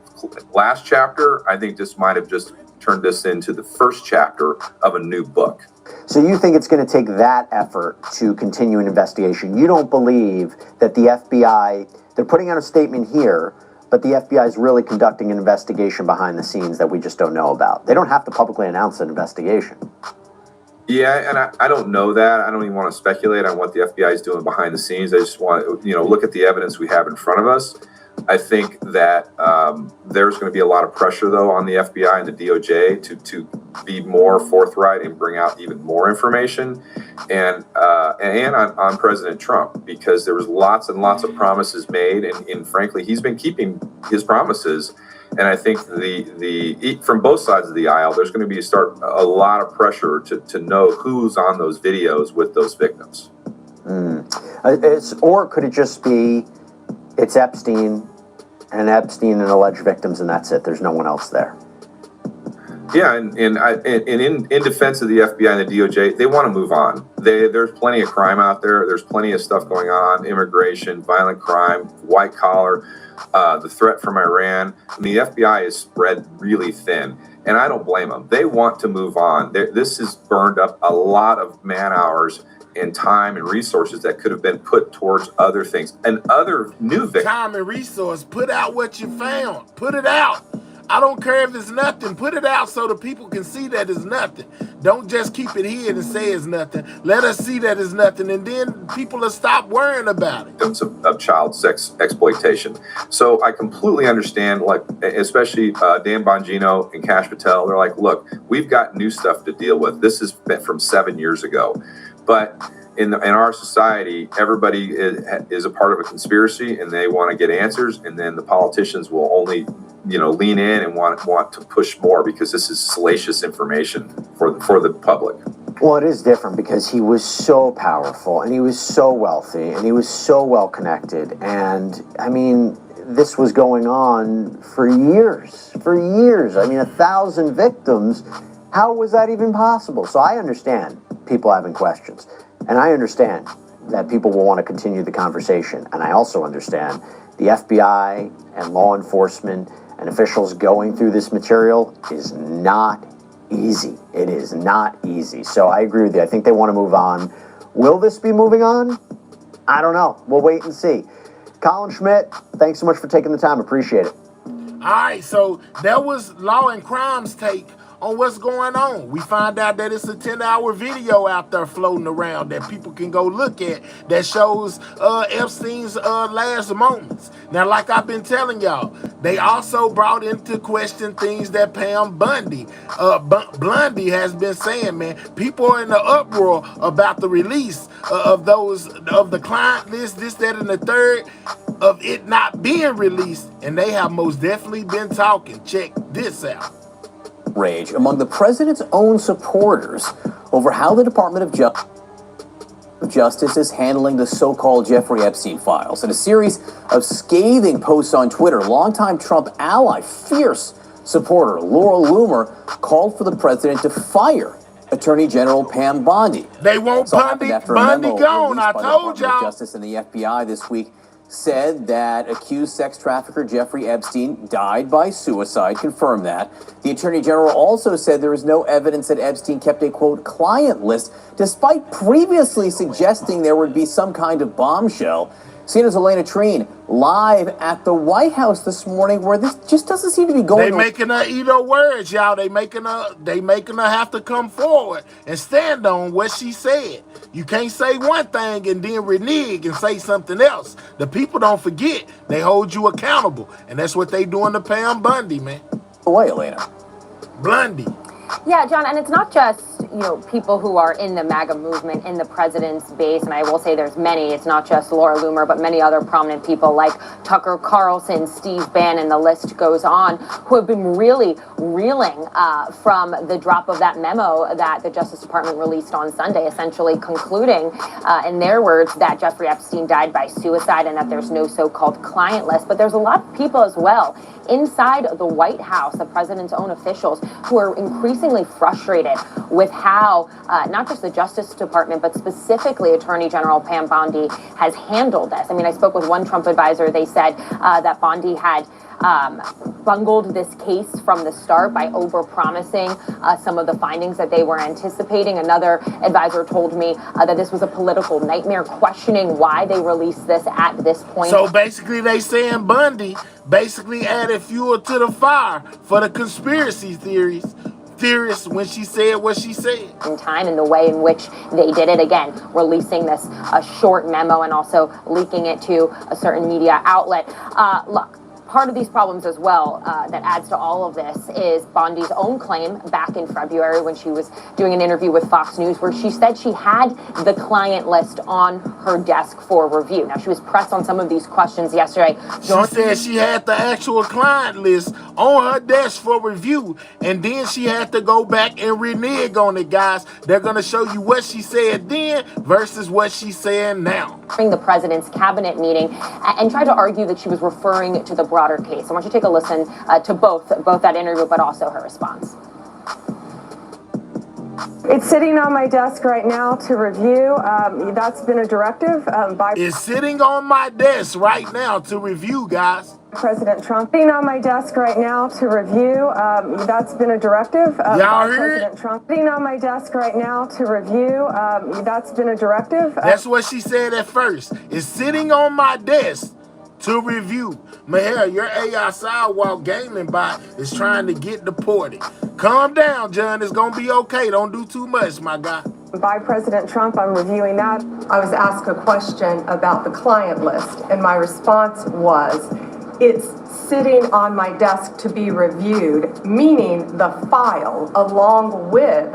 last chapter. I think this might have just turned this into the first chapter of a new book. So you think it's going to take that effort to continue an investigation? You don't believe that the FBI, they're putting out a statement here, but the FBI is really conducting an investigation behind the scenes that we just don't know about. They don't have to publicly announce an investigation. Yeah, and I don't know that. I don't even want to speculate on what the FBI is doing behind the scenes. I just want to, look at the evidence we have in front of us. I think that there's going to be a lot of pressure, though, on the FBI and the DOJ to be more forthright and bring out even more information, and on President Trump, because there was lots and lots of promises made, and frankly, he's been keeping his promises. And I think from both sides of the aisle, there's going to be a lot of pressure to know who's on those videos with those victims. Or could it just be it's Epstein and alleged victims, and that's it? There's no one else there. Yeah, and in defense of the FBI and the DOJ, they want to move on. There's plenty of crime out there. There's plenty of stuff going on: immigration, violent crime, white collar. The threat from Iran. I mean, the FBI is spread really thin, and I don't blame them. They want to move on. This has burned up a lot of man hours and time and resources that could have been put towards other things and other new victims. Time and resource. Put out what you found. Put it out. I don't care if it's nothing. Put it out so the people can see that it's nothing. Don't just keep it here and say it's nothing. Let us see that it's nothing, and then people will stop worrying about it. Of child sex exploitation. So I completely understand, especially Dan Bongino and Kash Patel. They're like, look, we've got new stuff to deal with. This is from 7 years ago. But in our society, everybody is a part of a conspiracy, and they want to get answers, and then the politicians will only lean in and want to push more because this is salacious information for the public. Well, it is different because he was so powerful, and he was so wealthy, and he was so well connected. And I mean, this was going on for years. I mean, 1,000 victims. How was that even possible? So I understand people having questions, and I understand that people will want to continue the conversation. And I also understand the FBI and law enforcement and officials going through this material is not easy. It is not easy. So I agree with you. I think they want to move on. Will this be moving on? I don't know. We'll wait and see. Colin Schmidt, thanks so much for taking the time. Appreciate it. All right, so that was Law and Crime's take on what's going on. We find out that it's a 10-hour video out there floating around that people can go look at that shows Epstein's last moments. Now, like I've been telling y'all, they also brought into question things that Pam Bondi has been saying, man. People are in the uproar about the release of the client list, this, that, and the third, of it not being released, and they have most definitely been talking. Check this out. Rage among the president's own supporters over how the Department of Justice is handling the so-called Jeffrey Epstein files. In a series of scathing posts on Twitter, longtime Trump ally, fierce supporter Laura Loomer called for the president to fire Attorney General Pam Bondi. They want Bondi gone, I told y'all. Justice and the FBI this week said that accused sex trafficker Jeffrey Epstein died by suicide, confirmed that. The Attorney General also said there is no evidence that Epstein kept a, quote, client list, despite previously suggesting there would be some kind of bombshell. CNN's Elena Treen live at the White House this morning, where this just doesn't seem to be going. They making her eat her words, y'all. They making her have to come forward and stand on what she said. You can't say one thing and then renege and say something else. The people don't forget. They hold you accountable, and that's what they doing to Pam Bondi, man. Why, Elena? Blondie. Yeah, John, and it's not just, people who are in the MAGA movement, in the president's base, and I will say there's many. It's not just Laura Loomer, but many other prominent people like Tucker Carlson, Steve Bannon, the list goes on, who have been really reeling from the drop of that memo that the Justice Department released on Sunday, essentially concluding, in their words, that Jeffrey Epstein died by suicide and that there's no so-called client list. But there's a lot of people as well inside the White House, the president's own officials, who are increasingly frustrated with how not just the Justice Department, but specifically Attorney General Pam Bondi has handled this. I mean, I spoke with one Trump advisor. They said that Bondi had bungled this case from the start by overpromising some of the findings that they were anticipating. Another advisor told me that this was a political nightmare, questioning why they released this at this point. So basically they saying Bondi basically added fuel to the fire for the conspiracy theorists when she said what she said. In time and the way in which they did it, again, releasing this short memo and also leaking it to a certain media outlet. Look, part of these problems as well that adds to all of this is Bondi's own claim back in February when she was doing an interview with Fox News where she said she had the client list on her desk for review. Now, she was pressed on some of these questions yesterday. She said she had the actual client list on her desk for review, and then she had to go back and renege on it, guys. They're going to show you what she said then versus what she's saying now. During the president's cabinet meeting and tried to argue that she was referring to the broader case. I want you to take a listen to both that interview, but also her response. It's sitting on my desk right now to review. That's been a directive by... It's sitting on my desk right now to review, guys. President Trump. Sitting on my desk right now to review. That's been a directive by President Trump. Sitting on my desk right now to review. That's been a directive. That's what she said at first. It's sitting on my desk to review. Mahel, your AI sidewalk gaming bot is trying to get deported. Calm down, John. It's going to be okay. Don't do too much, my guy. By President Trump, I'm reviewing that. I was asked a question about the client list, and my response was, it's sitting on my desk to be reviewed, meaning the file along with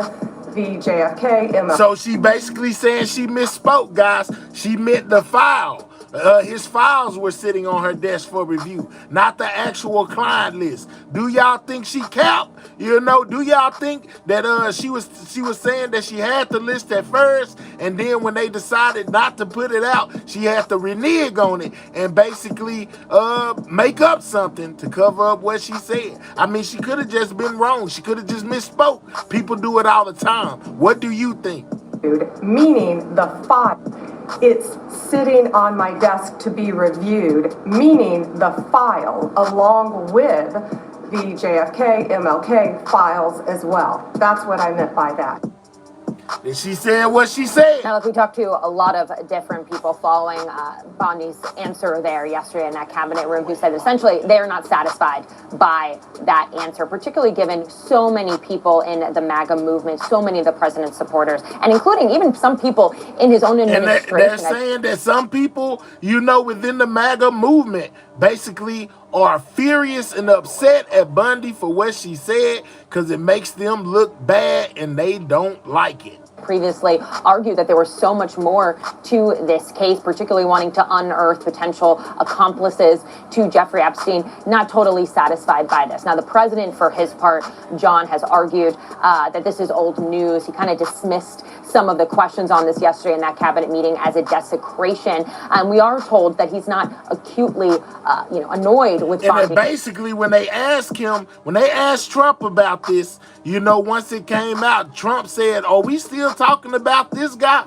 the JFK ML. So she basically saying she misspoke, guys. She meant the file. His files were sitting on her desk for review, not the actual client list. Do y'all think she capped? Do y'all think that she was saying that she had the list at first, and then when they decided not to put it out, she had to renege on it and basically make up something to cover up what she said? I mean, she could have just been wrong. She could have just misspoke. People do it all the time. What do you think? Meaning the file. It's sitting on my desk to be reviewed, meaning the file along with the JFK, MLK files as well. That's what I meant by that. And she said what she said. Now, look, we talked to a lot of different people following Bondi's answer there yesterday in that cabinet room who said essentially they're not satisfied by that answer, particularly given so many people in the MAGA movement, so many of the president's supporters, and including even some people in his own administration. And they're saying that some people, within the MAGA movement basically are furious and upset at Bondi for what she said because it makes them look bad and they don't like it. Previously argued that there was so much more to this case, particularly wanting to unearth potential accomplices to Jeffrey Epstein, not totally satisfied by this. Now, the president, for his part, John, has argued that this is old news. He kind of dismissed some of the questions on this yesterday in that cabinet meeting as a desecration. And we are told that he's not acutely, annoyed with And basically, when they asked Trump about this, once it came out, Trump said, "Are we still talking about this guy?"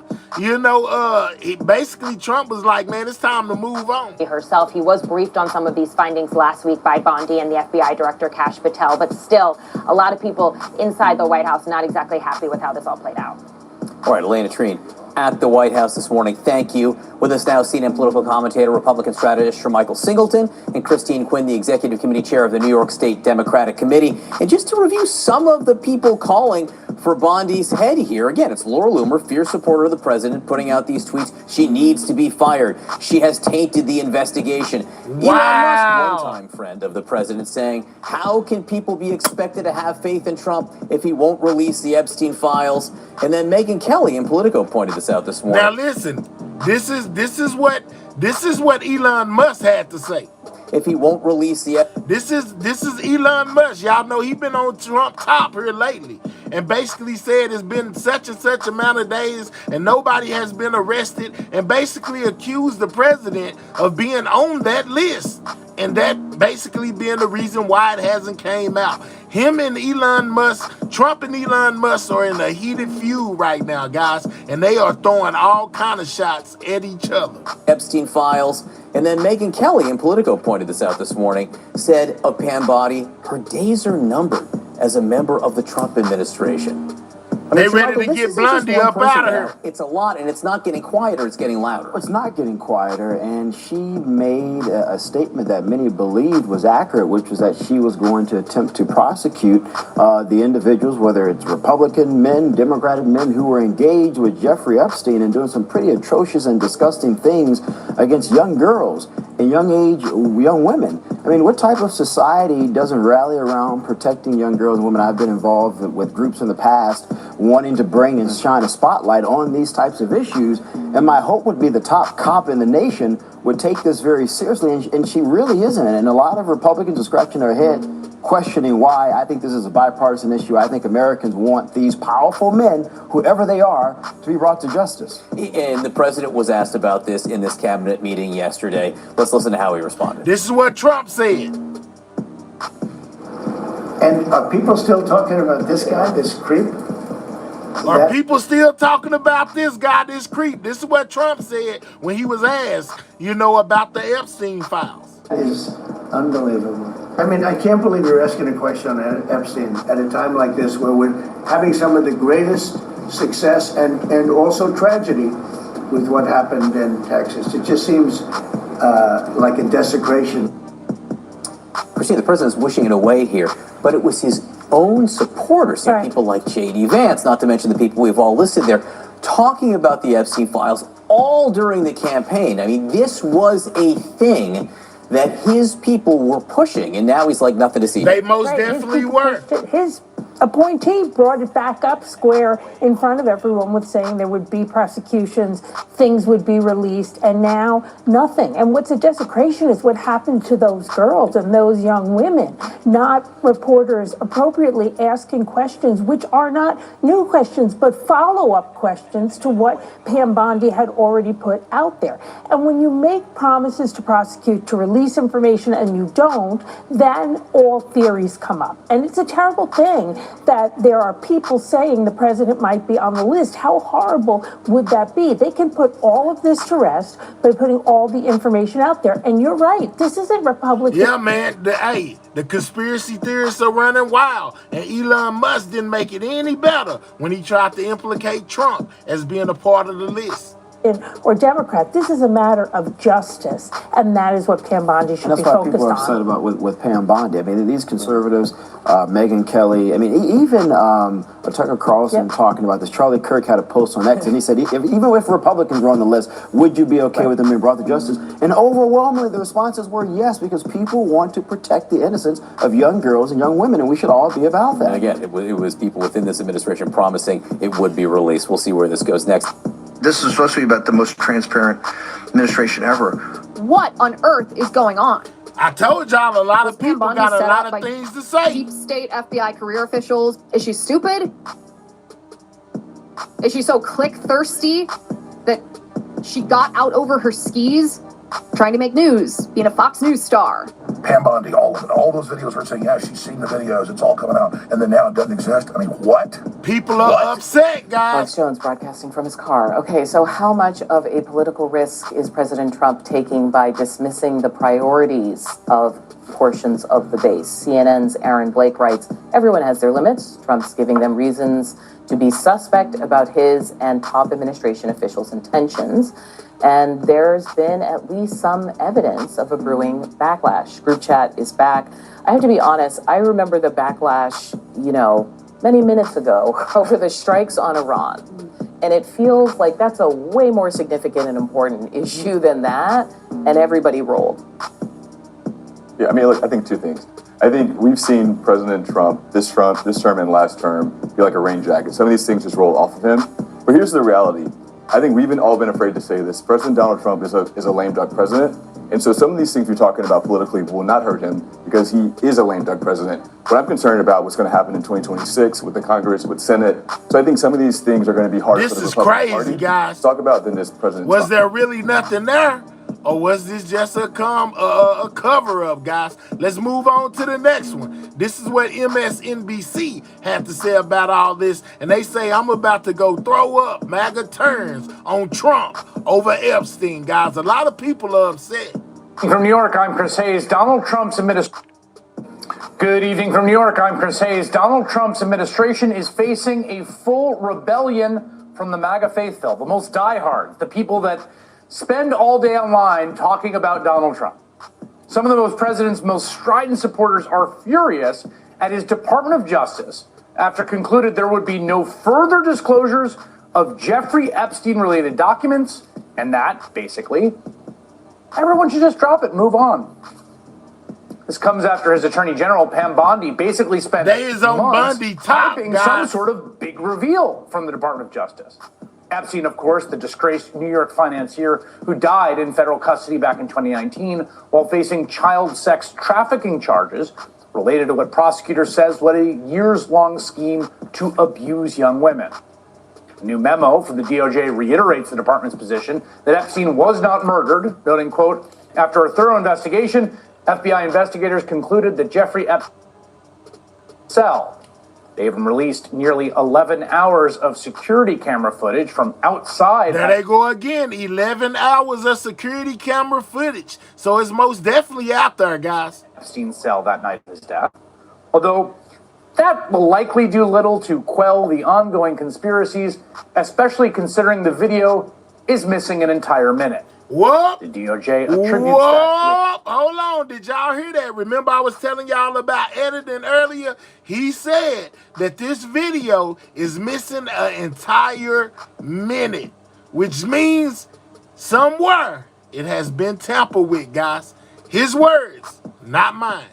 Basically Trump was like, "Man, it's time to move on." Herself, he was briefed on some of these findings last week by Bondi and the FBI director Kash Patel, but still, a lot of people inside the White House not exactly happy with how this all played out. All right, Elena Treen at the White House this morning. Thank you. With us now, CNN political commentator, Republican strategist Michael Singleton, and Christine Quinn, the executive committee chair of the New York State Democratic Committee. And just to review some of the people calling for Bondi's head here, again, it's Laura Loomer, fierce supporter of the president, putting out these tweets. She needs to be fired. She has tainted the investigation. Wow. Elon Musk, one-time friend of the president, saying, how can people be expected to have faith in Trump if he won't release the Epstein files? And then Megyn Kelly in Politico pointed this out this morning. Now listen, this is what Elon Musk had to say. If he won't release the this is Elon Musk. Y'all know he been on Trump top here lately, and basically said it's been such and such amount of days and nobody has been arrested, and basically accused the president of being on that list, and that basically being the reason why it hasn't came out. Him and Elon Musk, Trump and Elon Musk are in a heated feud right now, guys, and they are throwing all kind of shots at each other. Epstein files. And then Megyn Kelly in Politico pointed this out this morning, said of Pam Bondi, her days are numbered as a member of the Trump administration. They ready to get Bondi up out of here. It's a lot, and it's not getting quieter, it's getting louder. It's not getting quieter, and she made a statement that many believed was accurate, which was that she was going to attempt to prosecute the individuals, whether it's Republican men, Democratic men, who were engaged with Jeffrey Epstein and doing some pretty atrocious and disgusting things against young girls and young women. I mean, what type of society doesn't rally around protecting young girls and women? I've been involved with groups in the past wanting to bring and shine a spotlight on these types of issues, and my hope would be the top cop in the nation would take this very seriously, and she really isn't. And a lot of Republicans are scratching their head questioning why. I think this is a bipartisan issue. I think Americans want these powerful men, whoever they are, to be brought to justice. And the president was asked about this in this cabinet meeting yesterday. Let's listen to how he responded. This is what Trump said. And are people still talking about this guy, this creep? Are people still talking about this guy, this creep? This is what Trump said when he was asked, about the Epstein files. It is unbelievable. I mean, I can't believe you're asking a question on Epstein at a time like this where we're having some of the greatest success and also tragedy with what happened in Texas. It just seems like a desecration. Christine, the president's wishing it away here, but it was his own supporters, people like J.D. Vance, not to mention the people we've all listed there, talking about the Epstein files all during the campaign. I mean, this was a thing that his people were pushing, and now he's like nothing to see. They most definitely were. His appointee brought it back up square in front of everyone with saying there would be prosecutions, things would be released, and now nothing. And what's a desecration is what happened to those girls and those young women, not reporters appropriately asking questions, which are not new questions, but follow-up questions to what Pam Bondi had already put out there. And when you make promises to prosecute, to release information, and you don't, then all theories come up. And it's a terrible thing that there are people saying the president might be on the list. How horrible would that be? They can put all of this to rest by putting all the information out there. And you're right, this isn't Republican. Yeah, man. The conspiracy theorists are running wild. And Elon Musk didn't make it any better when he tried to implicate Trump as being a part of the list. Or Democrat. This is a matter of justice, and that is what Pam Bondi should be focused on. That's why people are upset about with Pam Bondi. I mean, these conservatives, Megyn Kelly, I mean, even Tucker Carlson talking about this. Charlie Kirk had a post on X, and he said, even if Republicans were on the list, would you be okay with them being brought to justice? And overwhelmingly, the responses were yes, because people want to protect the innocence of young girls and young women, and we should all be about that. And again, it was people within this administration promising it would be released. We'll see where this goes next. This is supposed to be about the most transparent administration ever. What on earth is going on? I told y'all a lot of people got a lot of things to say. Deep state FBI career officials. Is she stupid? Is she so click thirsty that she got out over her skis trying to make news, being a Fox News star? Pam Bondi, all of it. All those videos are saying, yeah, she's seen the videos, it's all coming out, and then now it doesn't exist. I mean, what? People are upset, guys. Alex Jones broadcasting from his car. Okay, so how much of a political risk is President Trump taking by dismissing the priorities of portions of the base? CNN's Aaron Blake writes, everyone has their limits. Trump's giving them reasons to be suspect about his and top administration officials' intentions. And there's been at least some evidence of a brewing backlash. Group chat is back. I have to be honest, I remember the backlash, many minutes ago over the strikes on Iran. And it feels like that's a way more significant and important issue than that. And everybody rolled. Yeah, I mean, look, I think two things. I think we've seen President Trump, this term and last term, be like a rain jacket. Some of these things just roll off of him. But here's the reality. I think we've all been afraid to say this. President Donald Trump is a lame duck president. And so some of these things we're talking about politically will not hurt him because he is a lame duck president. But I'm concerned about what's going to happen in 2026 with the Congress, with Senate. So I think some of these things are going to be hard for the Republican Party. This is crazy, guys. Talk about then this President Was Trump. there really nothing there? Or was this just a cover-up, guys? Let's move on to the next one. This is what MSNBC had to say about all this. And they say, I'm about to go throw up. MAGA turns on Trump over Epstein, guys. A lot of people are upset. From New York, I'm Chris Hayes. Donald Trump's administration. Good evening from New York. I'm Chris Hayes. Donald Trump's administration is facing a full rebellion from the MAGA faithful, the most diehard, the people that spend all day online talking about Donald Trump. Some of the president's most strident supporters are furious at his Department of Justice after concluded there would be no further disclosures of Jeffrey Epstein-related documents, and that, basically, everyone should just drop it and move on. This comes after his Attorney General, Pam Bondi, basically spent months typing some sort of big reveal from the Department of Justice. Epstein, of course, the disgraced New York financier who died in federal custody back in 2019 while facing child sex trafficking charges related to what prosecutors says was a years-long scheme to abuse young women. A new memo from the DOJ reiterates the department's position that Epstein was not murdered, noting, quote, after a thorough investigation, FBI investigators concluded that Jeffrey Epstein's cell. They even released nearly 11 hours of security camera footage from outside. There they go again, 11 hours of security camera footage. So it's most definitely out there, guys. Epstein's cell that night of his death. Although that will likely do little to quell the ongoing conspiracies, especially considering the video is missing an entire minute. What? The DOJ attributes that. Hold on. Did y'all hear that? Remember I was telling y'all about editing earlier? He said that this video is missing an entire minute, which means somewhere it has been tampered with, guys. His words, not mine.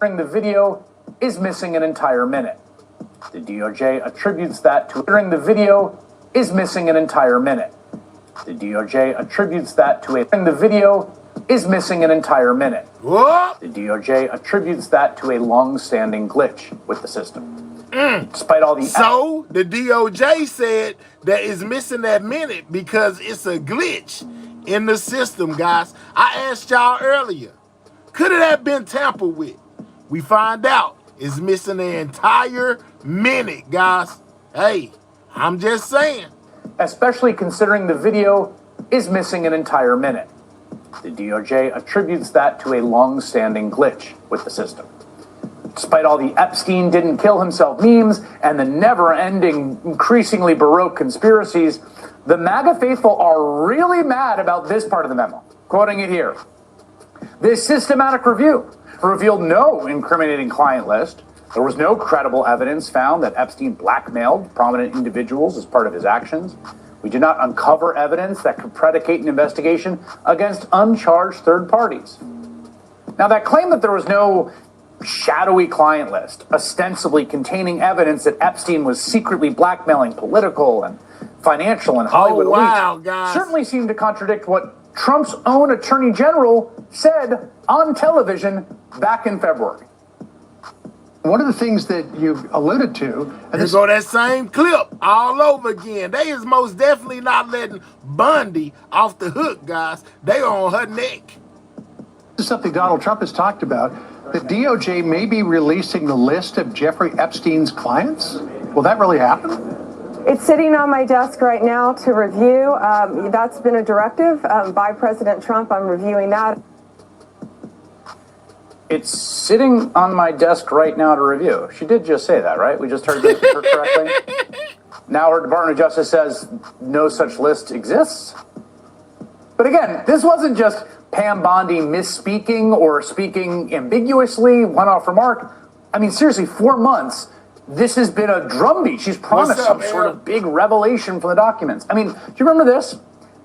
The video is missing an entire minute. The DOJ attributes that to the video is missing an entire minute. The DOJ attributes that to the video is missing an entire minute. What? The DOJ attributes that to a long-standing glitch with the system. Despite all the the DOJ said that it's missing that minute because it's a glitch in the system, guys. I asked y'all earlier, could it have been tampered with? We find out is missing the entire minute, guys. Hey, I'm just saying. Especially considering the video is missing an entire minute. The DOJ attributes that to a long-standing glitch with the system. Despite all the Epstein didn't kill himself memes and the never-ending, increasingly Baroque conspiracies, the MAGA faithful are really mad about this part of the memo. Quoting it here. This systematic review revealed no incriminating client list. There was no credible evidence found that Epstein blackmailed prominent individuals as part of his actions. We did not uncover evidence that could predicate an investigation against uncharged third parties. Now, that claim that there was no shadowy client list, ostensibly containing evidence that Epstein was secretly blackmailing political and financial and Hollywood elites, certainly seemed to contradict what Trump's own attorney general said on television back in February. One of the things that you alluded to, and Here go that same clip all over again. They is most definitely not letting Bondi off the hook, guys. They are on her neck. This is something Donald Trump has talked about. The DOJ may be releasing the list of Jeffrey Epstein's clients. Will that really happen? It's sitting on my desk right now to review. That's been a directive by President Trump. I'm reviewing that. It's sitting on my desk right now to review. She did just say that, right? We just heard her correctly. Now her Department of Justice says no such list exists. But again, this wasn't just Pam Bondi misspeaking or speaking ambiguously, one-off remark. I mean, seriously, 4 months, this has been a drumbeat. She's promised some sort of big revelation from the documents. I mean, do you remember this?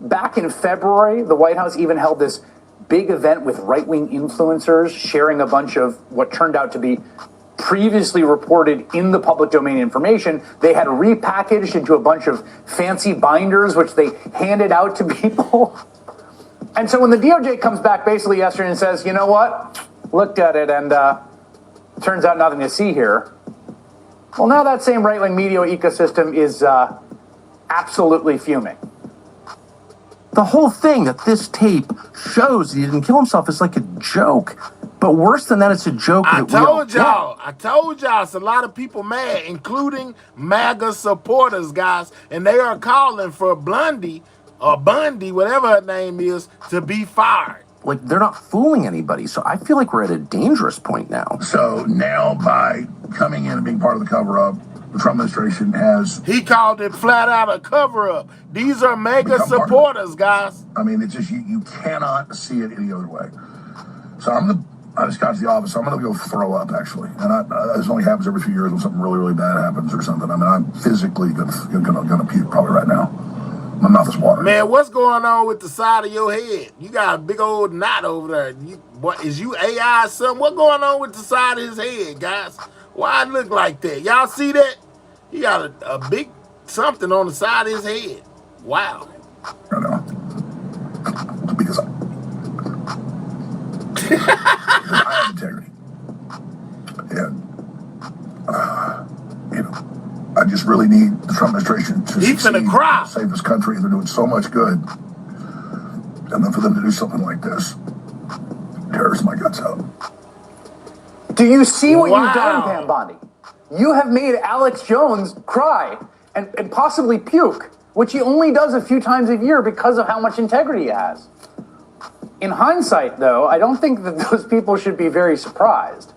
Back in February, the White House even held this big event with right-wing influencers sharing a bunch of what turned out to be previously reported in the public domain information. They had repackaged into a bunch of fancy binders, which they handed out to people. And so when the DOJ comes back basically yesterday and says, you know what, looked at it and turns out nothing to see here. Well, now that same right-wing media ecosystem is absolutely fuming. The whole thing that this tape shows he didn't kill himself is like a joke. But worse than that, it's a joke. I told y'all, it's a lot of people mad, including MAGA supporters, guys. And they are calling for Bondi, or Bondi, whatever her name is, to be fired. Like, they're not fooling anybody. So I feel like we're at a dangerous point now. So now by coming in and being part of the cover-up, the Trump administration has... He called it flat out a cover-up. These are MAGA supporters, guys. I mean, it's just, you cannot see it any other way. So I just got to the office, so I'm going to go throw up, actually. And this only happens every few years when something really, really bad happens or something. I mean, I'm physically going to puke probably right now. My mouth is watering. Man, what's going on with the side of your head? You got a big old knot over there. What is you AI or something? What's going on with the side of his head, guys? Why it look like that? Y'all see that? He got a big something on the side of his head. Wow. I know. Because I have integrity. And, I just really need the Trump administration to save this country. They're doing so much good. And then for them to do something like this tears my guts out. Do you see what you've done, Pam Bondi? You have made Alex Jones cry and possibly puke, which he only does a few times a year because of how much integrity he has. In hindsight, though, I don't think that those people should be very surprised.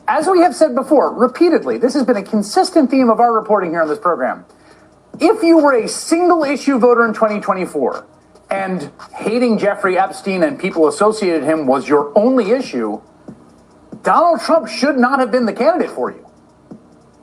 As we have said before, repeatedly, this has been a consistent theme of our reporting here on this program. If you were a single-issue voter in 2024 and hating Jeffrey Epstein and people associated with him was your only issue, Donald Trump should not have been the candidate for you.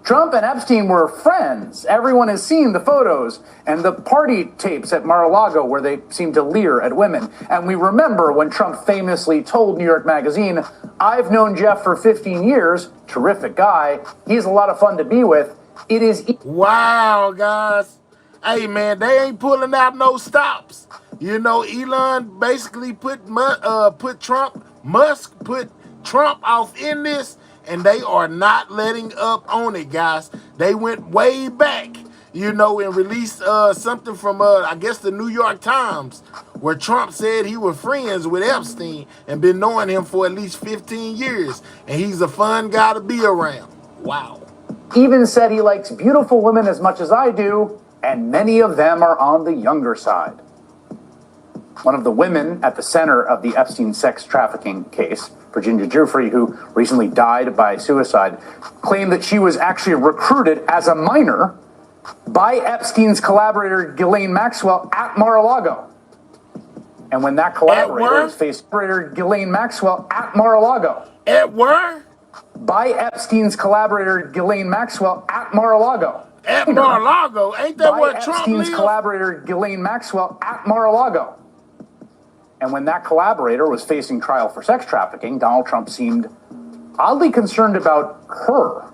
Trump and Epstein were friends. Everyone has seen the photos and the party tapes at Mar-a-Lago where they seem to leer at women. And we remember when Trump famously told New York Magazine, I've known Jeff for 15 years, terrific guy, he's a lot of fun to be with. It is... Wow, guys. Hey, man, they ain't pulling out no stops. You know, Elon basically put Musk put Trump off in this, and they are not letting up on it, guys. They went way back, you know, and released something from, I guess, the New York Times, where Trump said he was friends with Epstein and been knowing him for at least 15 years, and he's a fun guy to be around. Wow. Even said he likes beautiful women as much as I do, and many of them are on the younger side. One of the women at the center of the Epstein sex trafficking case, Virginia Giuffre, who recently died by suicide, claimed that she was actually recruited as a minor by Epstein's collaborator Ghislaine Maxwell at Mar-a-Lago. And when that collaborator faced Ghislaine Maxwell at Mar-a-Lago. At where? By Epstein's collaborator Ghislaine Maxwell at Mar-a-Lago. At Mar-a-Lago? Ain't that where Trump Epstein's lives? collaborator Ghislaine Maxwell at Mar-a-Lago. And when that collaborator was facing trial for sex trafficking, Donald Trump seemed oddly concerned about her.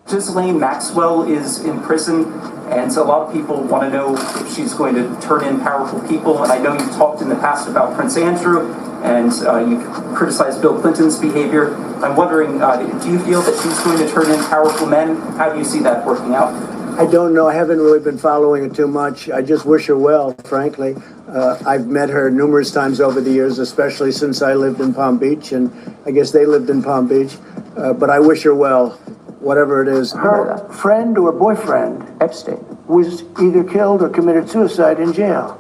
Ghislaine Maxwell is in prison, and so a lot of people want to know if she's going to turn in powerful people. And I know you've talked in the past about Prince Andrew, and you criticized Bill Clinton's behavior. I'm wondering, do you feel that she's going to turn in powerful men? How do you see that working out? I don't know. I haven't really been following it too much. I just wish her well, frankly. I've met her numerous times over the years, especially since I lived in Palm Beach, and I guess they lived in Palm Beach. But I wish her well, whatever it is. Her friend or boyfriend, Epstein, was either killed or committed suicide in jail.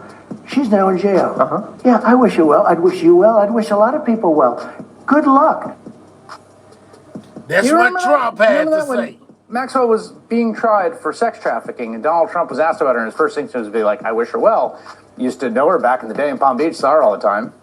She's now in jail. Yeah, I wish her well. I'd wish you well. I'd wish a lot of people well. Good luck. That's what Trump had to say. Maxwell was being tried for sex trafficking, and Donald Trump was asked about her, and his first thing was to be like, I wish her well. Used to know her back in the day in Palm Beach, saw her all the time.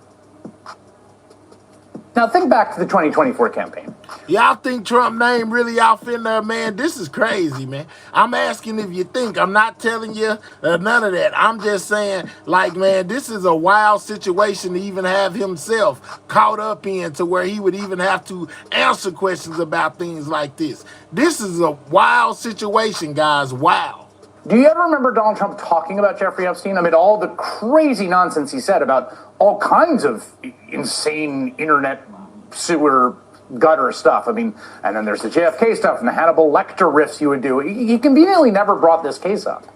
Now think back to the 2024 campaign. Y'all think Trump name really out in there, man? This is crazy, man. I'm asking if you think. I'm not telling you none of that. I'm just saying, like, man, this is a wild situation to even have himself caught up in, to where he would even have to answer questions about things like this. This is a wild situation, guys. Wow. Do you ever remember Donald Trump talking about Jeffrey Epstein? I mean, all the crazy nonsense he said about all kinds of insane internet sewer gutter stuff. I mean, and then there's the JFK stuff and the Hannibal Lecter riffs you would do. He conveniently never brought this case up.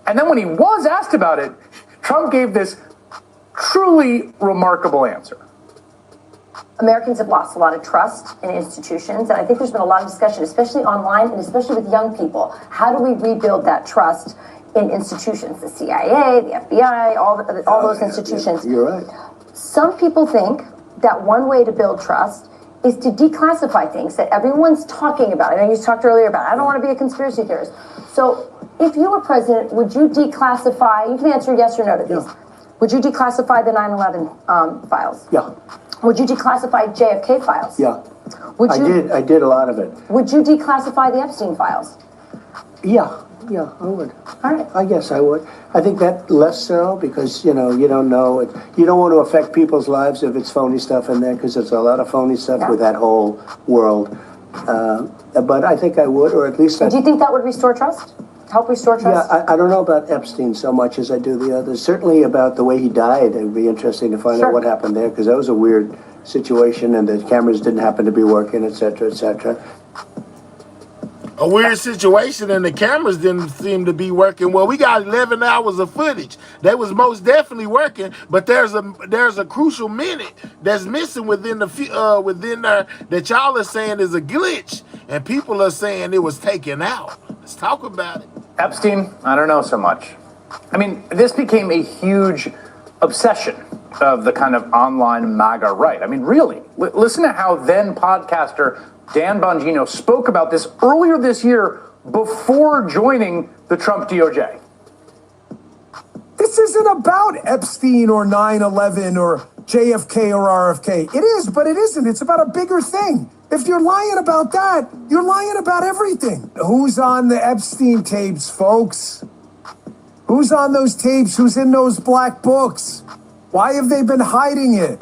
And then when he was asked about it, Trump gave this truly remarkable answer. Americans have lost a lot of trust in institutions, and I think there's been a lot of discussion, especially online and especially with young people. How do we rebuild that trust in institutions? The CIA, the FBI, all those institutions. You're right. Some people think that one way to build trust is to declassify things that everyone's talking about. I know you talked earlier about, I don't want to be a conspiracy theorist. So if you were president, would you declassify, you can answer yes or no to these. Would you declassify the 9/11 files? Yeah. Would you declassify JFK files? Yeah. Would you? I did a lot of it. Would you declassify the Epstein files? Yeah, I would. All right. I guess I would. I think that less so because, you don't know. You don't want to affect people's lives if it's phony stuff in there, because there's a lot of phony stuff with that whole world. But I think I would, or at least... Do you think that would restore trust? Help restore trust? Yeah, I don't know about Epstein so much as I do the others. Certainly about the way he died. It would be interesting to find out what happened there, because that was a weird situation, and the cameras didn't happen to be working, et cetera, et cetera. A weird situation, and the cameras didn't seem to be working. Well, we got 11 hours of footage. They was most definitely working, but there's a crucial minute that's missing within there that y'all are saying is a glitch, and people are saying it was taken out. Let's talk about it. Epstein, I don't know so much. I mean, this became a huge obsession of the kind of online MAGA right. I mean, really, listen to how then podcaster Dan Bongino spoke about this earlier this year before joining the Trump DOJ. This isn't about Epstein or 9/11 or JFK or RFK. It is, but it isn't. It's about a bigger thing. If you're lying about that, you're lying about everything. Who's on the Epstein tapes, folks? Who's on those tapes? Who's in those black books? Why have they been hiding it?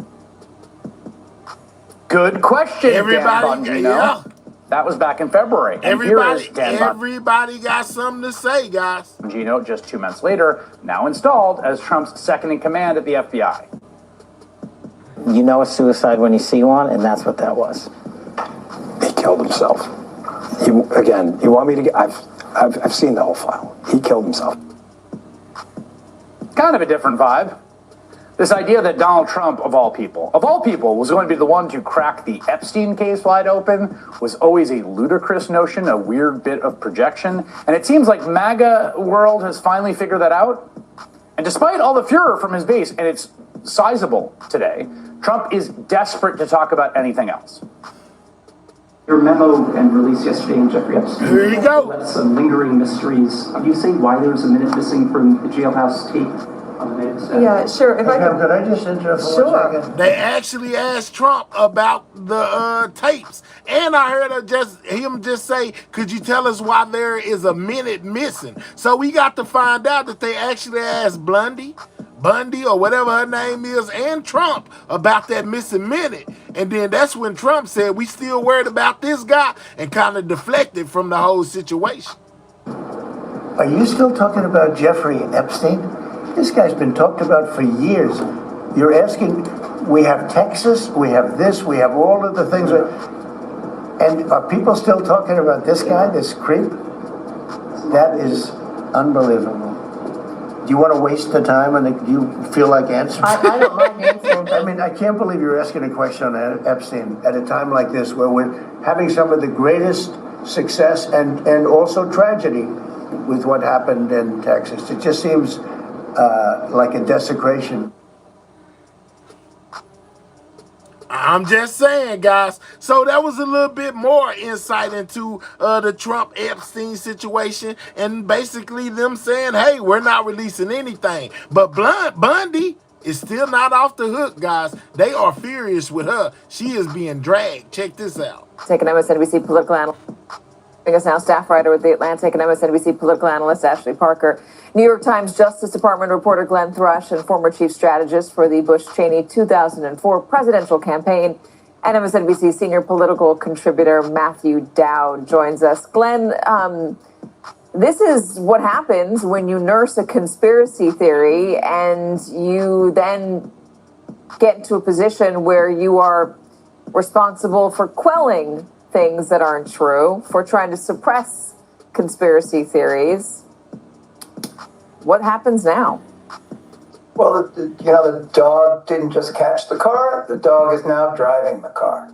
Good question, Everybody, Dan Bongino. That was back in February. And everybody got something to say, guys. Bongino, just 2 months later, now installed as Trump's second in command at the FBI. You know a suicide when you see one, and that's what that was. He killed himself. You want me to get... I've seen the whole file. He killed himself. Kind of a different vibe. This idea that Donald Trump, of all people, was going to be the one to crack the Epstein case wide open was always a ludicrous notion, a weird bit of projection. And it seems like MAGA world has finally figured that out. And despite all the furor from his base, and it's sizable today, Trump is desperate to talk about anything else. Your memo and release yesterday in Jeffrey Epstein. Here you go. Left some lingering mysteries. Can you say why there was a minute missing from the jailhouse tape? Yeah, sure. If Could I just interrupt for 1 second? They actually asked Trump about the tapes, and I heard him just say, "Could you tell us why there is a minute missing?" So we got to find out that they actually asked Bondi, or whatever her name is, and Trump about that missing minute, and then that's when Trump said, "We still worried about this guy," and kind of deflected from the whole situation. Are you still talking about Jeffrey Epstein? This guy's been talked about for years. You're asking, we have Texas, we have this, we have all of the things. And are people still talking about this guy, this creep? That is unbelievable. Do you want to waste the time and do you feel like answering? I don't mind answering. I mean, I can't believe you're asking a question on Epstein at a time like this where we're having some of the greatest success and also tragedy with what happened in Texas. It just seems like a desecration. I'm just saying, guys. So that was a little bit more insight into the Trump Epstein situation, and basically them saying, "Hey, we're not releasing anything." But Bondi is still not off the hook, guys. They are furious with her. She is being dragged. Check this out. Taking MSNBC political analyst. Us now, staff writer with The Atlantic and MSNBC political analyst Ashley Parker. New York Times Justice Department reporter Glenn Thrush and former chief strategist for the Bush-Cheney 2004 presidential campaign, and MSNBC senior political contributor Matthew Dowd joins us. Glenn, this is what happens when you nurse a conspiracy theory and you then get into a position where you are responsible for quelling things that aren't true, for trying to suppress conspiracy theories. What happens now? Well, the dog didn't just catch the car, the dog is now driving the car.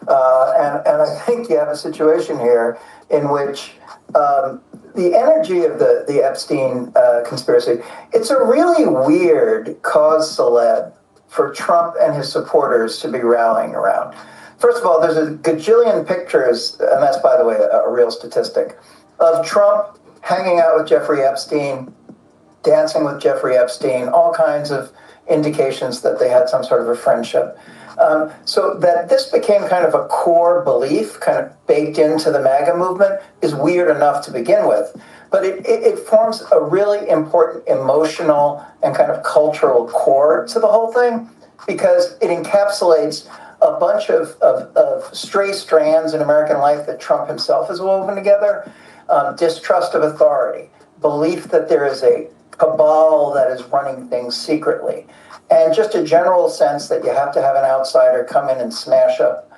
And I think you have a situation here in which the energy of the Epstein conspiracy, it's a really weird cause celeb for Trump and his supporters to be rallying around. First of all, there's a gajillion pictures, and that's, by the way, a real statistic, of Trump hanging out with Jeffrey Epstein, dancing with Jeffrey Epstein, all kinds of indications that they had some sort of a friendship. So that this became kind of a core belief, kind of baked into the MAGA movement, is weird enough to begin with. But it forms a really important emotional and kind of cultural core to the whole thing, because it encapsulates a bunch of stray strands in American life that Trump himself has woven together. Distrust of authority, belief that there is a cabal that is running things secretly, and just a general sense that you have to have an outsider come in and smash up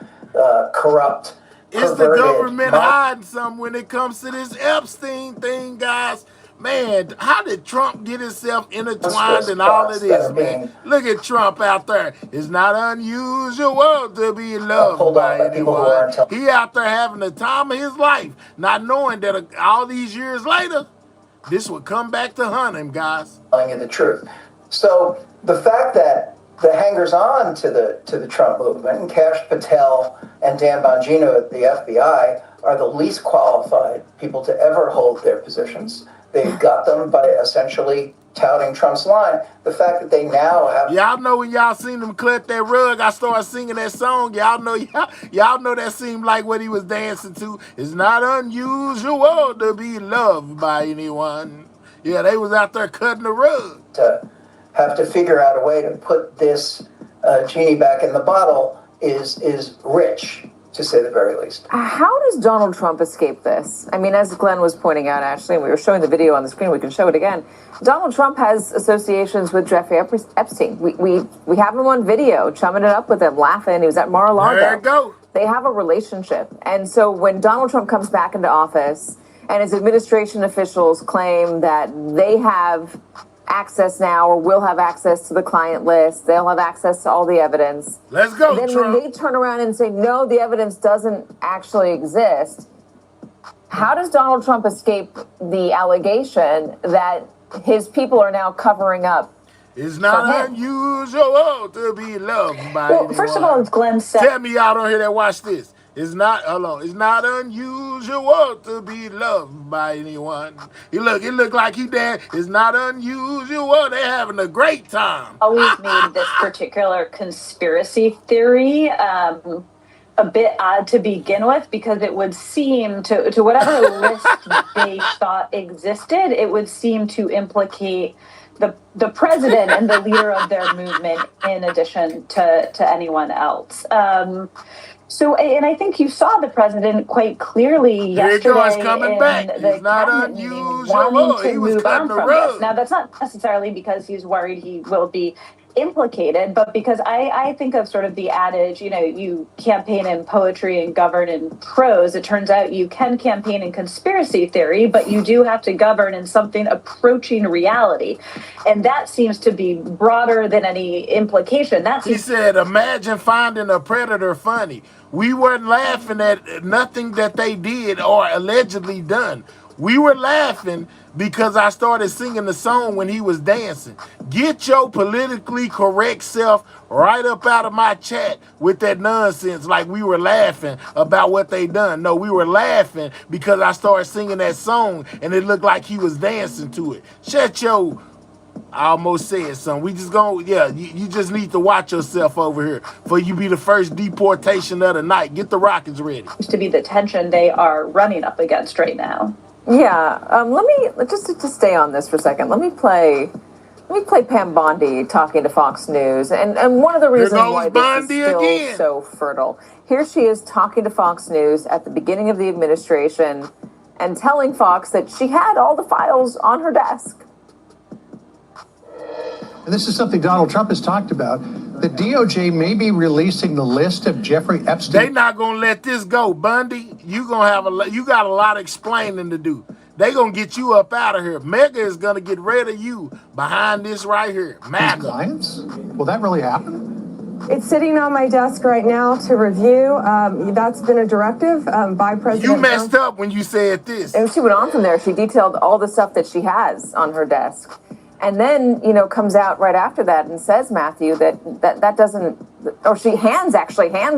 corrupt, It's the government hiding something when it comes to this Epstein thing, guys. Man, how did Trump get himself intertwined in all of this, man? Look at Trump out there. It's not unusual to be loved by anyone. He out there having the time of his life, not knowing that all these years later, this would come back to hunt him, guys. Telling you the truth. So the fact that the hangers-on to the Trump movement, and Kash Patel and Dan Bongino at the FBI, are the least qualified people to ever hold their positions. They got them by essentially touting Trump's line. The fact that they now have... Y'all know when y'all seen them clip that rug, I started singing that song. Y'all know that seemed like what he was dancing to. It's not unusual to be loved by anyone. Yeah, they was out there cutting the rug. To have to figure out a way to put this genie back in the bottle is rich, to say the very least. How does Donald Trump escape this? I mean, as Glenn was pointing out, Ashley, and we were showing the video on the screen, we can show it again. Donald Trump has associations with Jeffrey Epstein. We have him on video, chumming it up with him, laughing. He was at Mar-a-Lago. There you go. They have a relationship. And so when Donald Trump comes back into office and his administration officials claim that they have access now or will have access to the client list. They'll have access to all the evidence. Let's go, Then Trump. when they turn around and say, no, the evidence doesn't actually exist, how does Donald Trump escape the allegation that his people are now covering up? It's not unusual to be loved by anyone. First of all, as Glenn said... Tell me y'all don't hear that. Watch this. It's not, hold on. It's not unusual to be loved by anyone. It look like he dead. It's not unusual. They're having a great time. Always made this particular conspiracy theory a bit odd to begin with, because it would seem to whatever list they thought existed, it would seem to implicate the president and the leader of their movement in addition to anyone else. So, and I think you saw the president quite clearly yesterday coming in back. the It's not cabinet meeting unusual. wanting He to was move cutting on the from rug. this. Now, that's not necessarily because he's worried he will be implicated, but because I think of sort of the adage, you campaign in poetry and govern in prose. It turns out you can campaign in conspiracy theory, but you do have to govern in something approaching reality. And that seems to be broader than any implication. He said, imagine finding a predator funny. We weren't laughing at nothing that they did or allegedly done. We were laughing because I started singing the song when he was dancing. Get your politically correct self right up out of my chat with that nonsense like we were laughing about what they done. No, we were laughing because I started singing that song and it looked like he was dancing to it. Shut your... I almost said something. We just you just need to watch yourself over here for you be the first deportation of the night. Get the rockets ready. To be the tension they are running up against right now. Yeah, let me just to stay on this for a second. Let me play Pam Bondi talking to Fox News, and one of the reasons why this is still so fertile. Here she is talking to Fox News at the beginning of the administration, and telling Fox that she had all the files on her desk. And this is something Donald Trump has talked about. The DOJ may be releasing the list of Jeffrey Epstein. They not gonna let this go, Bondi. You got a lot of explaining to do. They gonna get you up out of here. Mega is gonna get rid of you behind this right here. MAGA. Clients? Will that really happen? It's sitting on my desk right now to review. That's been a directive by President You messed up when you said this. And she went on from there. She detailed all the stuff that she has on her desk. And then, comes out right after that and says, Matthew, that doesn't, or she hands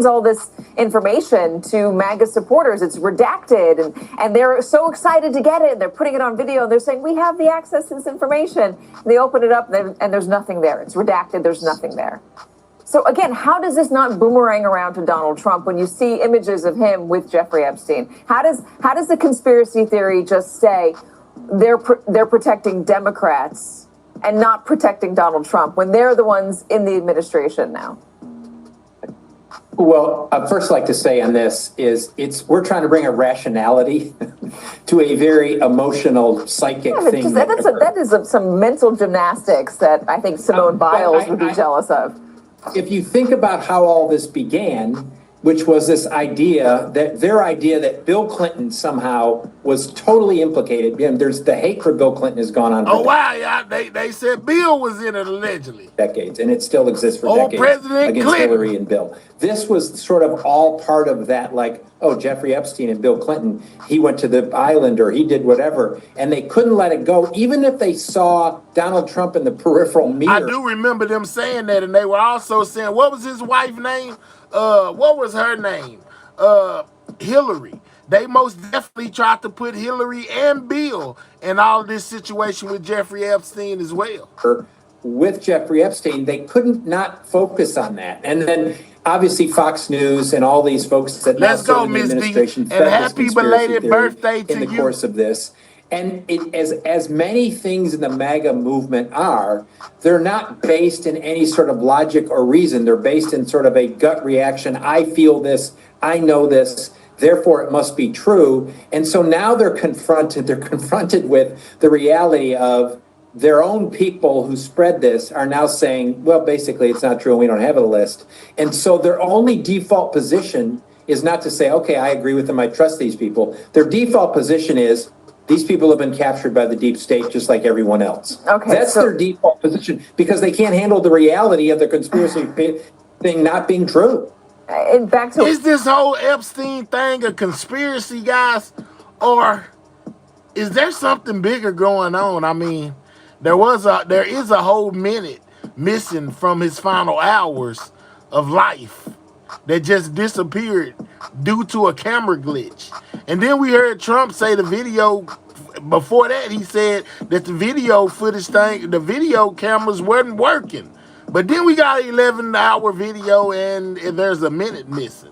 all this information to MAGA supporters. It's redacted, and they're so excited to get it. They're putting it on video. They're saying, we have the access to this information. And they open it up, and there's nothing there. It's redacted. There's nothing there. So again, how does this not boomerang around to Donald Trump when you see images of him with Jeffrey Epstein? How does the conspiracy theory just say they're protecting Democrats and not protecting Donald Trump when they're the ones in the administration now? Well, I'd first like to say on this is we're trying to bring a rationality to a very emotional, psychic thing. That is some mental gymnastics that I think Simone Biles would be jealous of. If you think about how all this began, which was this idea that their idea that Bill Clinton somehow was totally implicated. There's the hate for Bill Clinton has gone on. Oh, wow. Yeah, they said Bill was in it allegedly. Decades, and it still exists for decades President against Clinton. Hillary and Bill. This was sort of all part of that, like, Jeffrey Epstein and Bill Clinton, he went to the island or he did whatever, and they couldn't let it go, even if they saw Donald Trump in the peripheral mirror. I do remember them saying that, and they were also saying, what was his wife's name? What was her name? Hillary. They most definitely tried to put Hillary and Bill in all this situation with Jeffrey Epstein as well. With Jeffrey Epstein, they couldn't not focus on that. And then obviously Fox News and all these folks that now serve in the administration and happy belated birthday to you. In the course of this. And as many things in the MAGA movement are, they're not based in any sort of logic or reason. They're based in sort of a gut reaction. I feel this, I know this, therefore it must be true. And so now they're confronted with the reality of their own people who spread this are now saying, well, basically it's not true and we don't have a list. And so their only default position is not to say, okay, I agree with them, I trust these people. Their default position is, These people have been captured by the deep state just like everyone else. Okay, That's their default position because they can't handle the reality of the conspiracy thing not being true. And back to is this whole Epstein thing a conspiracy, guys, or is there something bigger going on? I mean, there is a whole minute missing from his final hours of life that just disappeared due to a camera glitch. And then we heard Trump say the video, before that he said that the video footage thing, the video cameras weren't working. But then we got an 11-hour video and there's a minute missing.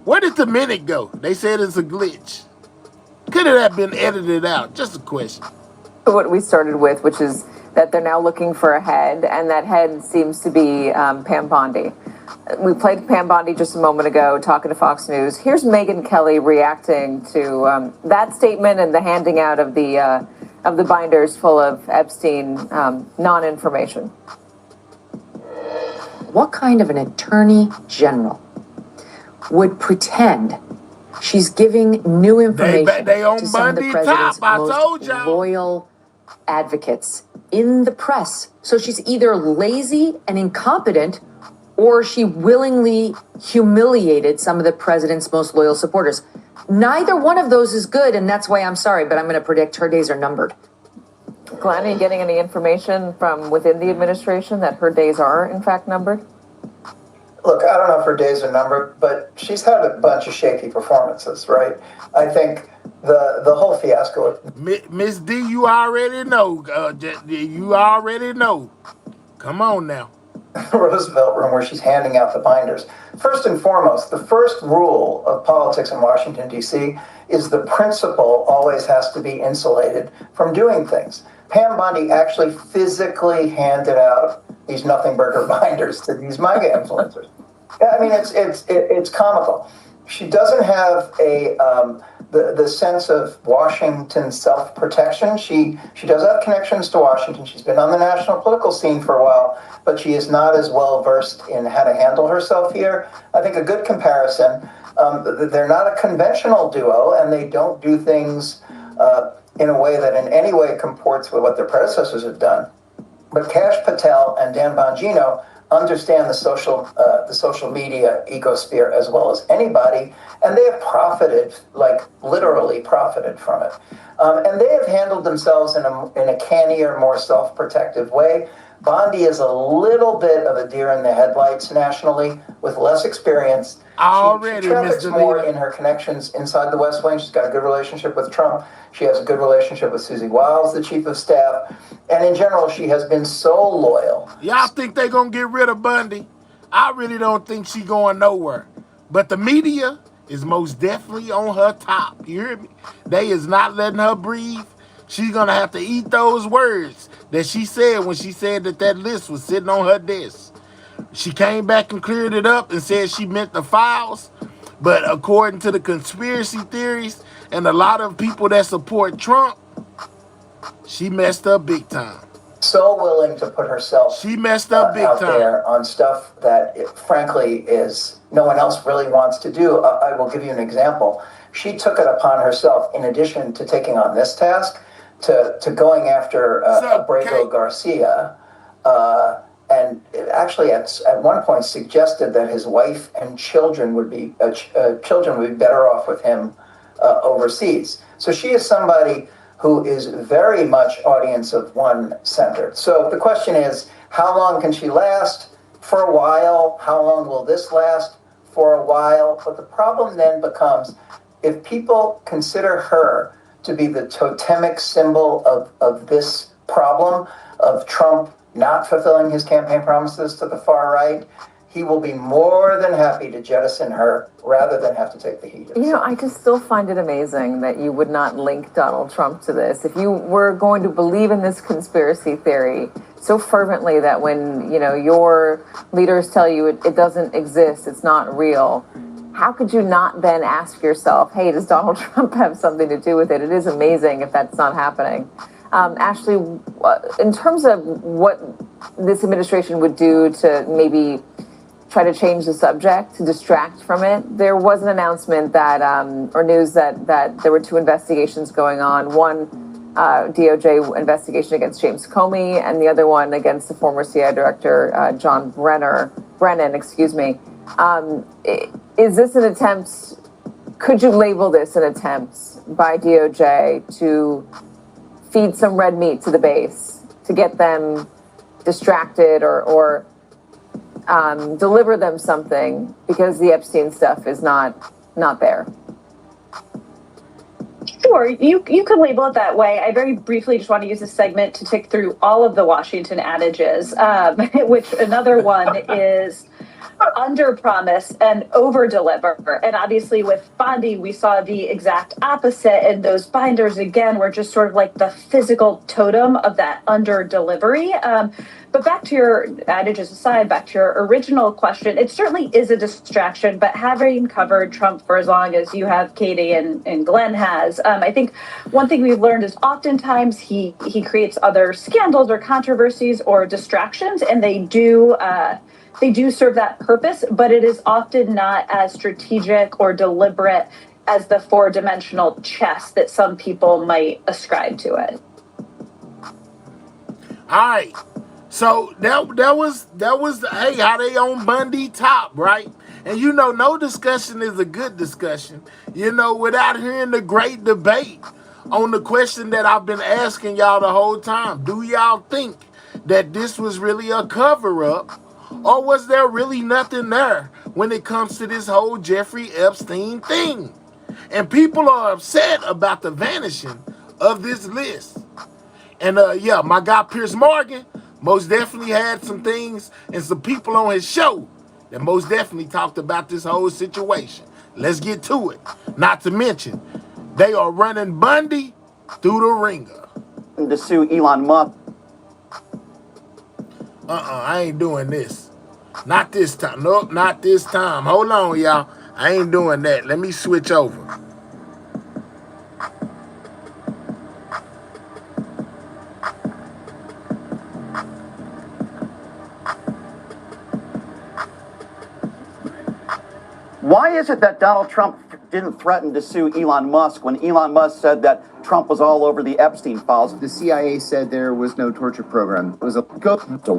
Where did the minute go? They said it's a glitch. Could it have been edited out? Just a question. what we started with, which is that they're now looking for a head, and that head seems to be Pam Bondi. We played Pam Bondi just a moment ago talking to Fox News. Here's Megyn Kelly reacting to that statement and the handing out of the binders full of Epstein non-information. What kind of an attorney general would pretend she's giving new information they on to some of the Bondi president's top, I told most y'all. loyal advocates in the press? So she's either lazy and incompetent, or she willingly humiliated some of the president's most loyal supporters. Neither one of those is good, and that's why I'm sorry, but I'm going to predict her days are numbered. Glenn, are you getting any information from within the administration that her days are, in fact, numbered? Look, I don't know if her days are numbered, but she's had a bunch of shaky performances, right? I think the whole fiasco. Miss D, you already know. You already know. Come on now. Roosevelt room where she's handing out the binders. First and foremost, the first rule of politics in Washington, D.C. is the principal always has to be insulated from doing things. Pam Bondi actually physically handed out these nothing burger binders to these MAGA influencers. I mean, it's comical. She doesn't have the sense of Washington self-protection. She does have connections to Washington. She's been on the national political scene for a while, but she is not as well versed in how to handle herself here. I think a good comparison, they're not a conventional duo, and they don't do things in a way that in any way comports with what their predecessors have done. But Kash Patel and Dan Bongino understand the social media ecosphere as well as anybody, and they have profited, like literally profited from it. And they have handled themselves in a cannier, more self-protective way. Bondi is a little bit of a deer in the headlights nationally with less experience. She traffics more in her connections inside the West Wing. She's got a good relationship with Trump. She has a good relationship with Susie Wiles, the chief of staff. And in general, she has been so loyal. Y'all think they gonna get rid of Bondi? I really don't think she going nowhere. But the media is most definitely on her top. You hear me? They is not letting her breathe. She's gonna have to eat those words that she said when she said that list was sitting on her desk. She came back and cleared it up and said she meant the files. But according to the conspiracy theories and a lot of people that support Trump, she messed up big time. So willing to put herself she messed up big out time there on stuff that, frankly, is no one else really wants to do. I will give you an example. She took it upon herself, in addition to taking on this task, to going after Abrego Garcia, and actually at one point suggested that his wife and children would be better off with him overseas. So she is somebody who is very much audience of one centered. So the question is, how long can she last? For a while. How long will this last? For a while. But the problem then becomes, if people consider her to be the totemic symbol of this problem, of Trump not fulfilling his campaign promises to the far right, he will be more than happy to jettison her rather than have to take the heat. You know, I just still find it amazing that you would not link Donald Trump to this. If you were going to believe in this conspiracy theory so fervently that when, you know, your leaders tell you it doesn't exist, it's not real, how could you not then ask yourself, hey, does Donald Trump have something to do with it? It is amazing if that's not happening. Ashley, in terms of what this administration would do to maybe try to change the subject, to distract from it. There was an announcement that, or news that there were 2 investigations going on. One DOJ investigation against James Comey, and the other one against the former CIA director John Brennan. Excuse me. Is this an attempt? Could you label this an attempt by DOJ to feed some red meat to the base, to get them distracted or deliver them something because the Epstein stuff is not there? Sure, you could label it that way. I very briefly just want to use this segment to tick through all of the Washington adages, which another one is under promise and over deliver. And obviously with Bondi, we saw the exact opposite. And those binders, again, were just sort of like the physical totem of that under delivery. But back to your adages aside, back to your original question, it certainly is a distraction. But having covered Trump for as long as you have, Katie, and Glenn has, I think one thing we've learned is oftentimes he creates other scandals or controversies or distractions, and they do serve that purpose, but it is often not as strategic or deliberate as the 4-dimensional chess that some people might ascribe to it. All right. So that was hey, how they on Bondi top, right? And no discussion is a good discussion, without hearing the great debate on the question that I've been asking y'all the whole time. Do y'all think that this was really a cover-up, or was there really nothing there when it comes to this whole Jeffrey Epstein thing? And people are upset about the vanishing of this list. And my guy Piers Morgan most definitely had some things and some people on his show that most definitely talked about this whole situation. Let's get to it. Not to mention, they are running Bondi through the ringer. To sue Elon Musk. I ain't doing this. Not this time. Nope, not this time. Hold on, y'all. I ain't doing that. Let me switch over. Why is it that Donald Trump didn't threaten to sue Elon Musk when Elon Musk said that Trump was all over the Epstein files? The CIA said there was no torture program. It was a go to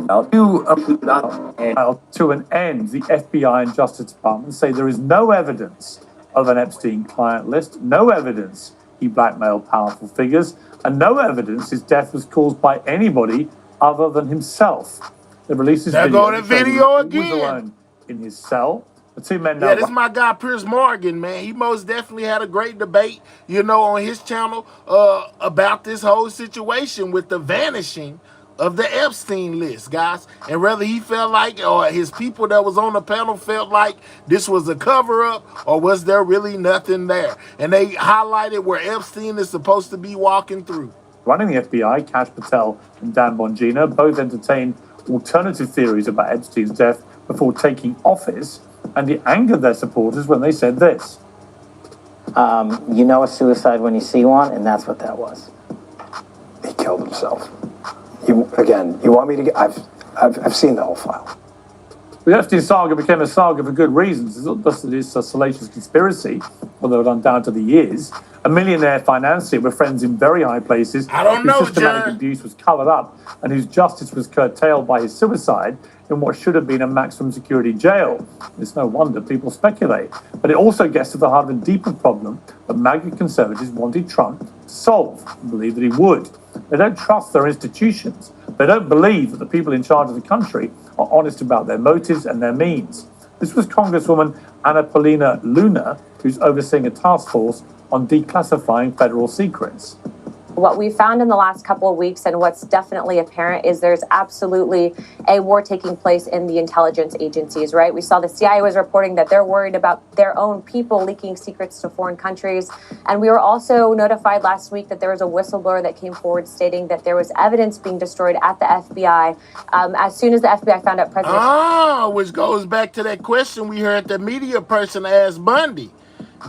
an end. The FBI and Justice Department say there is no evidence of an Epstein client list, no evidence he blackmailed powerful figures, and no evidence his death was caused by anybody other than himself. They released his video. There go the video again. He was alone in his cell. The 2 men this is my guy Piers Morgan, man. He most definitely had a great debate, on his channel about this whole situation with the vanishing of the Epstein list, guys. And whether he felt like, or his people that was on the panel felt like this was a cover-up, or was there really nothing there? And they highlighted where Epstein is supposed to be walking through. Running the FBI, Kash Patel and Dan Bongino both entertained alternative theories about Epstein's death before taking office, and it angered their supporters when they said this. You know a suicide when you see one, and that's what that was. He killed himself. You want me to get... I've seen the whole file. The Epstein saga became a saga for good reasons. It's not just that it's a salacious conspiracy, although it undoubtedly is. A millionaire financier with friends in very high places whose systematic abuse was covered up and whose justice was curtailed by his suicide in what should have been a maximum security jail. It's no wonder people speculate. But it also gets to the heart of a deeper problem that MAGA conservatives wanted Trump to solve and believe that he would. They don't trust their institutions. They don't believe that the people in charge of the country are honest about their motives and their means. This was Congresswoman Anna Paulina Luna, who's overseeing a task force on declassifying federal secrets. What we found in the last couple of weeks, and what's definitely apparent, is there's absolutely a war taking place in the intelligence agencies, right? We saw the CIA was reporting that they're worried about their own people leaking secrets to foreign countries. And we were also notified last week that there was a whistleblower that came forward stating that there was evidence being destroyed at the FBI as soon as the FBI found out President... which goes back to that question we heard the media person ask Bondi.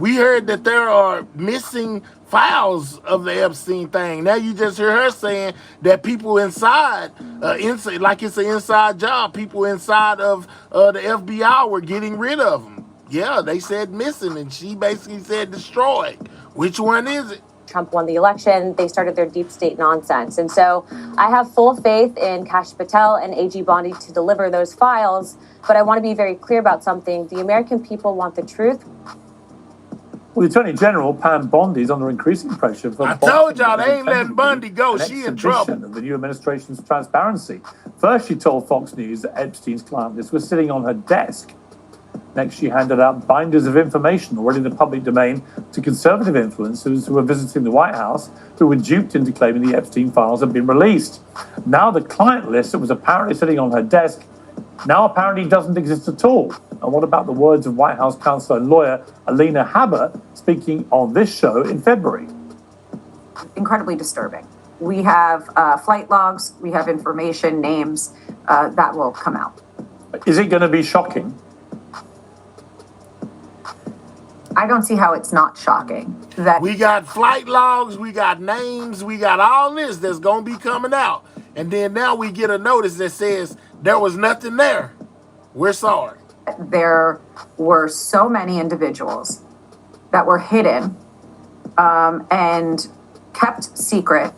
We heard that there are missing files of the Epstein thing. Now you just hear her saying that people inside, like it's an inside job, people inside of the FBI were getting rid of them. Yeah, they said missing, and she basically said destroyed. Which one is it? Trump won the election, they started their deep state nonsense. And so I have full faith in Kash Patel and AG Bondi to deliver those files. But I want to be very clear about something. The American people want the truth. Well, the Attorney General, Pam Bondi, is under increasing pressure for... I told y'all they ain't letting Bondi go. She in trouble. Of the new administration's transparency. First, she told Fox News that Epstein's client list was sitting on her desk. Next, she handed out binders of information already in the public domain to conservative influencers who were visiting the White House, who were duped into claiming the Epstein files had been released. Now the client list that was apparently sitting on her desk now apparently doesn't exist at all. And what about the words of White House counsel and lawyer Alina Habba speaking on this show in February? Incredibly disturbing. We have flight logs, we have information, names that will come out. Is it going to be shocking? I don't see how it's not shocking. That we got flight logs, we got names, we got all this that's going to be coming out. And then now we get a notice that says there was nothing there. We're sorry. There were so many individuals that were hidden and kept secret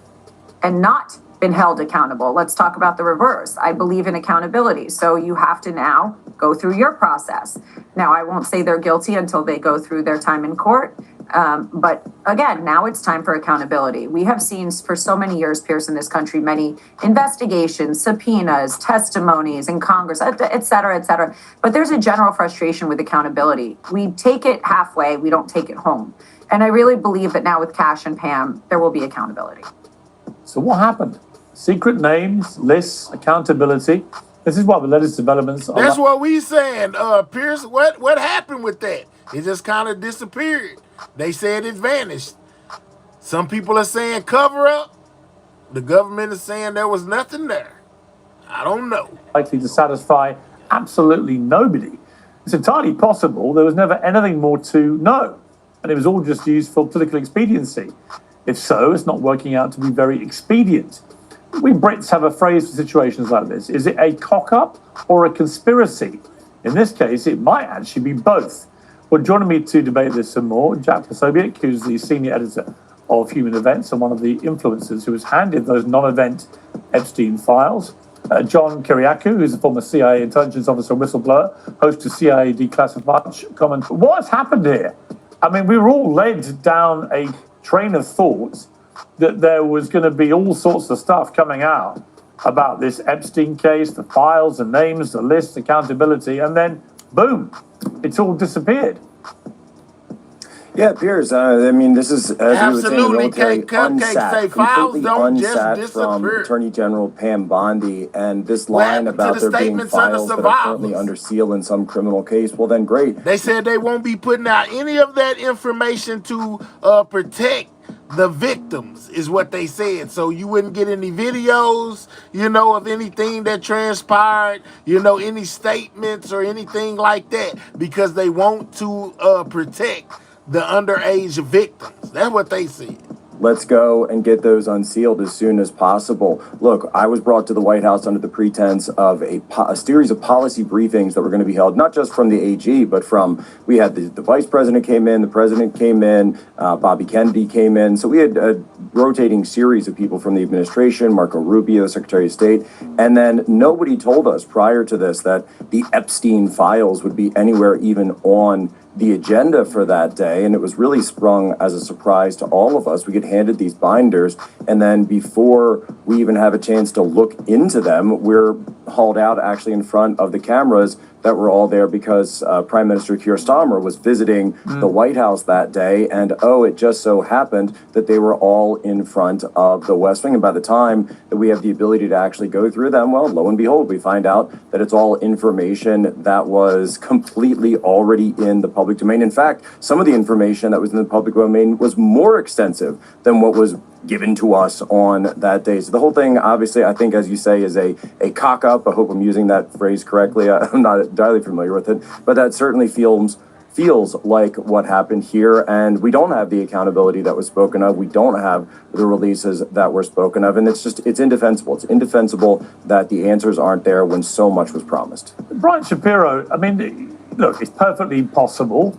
and not been held accountable. Let's talk about the reverse. I believe in accountability. So you have to now go through your process. Now, I won't say they're guilty until they go through their time in court. But again, now it's time for accountability. We have seen for so many years, Pierce, in this country, many investigations, subpoenas, testimonies in Congress, et cetera, et cetera. But there's a general frustration with accountability. We take it halfway, we don't take it home. And I really believe that now with Kash and Pam, there will be accountability. So what happened? Secret names, lists, accountability. This is what the latest developments are. That's what we saying, Pierce. What happened with that? It just kind of disappeared. They said it vanished. Some people are saying cover up. The government is saying there was nothing there. I don't know. Likely to satisfy absolutely nobody. It's entirely possible there was never anything more to know, and it was all just used for political expediency. If so, it's not working out to be very expedient. We Brits have a phrase for situations like this. Is it a cock-up or a conspiracy? In this case, it might actually be both. Well, joining me to debate this some more, Jack Posobiec, who's the senior editor of Human Events and one of the influencers who was handed those non-event Epstein files. John Kiriakou, who's a former CIA intelligence officer whistleblower, host of CIA Declassified comment. What has happened here? I mean, we were all led down a train of thought that there was going to be all sorts of stuff coming out about this Epstein case, the files, the names, the lists, accountability, and then boom, it's all disappeared. Yeah, Piers. I mean, this is, as we were saying, the military unsat, completely unsat from Attorney General Pam Bondi, and this line about there being files that are currently under seal in some criminal case. Well, then great. They said they won't be putting out any of that information to protect the victims, is what they said. So you wouldn't get any videos, of anything that transpired, any statements or anything like that, because they want to protect the underage victims. That's what they said. Let's go and get those unsealed as soon as possible. Look, I was brought to the White House under the pretense of a series of policy briefings that were going to be held, not just from the AG, but we had the vice president came in, the president came in, Bobby Kennedy came in. So we had a rotating series of people from the administration, Marco Rubio, Secretary of State. And then nobody told us prior to this that the Epstein files would be anywhere even on the agenda for that day, and it was really sprung as a surprise to all of us. We get handed these binders, and then before we even have a chance to look into them, we're hauled out actually in front of the cameras that were all there because Prime Minister Keir Starmer was visiting the White House that day, and it just so happened that they were all in front of the West Wing. And by the time that we have the ability to actually go through them, well, lo and behold, we find out that it's all information that was completely already in the public domain. In fact, some of the information that was in the public domain was more extensive than what was given to us on that day. So the whole thing, obviously, I think, as you say, is a cock-up. I hope I'm using that phrase correctly. I'm not entirely familiar with it, but that certainly feels feels like what happened here, and we don't have the accountability that was spoken of. We don't have the releases that were spoken of, and it's indefensible. It's indefensible that the answers aren't there when so much was promised. Brian Shapiro, I mean, look, it's perfectly possible.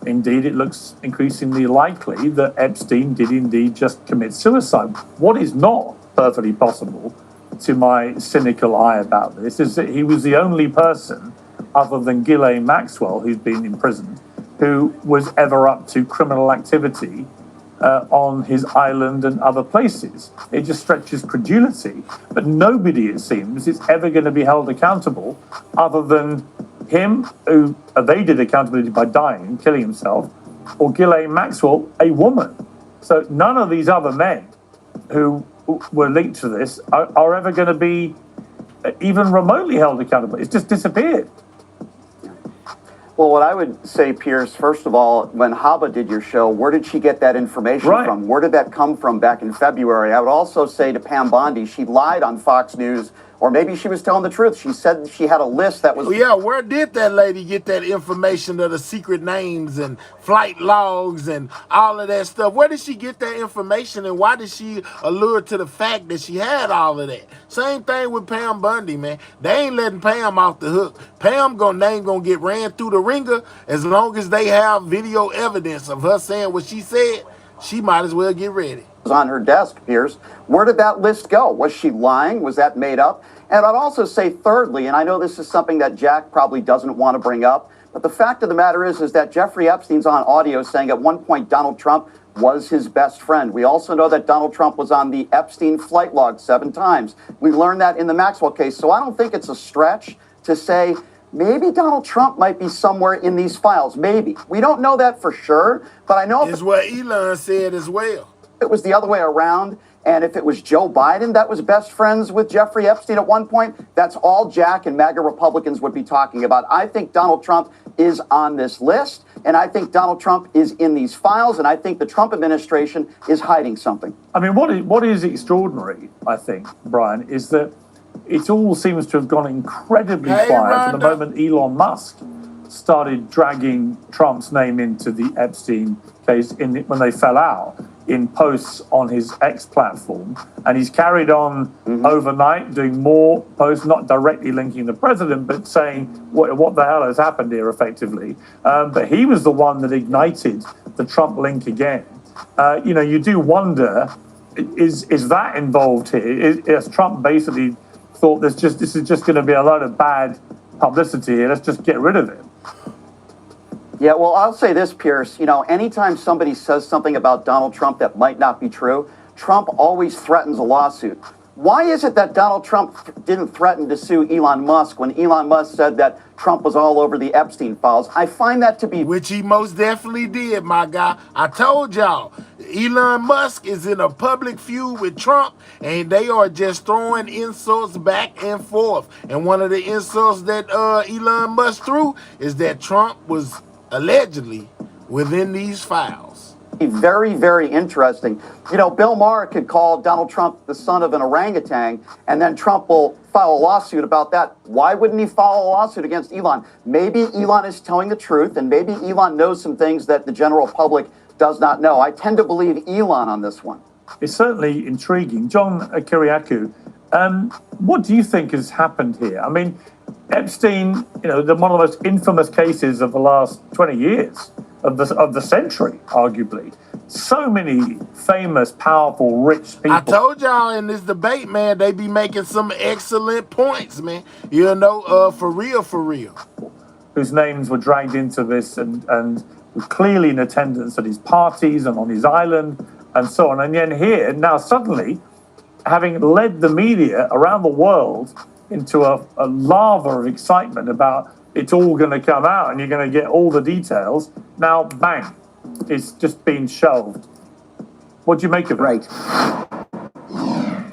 Indeed, it looks increasingly likely that Epstein did indeed just commit suicide. What is not perfectly possible, to my cynical eye about this, is that he was the only person other than Ghislaine Maxwell, who's been imprisoned, who was ever up to criminal activity on his island and other places. It just stretches credulity. But nobody, it seems, is ever going to be held accountable other than him, who evaded accountability by dying, killing himself, or Ghislaine Maxwell, a woman. So none of these other men who were linked to this are ever going to be even remotely held accountable. It's just disappeared. Well, what I would say, Pierce, first of all, when Haba did your show, where did she get that information from? Where did that come from back in February? I would also say to Pam Bondi, she lied on Fox News, or maybe she was telling the truth. She said she had a list that was... Yeah, where did that lady get that information of the secret names and flight logs and all of that stuff? Where did she get that information, and why did she allure to the fact that she had all of that? Same thing with Pam Bondi, man. They ain't letting Pam off the hook. Pam ain't gonna get ran through the ringer as long as they have video evidence of her saying what she said. She might as well get ready. On her desk, Pierce. Where did that list go? Was she lying? Was that made up? And I'd also say thirdly, and I know this is something that Jack probably doesn't want to bring up, but the fact of the matter is that Jeffrey Epstein's on audio saying at one point Donald Trump was his best friend. We also know that Donald Trump was on the Epstein flight log 7 times. We learned that in the Maxwell case. So I don't think it's a stretch to say maybe Donald Trump might be somewhere in these files. Maybe. We don't know that for sure, but I know... It's what Elon said as well. It was the other way around, and if it was Joe Biden that was best friends with Jeffrey Epstein at one point, that's all Jack and MAGA Republicans would be talking about. I think Donald Trump is on this list, and I think Donald Trump is in these files, and I think the Trump administration is hiding something. I mean, what is extraordinary, I think, Brian, is that it all seems to have gone incredibly quiet from the moment Elon Musk started dragging Trump's name into the Epstein case when they fell out in posts on his X platform. And he's carried on overnight doing more posts, not directly linking the president, but saying what the hell has happened here effectively. But he was the one that ignited the Trump link again. You do wonder, is that involved here? Is Trump basically thought this is just going to be a lot of bad publicity here, let's just get rid of it? Yeah, well, I'll say this, Pierce. Anytime somebody says something about Donald Trump that might not be true, Trump always threatens a lawsuit. Why is it that Donald Trump didn't threaten to sue Elon Musk when Elon Musk said that Trump was all over the Epstein files? I find that to be... Which he most definitely did, my guy. I told y'all, Elon Musk is in a public feud with Trump, and they are just throwing insults back and forth. And one of the insults that Elon Musk threw is that Trump was allegedly within these files. Very, very interesting. Bill Maher could call Donald Trump the son of an orangutan, and then Trump will file a lawsuit about that. Why wouldn't he file a lawsuit against Elon? Maybe Elon is telling the truth, and maybe Elon knows some things that the general public does not know. I tend to believe Elon on this one. It's certainly intriguing. John Kiriakou, what do you think has happened here? I mean, Epstein, one of the most infamous cases of the last 20 years, of the century, arguably. So many famous, powerful, rich people. I told y'all in this debate, man, they be making some excellent points, man. For real. Whose names were dragged into this and were clearly in attendance at his parties and on his island and so on. And then here, now suddenly, having led the media around the world into a lava of excitement about it's all going to come out and you're going to get all the details. Now, bang, it's just been shelved. What do you make of it? Right.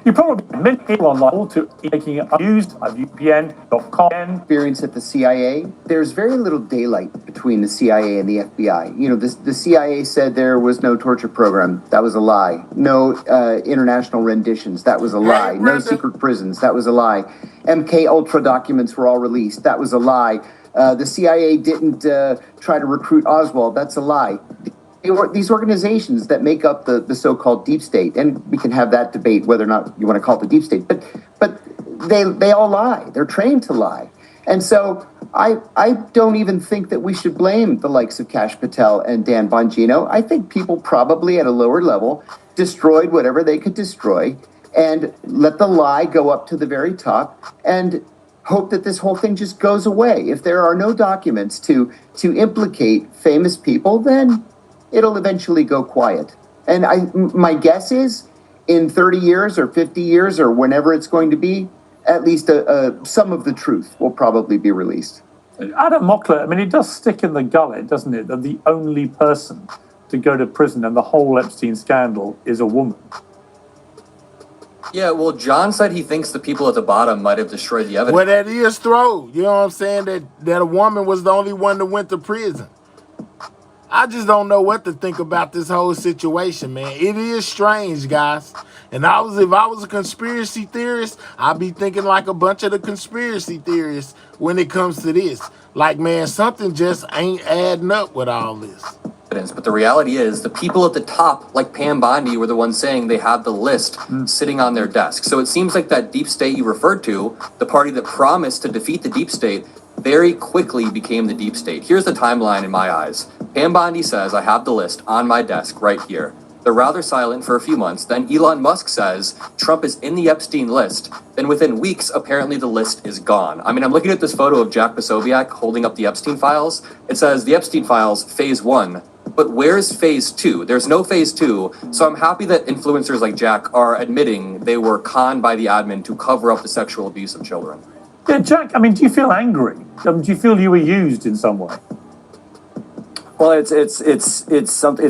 You probably many people online to making it unused at VPN.com. Experience at the CIA, there's very little daylight between the CIA and the FBI. You know, the CIA said there was no torture program. That was a lie. No international renditions. That was a lie. No secret prisons. That was a lie. MK Ultra documents were all released. That was a lie. The CIA didn't try to recruit Oswald. That's a lie. These organizations that make up the so-called deep state, and we can have that debate whether or not you want to call it the deep state, but they all lie. They're trained to lie. And so I don't even think that we should blame the likes of Kash Patel and Dan Bongino. I think people probably at a lower level destroyed whatever they could destroy and let the lie go up to the very top and hope that this whole thing just goes away. If there are no documents to implicate famous people, then it'll eventually go quiet. And my guess is in 30 years or 50 years or whenever it's going to be, at least some of the truth will probably be released. Adam Mockler, I mean, it does stick in the gullet, doesn't it, that the only person to go to prison in the whole Epstein scandal is a woman. Yeah, well, John said he thinks the people at the bottom might have destroyed the evidence. Well, that is true. You know what I'm saying? That a woman was the only one that went to prison. I just don't know what to think about this whole situation, man. It is strange, guys. And if I was a conspiracy theorist, I'd be thinking like a bunch of the conspiracy theorists when it comes to this. Like, man, something just ain't adding up with all this. But the reality is the people at the top, like Pam Bondi, were the ones saying they had the list sitting on their desk. So it seems like that deep state you referred to, the party that promised to defeat the deep state, very quickly became the deep state. Here's the timeline in my eyes. Pam Bondi says, I have the list on my desk right here. They're rather silent for a few months. Then Elon Musk says Trump is in the Epstein list. Then within weeks, apparently the list is gone. I mean, I'm looking at this photo of Jack Posobiec holding up the Epstein files. It says the Epstein files, phase 1. But where's phase 2? There's no phase 2. So I'm happy that influencers like Jack are admitting they were conned by the admin to cover up the sexual abuse of children. Yeah, Jack, I mean, do you feel angry? Do you feel you were used in some way? Well, it's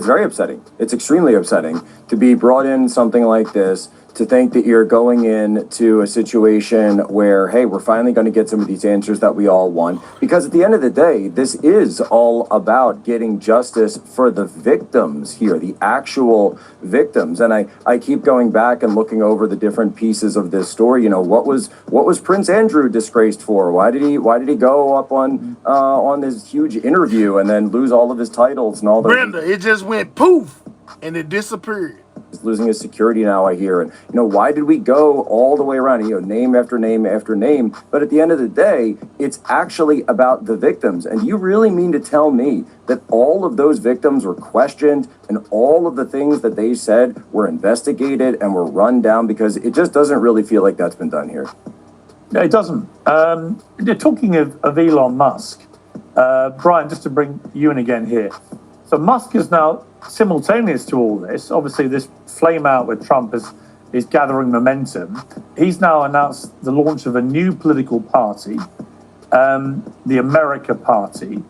very upsetting. It's extremely upsetting to be brought in something like this, to think that you're going into a situation where, hey, we're finally going to get some of these answers that we all want. Because at the end of the day, this is all about getting justice for the victims here, the actual victims. And I keep going back and looking over the different pieces of this story. You know, what was Prince Andrew disgraced for? Why did he go up on this huge interview and then lose all of his titles and all that? Brenda, it just went poof and it disappeared. He's losing his security now, I hear. And, you know, why did we go all the way around, you know, name after name after name? But at the end of the day, it's actually about the victims. And you really mean to tell me that all of those victims were questioned and all of the things that they said were investigated and were run down? Because it just doesn't really feel like that's been done here. No, it doesn't. Talking of Elon Musk, Brian, just to bring you in again here. So Musk is now simultaneous to all this. Obviously, this flame out with Trump is gathering momentum. He's now announced the launch of a new political party, the America Party.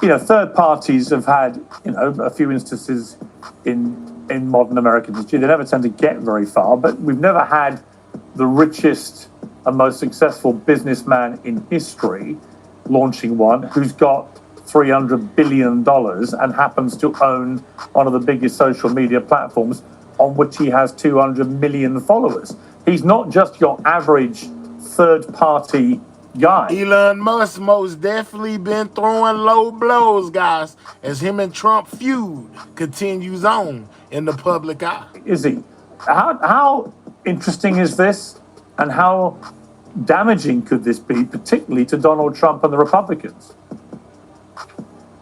You know, third parties have had, you know, a few instances in modern American history. They never tend to get very far, but we've never had the richest and most successful businessman in history launching one who's got $300 billion and happens to own one of the biggest social media platforms on which he has 200 million followers. He's not just your average third-party guy. Elon Musk most definitely been throwing low blows, guys, as him and Trump feud continues on in the public eye. Is he? How interesting is this, and how damaging could this be, particularly to Donald Trump and the Republicans?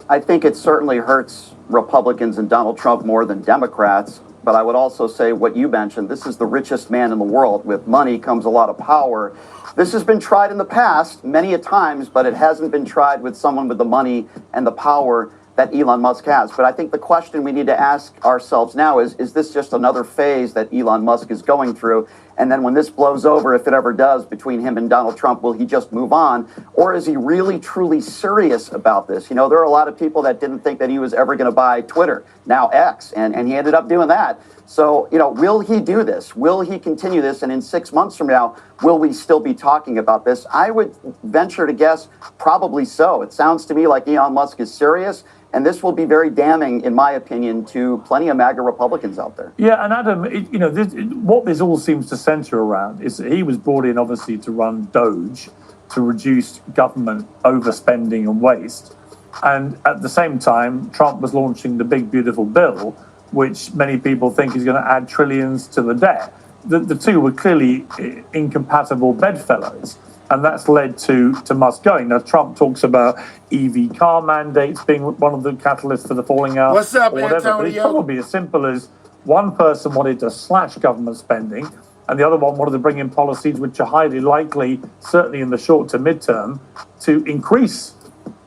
I think it certainly hurts Republicans and Donald Trump more than Democrats. But I would also say what you mentioned, this is the richest man in the world. With money comes a lot of power. This has been tried in the past many a times, but it hasn't been tried with someone with the money and the power that Elon Musk has. But I think the question we need to ask ourselves now is this just another phase that Elon Musk is going through? And then when this blows over, if it ever does, between him and Donald Trump, will he just move on? Or is he really, truly serious about this? You know, there are a lot of people that didn't think that he was ever going to buy Twitter, now X, and he ended up doing that. So, you know, will he do this? Will he continue this? And in 6 months from now, will we still be talking about this? I would venture to guess probably so. It sounds to me like Elon Musk is serious, and this will be very damning, in my opinion, to plenty of MAGA Republicans out there. Yeah, and Adam, what this all seems to center around is that he was brought in, obviously, to run Doge, to reduce government overspending and waste. And at the same time, Trump was launching the big, beautiful bill, which many people think is going to add trillions to the debt. The two were clearly incompatible bedfellows, and that's led to Musk going. Now, Trump talks about EV car mandates being one of the catalysts for the falling out. What's up, or whatever. Antonio? But it's probably as simple as one person wanted to slash government spending, and the other one wanted to bring in policies which are highly likely, certainly in the short to midterm, to increase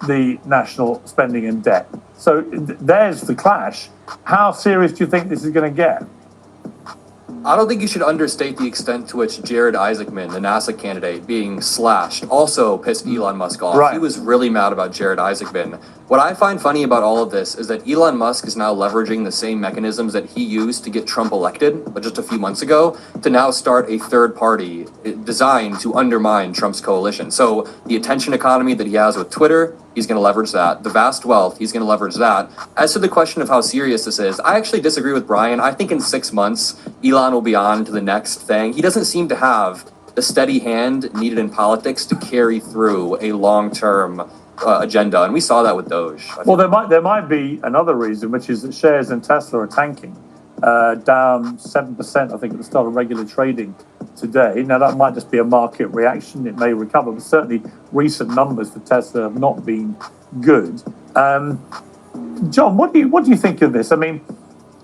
the national spending and debt. So there's the clash. How serious do you think this is going to get? I don't think you should understate the extent to which Jared Isaacman, the NASA candidate, being slashed, also pissed Elon Musk off. Right. He was really mad about Jared Isaacman. What I find funny about all of this is that Elon Musk is now leveraging the same mechanisms that he used to get Trump elected, but just a few months ago, to now start a third party designed to undermine Trump's coalition. So the attention economy that he has with Twitter, he's going to leverage that. The vast wealth, he's going to leverage that. As to the question of how serious this is, I actually disagree with Brian. I think in 6 months, Elon will be on to the next thing. He doesn't seem to have the steady hand needed in politics to carry through a long-term agenda, and we saw that with Doge. Well, there might be another reason, which is that shares in Tesla are tanking, down 7%, I think, at the start of regular trading today. Now, that might just be a market reaction. It may recover, but certainly recent numbers for Tesla have not been good. John, what do you think of this? I mean,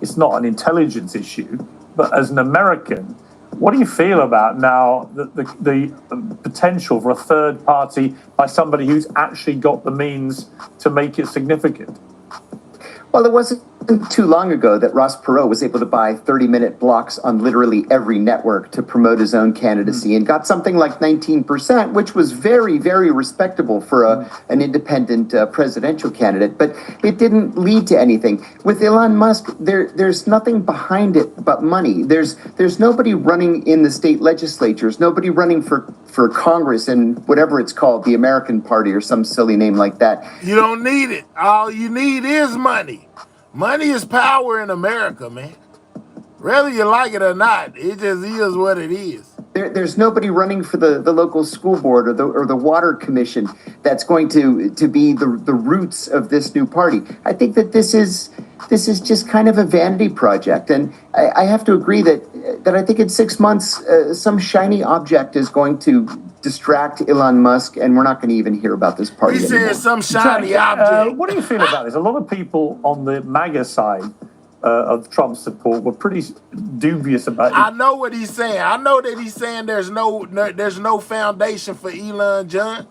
it's not an intelligence issue, but as an American, what do you feel about now the potential for a third party by somebody who's actually got the means to make it significant? Well, it wasn't too long ago that Ross Perot was able to buy 30-minute blocks on literally every network to promote his own candidacy and got something like 19%, which was very, very respectable for an independent presidential candidate. But it didn't lead to anything. With Elon Musk, there's nothing behind it but money. There's nobody running in the state legislatures, nobody running for Congress and whatever it's called, the American Party or some silly name like that. You don't need it. All you need is money. Money is power in America, man. Whether you like it or not, it just is what it is. There's nobody running for the local school board or the water commission that's going to be the roots of this new party. I think that this is just kind of a vanity project, and I have to agree that I think in 6 months some shiny object is going to distract Elon Musk, and we're not going to even hear about this party anymore. He said some shiny object. What do you feel about this? A lot of people on the MAGA side of Trump's support were pretty dubious about it. I know what he's saying. I know that he's saying there's no foundation for Elon, John.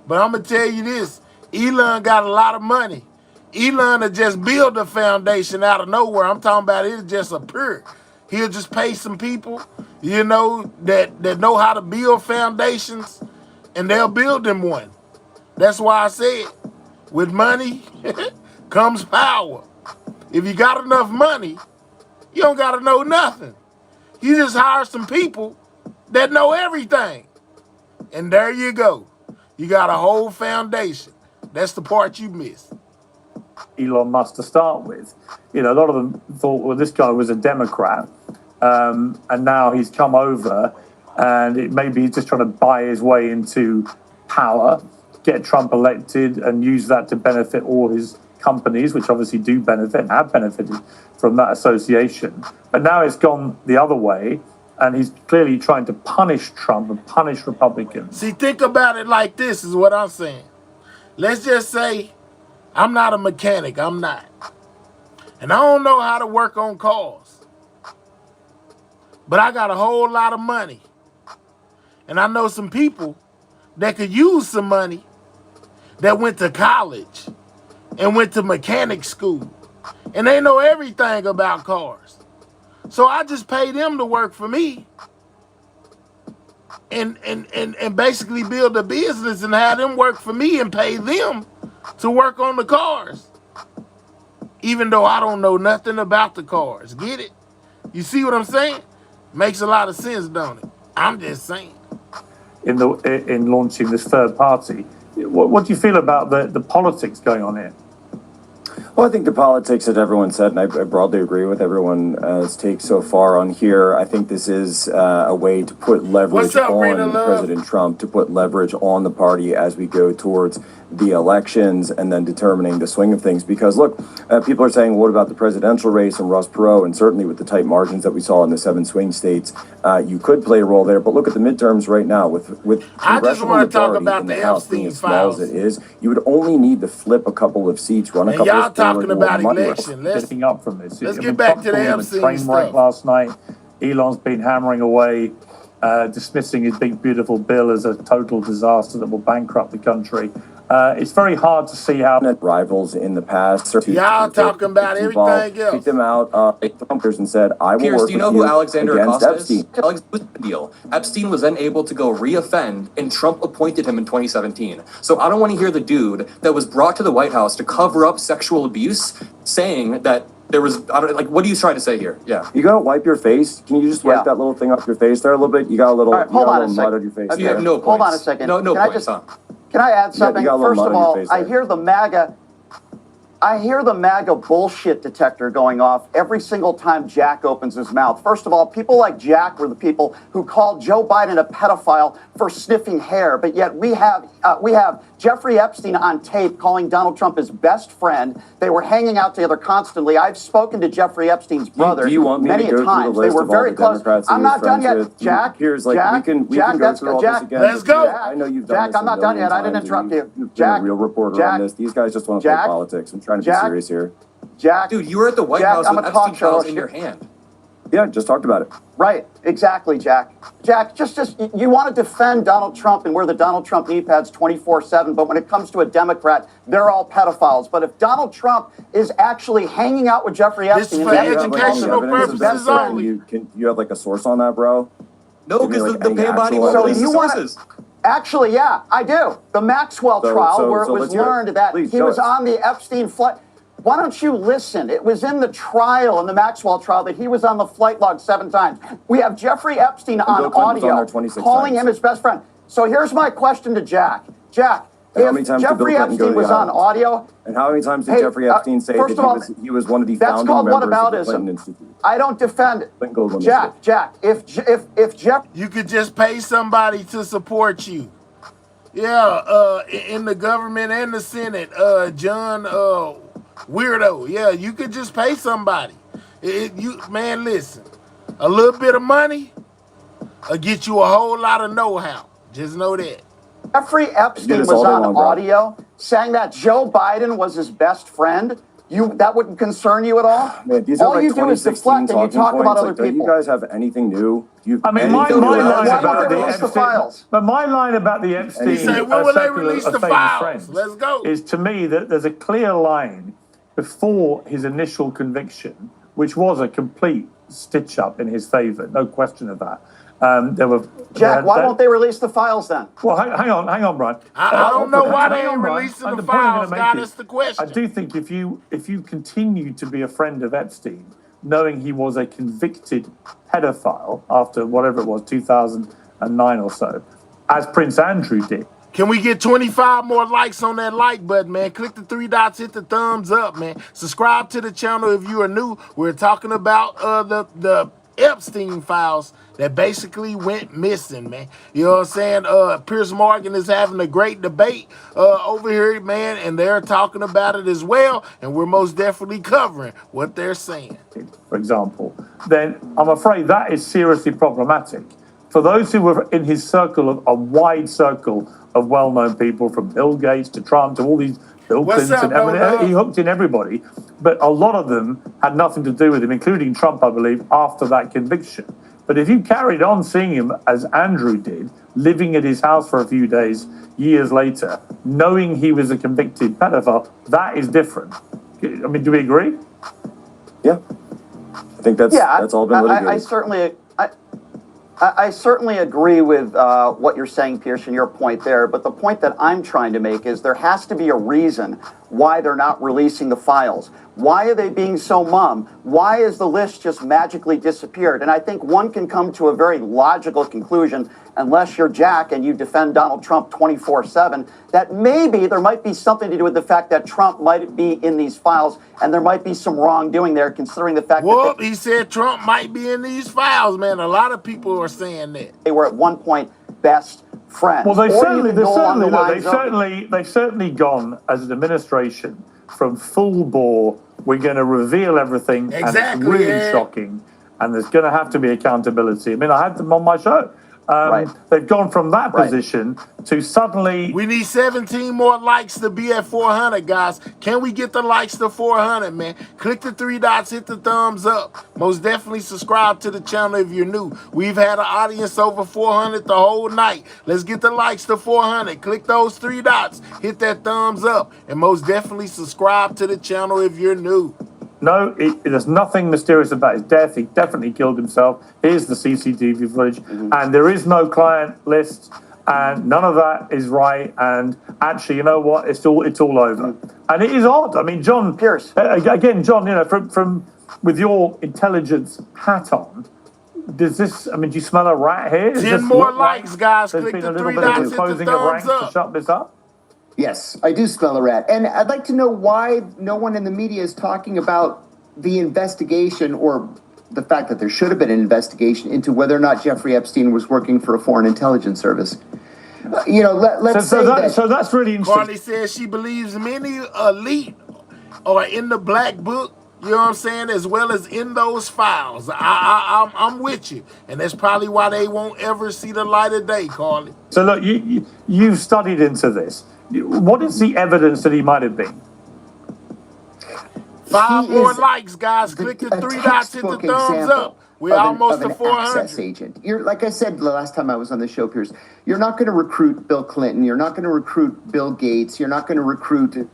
But I'm gonna tell you this: Elon got a lot of money. Elon will just build a foundation out of nowhere. I'm talking about it just appear. He'll just pay some people, you know, that know how to build foundations, and they'll build them one. That's why I said, with money comes power. If you got enough money, you don't got to know nothing. You just hire some people that know everything. And there you go. You got a whole foundation. That's the part you missed. Elon Musk to start with. You know, a lot of them thought, well, this guy was a Democrat, and now he's come over, and maybe he's just trying to buy his way into power, get Trump elected, and use that to benefit all his companies, which obviously do benefit and have benefited from that association. But now it's gone the other way, and he's clearly trying to punish Trump and punish Republicans. See, think about it like this is what I'm saying. Let's just say I'm not a mechanic. I'm not. And I don't know how to work on cars. But I got a whole lot of money. And I know some people that could use some money that went to college and went to mechanic school. And they know everything about cars. So I just pay them to work for me. and basically build a business and have them work for me and pay them to work on the cars. Even though I don't know nothing about the cars. Get it? You see what I'm saying? Makes a lot of sense, don't it? I'm just saying. In launching this third party, what do you feel about the politics going on here? Well, I think the politics that everyone said, and I broadly agree with everyone's take so far on here. I think this is a way to put leverage on President Trump, to put leverage on the party as we go towards the elections and then determining the swing of things. Because look, people are saying, what about the presidential race and Ross Perot? And certainly with the tight margins that we saw in the 7 swing states, you could play a role there. But look at the midterms right now with I just want to talk about the the House being Epstein as small files. as it is. You would only need to flip a couple of seats, run a couple Y'all of talking about money. election. Let's Getting up from this. Let's get back to the Epstein train wreck stuff. last night. Elon's been hammering away, dismissing his big beautiful bill as a total disaster that will bankrupt the country. It's very hard to see how rivals in the past. Y'all talking about everything else. Kicked them out. Trumpers and said, "I will Pierce, work do you know with who you Alexander against Acosta Epstein." is? Alex was the deal. Epstein was then able to go re-offend, and Trump appointed him in 2017. So I don't want to hear the dude that was brought to the White House to cover up sexual abuse saying that there was, I don't, like, what are you trying to say here? Yeah. You gotta wipe your face. Can you just wipe that little thing off your face there a little bit? You got a little, All right, hold on a mud second. on your face. Okay, You have no hold on a points. second. No Can I points, just- huh? Can I add something? you got a little First of mud on your all, face I there. hear the MAGA bullshit detector going off every single time Jack opens his mouth. First of all, people like Jack were the people who called Joe Biden a pedophile for sniffing hair, but yet we have Jeffrey Epstein on tape calling Donald Trump his best friend. They were hanging out together constantly. I've spoken to Jeffrey Epstein's brother Do you want me many to go through times. the They list were of all very the close. Democrats that I'm he was not done friends yet, with? Jack. Here's like Jack, we can Jack, go through all Jack, this again. Let's go. I know you've done Jack, this I'm not done million yet. I didn't times, interrupt and you. You've Jack, been a real reporter Jack, on this. These guys just want to Jack, play politics. I'm trying to be Jack, serious here. Jack, Dude, you were at the White Jack, House I'm with a Epstein talk show files host. in your hand. Yeah, just talked about it. Right, exactly, Jack. Jack, just you want to defend Donald Trump and wear the Donald Trump knee pads 24/7, but when it comes to a Democrat, they're all pedophiles. But if Donald Trump is actually hanging out with Jeffrey Epstein, for and Jeffrey educational Epstein is his best purposes friend, only. You have like a source on that, bro? No, Give me, because like, the any Pam Bondi actual won't So release the you want sources. Actually, yeah, I do. The Maxwell So- trial, so- where so it was let's hear it. learned that Please, he show was us. on the Epstein flight. Why don't you listen? It was in the trial, in the Maxwell trial, that he was on the flight log 7 times. We have Jeffrey Epstein on Bill Clinton was on audio there 26 calling times. him his best friend. So here's my question to Jack. Jack, And how many if times did Bill Jeffrey Clinton go to Epstein the was on island? audio, And how many times did Hey, Jeffrey Epstein say that first of all, he was one of the that's founding called members of the whataboutism. Clinton Institute? I don't defend it. Clinton Global Jack, Initiative. Jack, if Jeff You could just pay somebody to support you. Yeah, in the government and the Senate, John Weirdo. Yeah, you could just pay somebody. Man, listen, a little bit of money will get you a whole lot of know-how. Just know that. Jeffrey Epstein this was all day on long, bro. audio saying that Joe Biden was his best friend, that wouldn't concern you at all? Man, these are all like you do is 2016 deflect and you talking talk points. about other Like, don't people. you guys have anything new? I mean, my Anything line new? about Why won't the they release the Epstein, files? but my line about the Epstein, He said, when will they circle release of the famous files? friends Let's go. is to me that there's a clear line before his initial conviction, which was a complete stitch up in his favor, no question of that. Jack, why won't they release the files then? Well, hang on, Brian. I don't know why they Hang ain't on, Brian. releasing And the point I'm gonna files, make God, is, that's the question. I do think if you continue to be a friend of Epstein, knowing he was a convicted pedophile after whatever it was, 2009 or so, as Prince Andrew did. Can we get 25 more likes on that like button, man? Click the 3 dots, hit the thumbs up, man. Subscribe to the channel if you are new. We're talking about the Epstein files that basically went missing, man. You know what I'm saying? Piers Morgan is having a great debate over here, man, and they're talking about it as well, and we're most definitely covering what they're saying. For example, then I'm afraid that is seriously problematic. For those who were in his circle, of a wide circle of well-known people, from Bill Gates to Trump to all these Bill Clinton, he hooked in everybody, but a lot of them had nothing to do with him, including Trump, I believe, after that conviction. But if you carried on seeing him as Andrew did, living at his house for a few days, years later, knowing he was a convicted pedophile, that is different. I mean, do we agree? Yeah. I think that's all been litigated. I certainly, I certainly agree with what you're saying, Pierce, and your point there. But the point that I'm trying to make is there has to be a reason why they're not releasing the files. Why are they being so mum? Why is the list just magically disappeared? And I think one can come to a very logical conclusion, unless you're Jack and you defend Donald Trump 24/7, that maybe there might be something to do with the fact that Trump might be in these files and there might be some wrongdoing there, considering the fact that he said Trump might be in these files, man. A lot of people are saying that. They were at one point best friends. Well, they've They've certainly gone as an administration from full bore. We're going to reveal everything, and it's really shocking. And there's going to have to be accountability. I mean, I had them on my show. They've gone from that position to suddenly. We need 17 more likes to be at 400, guys. Can we get the likes to 400, man? Click the 3 dots, hit the thumbs up. Most definitely subscribe to the channel if you're new. We've had an audience over 400 the whole night. Let's get the likes to 400. Click those 3 dots, hit that thumbs up, and most definitely subscribe to the channel if you're new. No, there's nothing mysterious about his death. He definitely killed himself. Here's the CCTV footage. And there is no client list, and none of that is right. And actually, you know what? It's all over. And it is odd. I mean, John Pierce. Again, John, you know, from with your intelligence hat on, does this? I mean, do you smell a rat here? 10 more likes, guys. Click the 3 dots, hit the closing of ranks thumbs up. to shut this up. Yes, I do smell a rat. And I'd like to know why no one in the media is talking about the investigation, or the fact that there should have been an investigation into whether or not Jeffrey Epstein was working for a foreign intelligence service. You know, let's say that. So that's really interesting. Carly says she believes many elite are in the black book, you know what I'm saying, as well as in those files. I'm with you. And that's probably why they won't ever see the light of day, Carly. So look, you've studied into this. What is the evidence that he might have been? 5 more likes, guys. Click the 3 dots, hit the thumbs up. We're almost to 400. Access agent. You're, like I said the last time I was on the show, Piers, you're not going to recruit Bill Clinton. You're not going to recruit Bill Gates. You're not going to recruit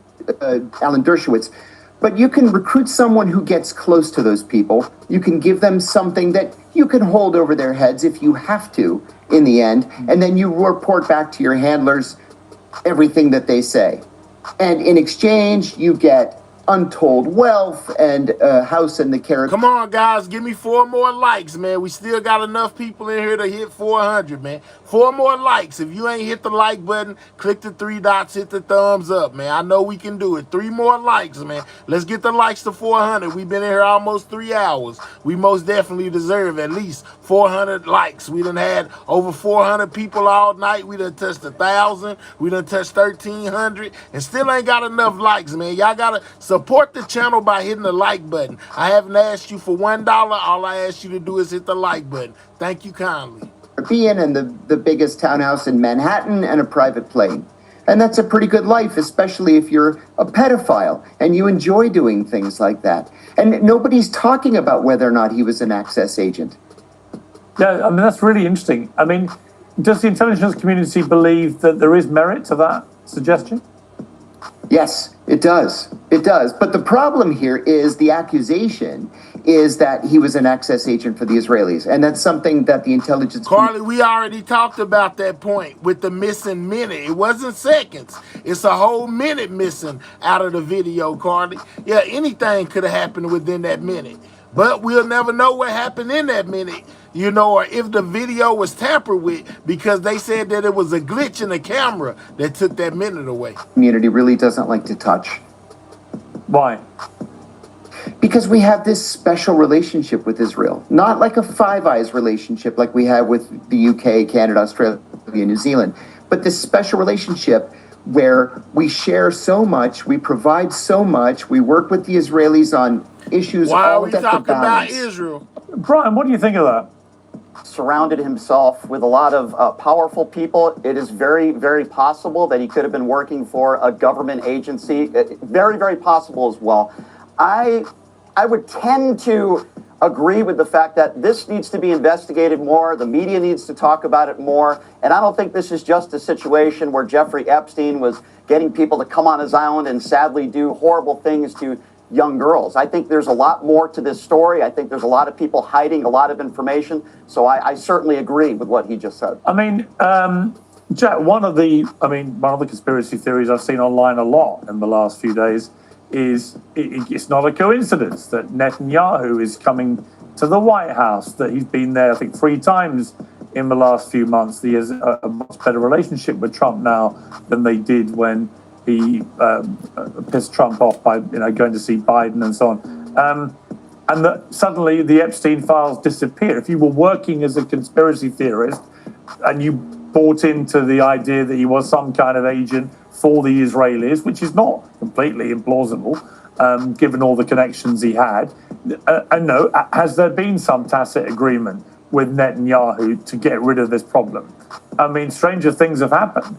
Alan Dershowitz. But you can recruit someone who gets close to those people. You can give them something that you can hold over their heads if you have to in the end. And then you report back to your handlers everything that they say. And in exchange, you get untold wealth and a house in the Caribbean. Come on, guys. Give me 4 more likes, man. We still got enough people in here to hit 400, man. 4 more likes. If you ain't hit the like button, click the 3 dots, hit the thumbs up, man. I know we can do it. 3 more likes, man. Let's get the likes to 400. We've been in here almost 3 hours. We most definitely deserve at least 400 likes. We done had over 400 people all night. We done touched 1,000. We done touched 1,300 and still ain't got enough likes, man. Y'all got to support the channel by hitting the like button. I haven't asked you for $1. All I ask you to do is hit the like button. Thank you kindly. And the biggest townhouse in Manhattan and a private plane. And that's a pretty good life, especially if you're a pedophile and you enjoy doing things like that. And nobody's talking about whether or not he was an access agent. Yeah, I mean, that's really interesting. I mean, does the intelligence community believe that there is merit to that suggestion? Yes, it does. It does. But the problem here is the accusation is that he was an access agent for the Israelis. And that's something that the intelligence... Carly, we already talked about that point with the missing minute. It wasn't seconds. It's a whole minute missing out of the video, Carly. Yeah, anything could have happened within that minute. But we'll never know what happened in that minute, you know, or if the video was tampered with, because they said that it was a glitch in the camera that took that minute away. Community really doesn't like to touch. Why? Because we have this special relationship with Israel, not like a Five Eyes relationship like we have with the UK, Canada, Australia, New Zealand, but this special relationship where we share so much, we provide so much, we work with the Israelis on issues. Why are we talking about Israel? Brian, what do you think of that? Surrounded himself with a lot of powerful people. It is very, very possible that he could have been working for a government agency. Very, very possible as well. I would tend to agree with the fact that this needs to be investigated more. The media needs to talk about it more. And I don't think this is just a situation where Jeffrey Epstein was getting people to come on his island and sadly do horrible things to young girls. I think there's a lot more to this story. I think there's a lot of people hiding a lot of information. So I certainly agree with what he just said. I mean, Jack, one of the conspiracy theories I've seen online a lot in the last few days is it's not a coincidence that Netanyahu is coming to the White House, that he's been there, I think, 3 times in the last few months. He has a much better relationship with Trump now than they did when he pissed Trump off by going to see Biden and so on. And that suddenly the Epstein files disappear. If you were working as a conspiracy theorist and you bought into the idea that he was some kind of agent for the Israelis, which is not completely implausible, given all the connections he had. And no, has there been some tacit agreement with Netanyahu to get rid of this problem? I mean, stranger things have happened.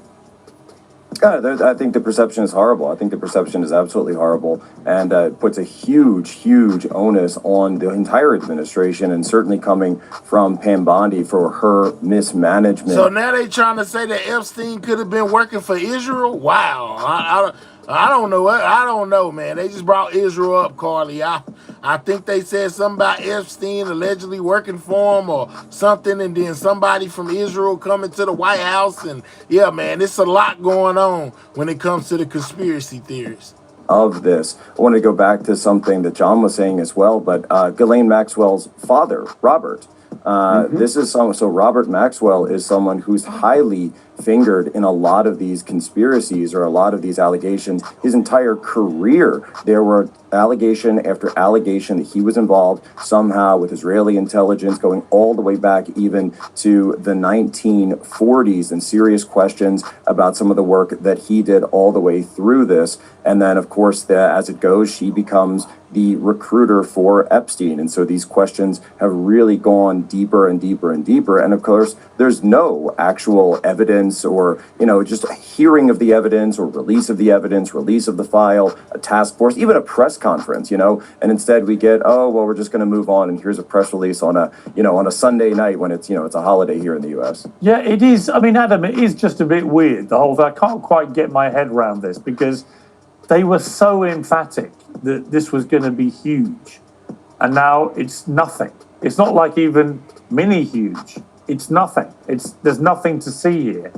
I think the perception is horrible. I think the perception is absolutely horrible, and puts a huge, huge onus on the entire administration, and certainly coming from Pam Bondi for her mismanagement. So now they trying to say that Epstein could have been working for Israel? Wow. I don't know. I don't know, man. They just brought Israel up, Carly. I think they said something about Epstein allegedly working for him or something, and then somebody from Israel coming to the White House. And yeah, man, it's a lot going on when it comes to the conspiracy theories of this. I want to go back to something that John was saying as well, but Ghislaine Maxwell's father, Robert, this is someone, so Robert Maxwell is someone who's highly fingered in a lot of these conspiracies or a lot of these allegations. His entire career, there were allegation after allegation that he was involved somehow with Israeli intelligence, going all the way back even to the 1940s, and serious questions about some of the work that he did all the way through this. And then, of course, as it goes, she becomes the recruiter for Epstein. And so these questions have really gone deeper and deeper and deeper. And of course, there's no actual evidence or, just a hearing of the evidence or release of the evidence, release of the file, a task force, even a press conference, and instead we get, we're just going to move on. And here's a press release on a Sunday night when it's, it's a holiday here in the US. Yeah, it is. I mean, Adam, it is just a bit weird. The whole thing. I can't quite get my head around this because they were so emphatic that this was going to be huge. And now it's nothing. It's not like even mini huge. It's nothing. There's nothing to see here.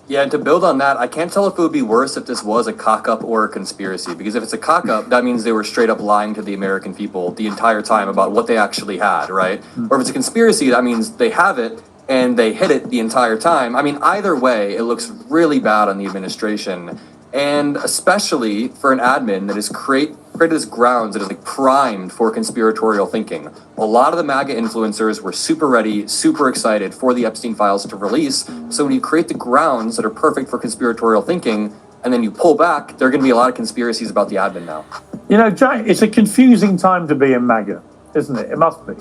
Yeah, and to build on that, I can't tell if it would be worse if this was a cock-up or a conspiracy. Because if it's a cock-up, that means they were straight up lying to the American people the entire time about what they actually had, right? Or if it's a conspiracy, that means they have it and they hid it the entire time. I mean, either way, it looks really bad on the administration. And especially for an admin that has created this grounds that is like primed for conspiratorial thinking. A lot of the MAGA influencers were super ready, super excited for the Epstein files to release. So when you create the grounds that are perfect for conspiratorial thinking, and then you pull back, there are going to be a lot of conspiracies about the admin now. Jack, it's a confusing time to be in MAGA, isn't it? It must be,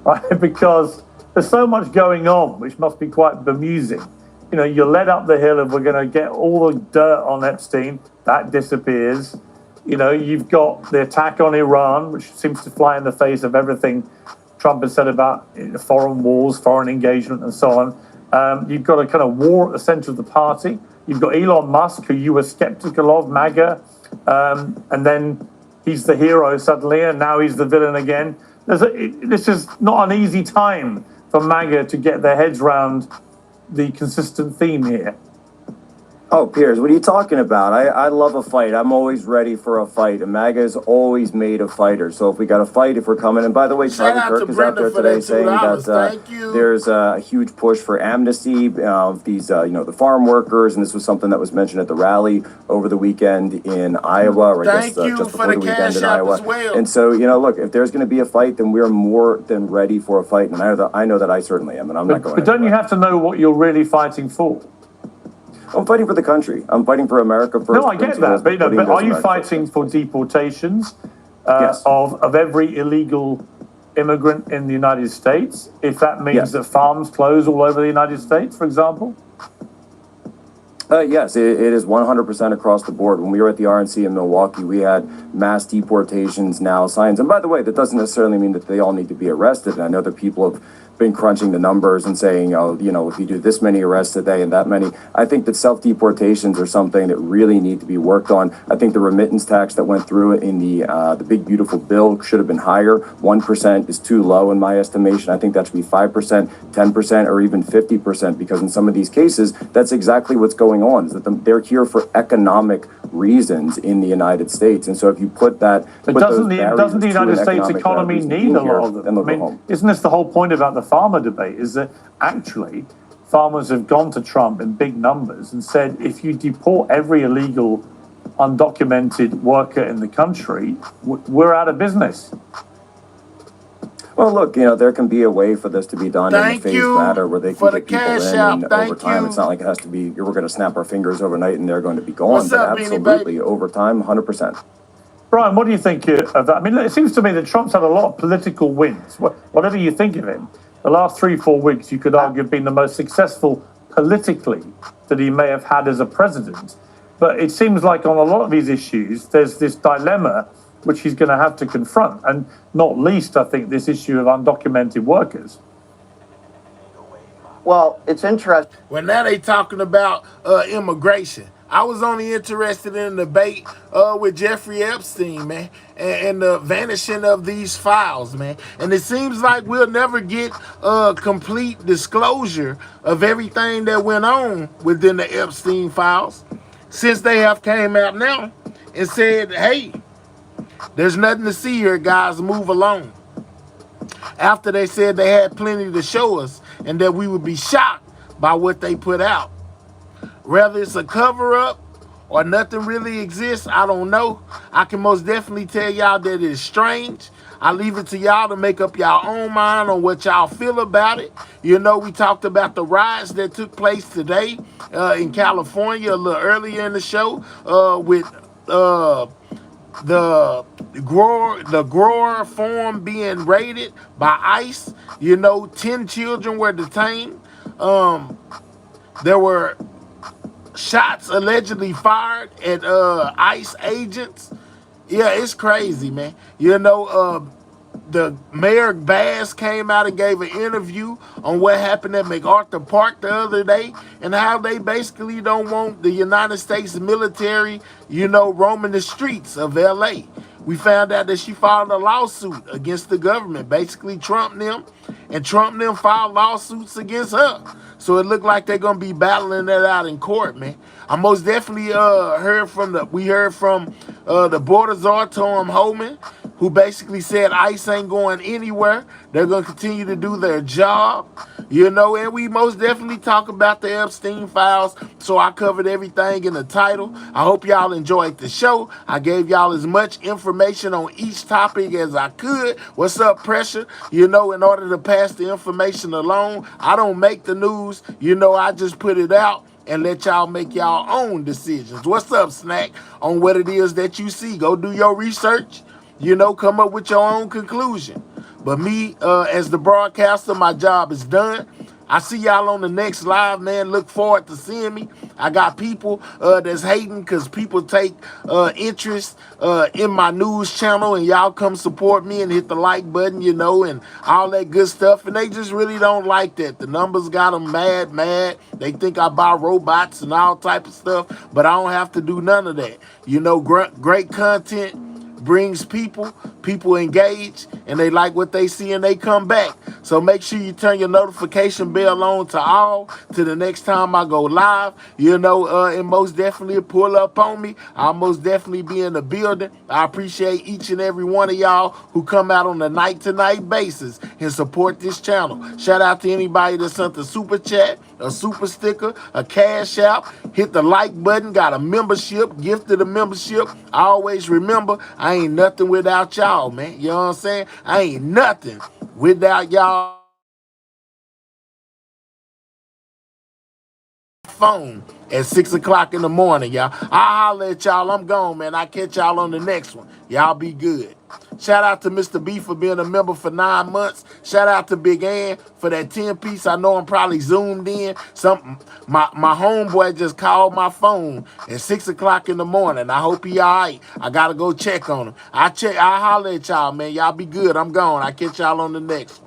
right? Because there's so much going on, which must be quite bemusing. You're led up the hill of we're going to get all the dirt on Epstein. That disappears. You've got the attack on Iran, which seems to fly in the face of everything Trump has said about foreign wars, foreign engagement, and so on. You've got a kind of war at the center of the party. You've got Elon Musk, who you were skeptical of, MAGA, and then he's the hero suddenly, and now he's the villain again. This is not an easy time for MAGA to get their heads around the consistent theme here. Oh, Piers, what are you talking about? I love a fight. I'm always ready for a fight. And MAGA is always made of fighters. So if we got a fight, if we're coming, and by the way, Charlie Kirk is out there today saying that there's a huge push for amnesty of these, the farm workers. And this was something that was mentioned at the rally over the weekend in Iowa, or I guess just before the weekend in Iowa. And so, look, if there's going to be a fight, then we're more than ready for a fight. And I know that I certainly am, and I'm not going. But don't you have to know what you're really fighting for? I'm fighting for the country. I'm fighting for America first. No, I get that. But are you fighting for deportations yes. of every illegal immigrant in the United States? If that means that farms close all over the United States, for example? Yes, it is 100% across the board. When we were at the RNC in Milwaukee, we had mass deportations now signs. And by the way, that doesn't necessarily mean that they all need to be arrested. And I know that people have been crunching the numbers and saying, oh, if you do this many arrests a day and that many, I think that self-deportations are something that really need to be worked on. I think the remittance tax that went through in the big beautiful bill should have been higher. 1% is too low in my estimation. I think that should be 5%, 10%, or even 50%, because in some of these cases, that's exactly what's going on, is that they're here for economic reasons in the United States. And so if you put that... But doesn't the United States economy need a lot of them? I mean, isn't this the whole point about the farmer debate, is that actually farmers have gone to Trump in big numbers and said, if you deport every illegal, undocumented worker in the country, we're out of business. Well, look, there can be a way for this to be done in a phased manner where they can get people in and over time. It's not like it has to be, we're going to snap our fingers overnight and they're going to be gone. But absolutely, over time, 100%. Brian, what do you think of that? I mean, it seems to me that Trump's had a lot of political wins. Whatever you think of him, the last 3-4 weeks, you could argue, have been the most successful politically that he may have had as a president. But it seems like on a lot of these issues, there's this dilemma which he's going to have to confront, and not least, I think, this issue of undocumented workers. Well, it's interesting. Well, now they talking about immigration. I was only interested in the debate with Jeffrey Epstein, man, and the vanishing of these files, man. And it seems like we'll never get complete disclosure of everything that went on within the Epstein files, since they have came out now and said, hey, there's nothing to see here, guys, move along. After they said they had plenty to show us and that we would be shocked by what they put out. Whether it's a cover-up or nothing really exists, I don't know. I can most definitely tell y'all that it's strange. I leave it to y'all to make up y'all own mind on what y'all feel about it. We talked about the riots that took place today in California a little earlier in the show with the grower farm being raided by ICE. 10 children were detained. There were shots allegedly fired at ICE agents. Yeah, it's crazy, man. The Mayor Bass came out and gave an interview on what happened at MacArthur Park the other day and how they basically don't want the United States military, roaming the streets of LA. We found out that she filed a lawsuit against the government, basically Trump and them filed lawsuits against her. So it looked like they're gonna be battling that out in court, man. I most definitely heard from the border czar Tom Homan, who basically said ICE ain't going anywhere. They're gonna continue to do their job, and we most definitely talk about the Epstein files. So I covered everything in the title. I hope y'all enjoyed the show. I gave y'all as much information on each topic as I could. What's up, Pressure? In order to pass the information along, I don't make the news. I just put it out and let y'all make y'all own decisions. What's up, Snack? On what it is that you see. Go do your research. Come up with your own conclusion. But me, as the broadcaster, my job is done. I see y'all on the next live, man. Look forward to seeing me. I got people that's hating because people take interest in my news channel, and y'all come support me and hit the like button, and all that good stuff. And they just really don't like that. The numbers got them mad. They think I buy robots and all type of stuff, but I don't have to do none of that. Great content brings people engage, and they like what they see and they come back. So make sure you turn your notification bell on to all to the next time I go live, and most definitely pull up on me. I'll most definitely be in the building. I appreciate each and every one of y'all who come out on a night-to-night basis and support this channel. Shout out to anybody that sent a super chat, a super sticker, a cash out, hit the like button, got a membership, gifted a membership. I always remember, I ain't nothing without y'all, man. You know what I'm saying? I ain't nothing without y'all phone at 6 o'clock in the morning, y'all. I'll holler at y'all. I'm gone, man. I'll catch y'all on the next one. Y'all be good. Shout out to Mr. B for being a member for 9 months. Shout out to Big Ann for that 10-piece. I know I'm probably zoomed in. My homeboy just called my phone at 6 o'clock in the morning. I hope he all right. I got to go check on him. I'll holler at y'all, man. Y'all be good. I'm gone. I'll catch y'all on the next one.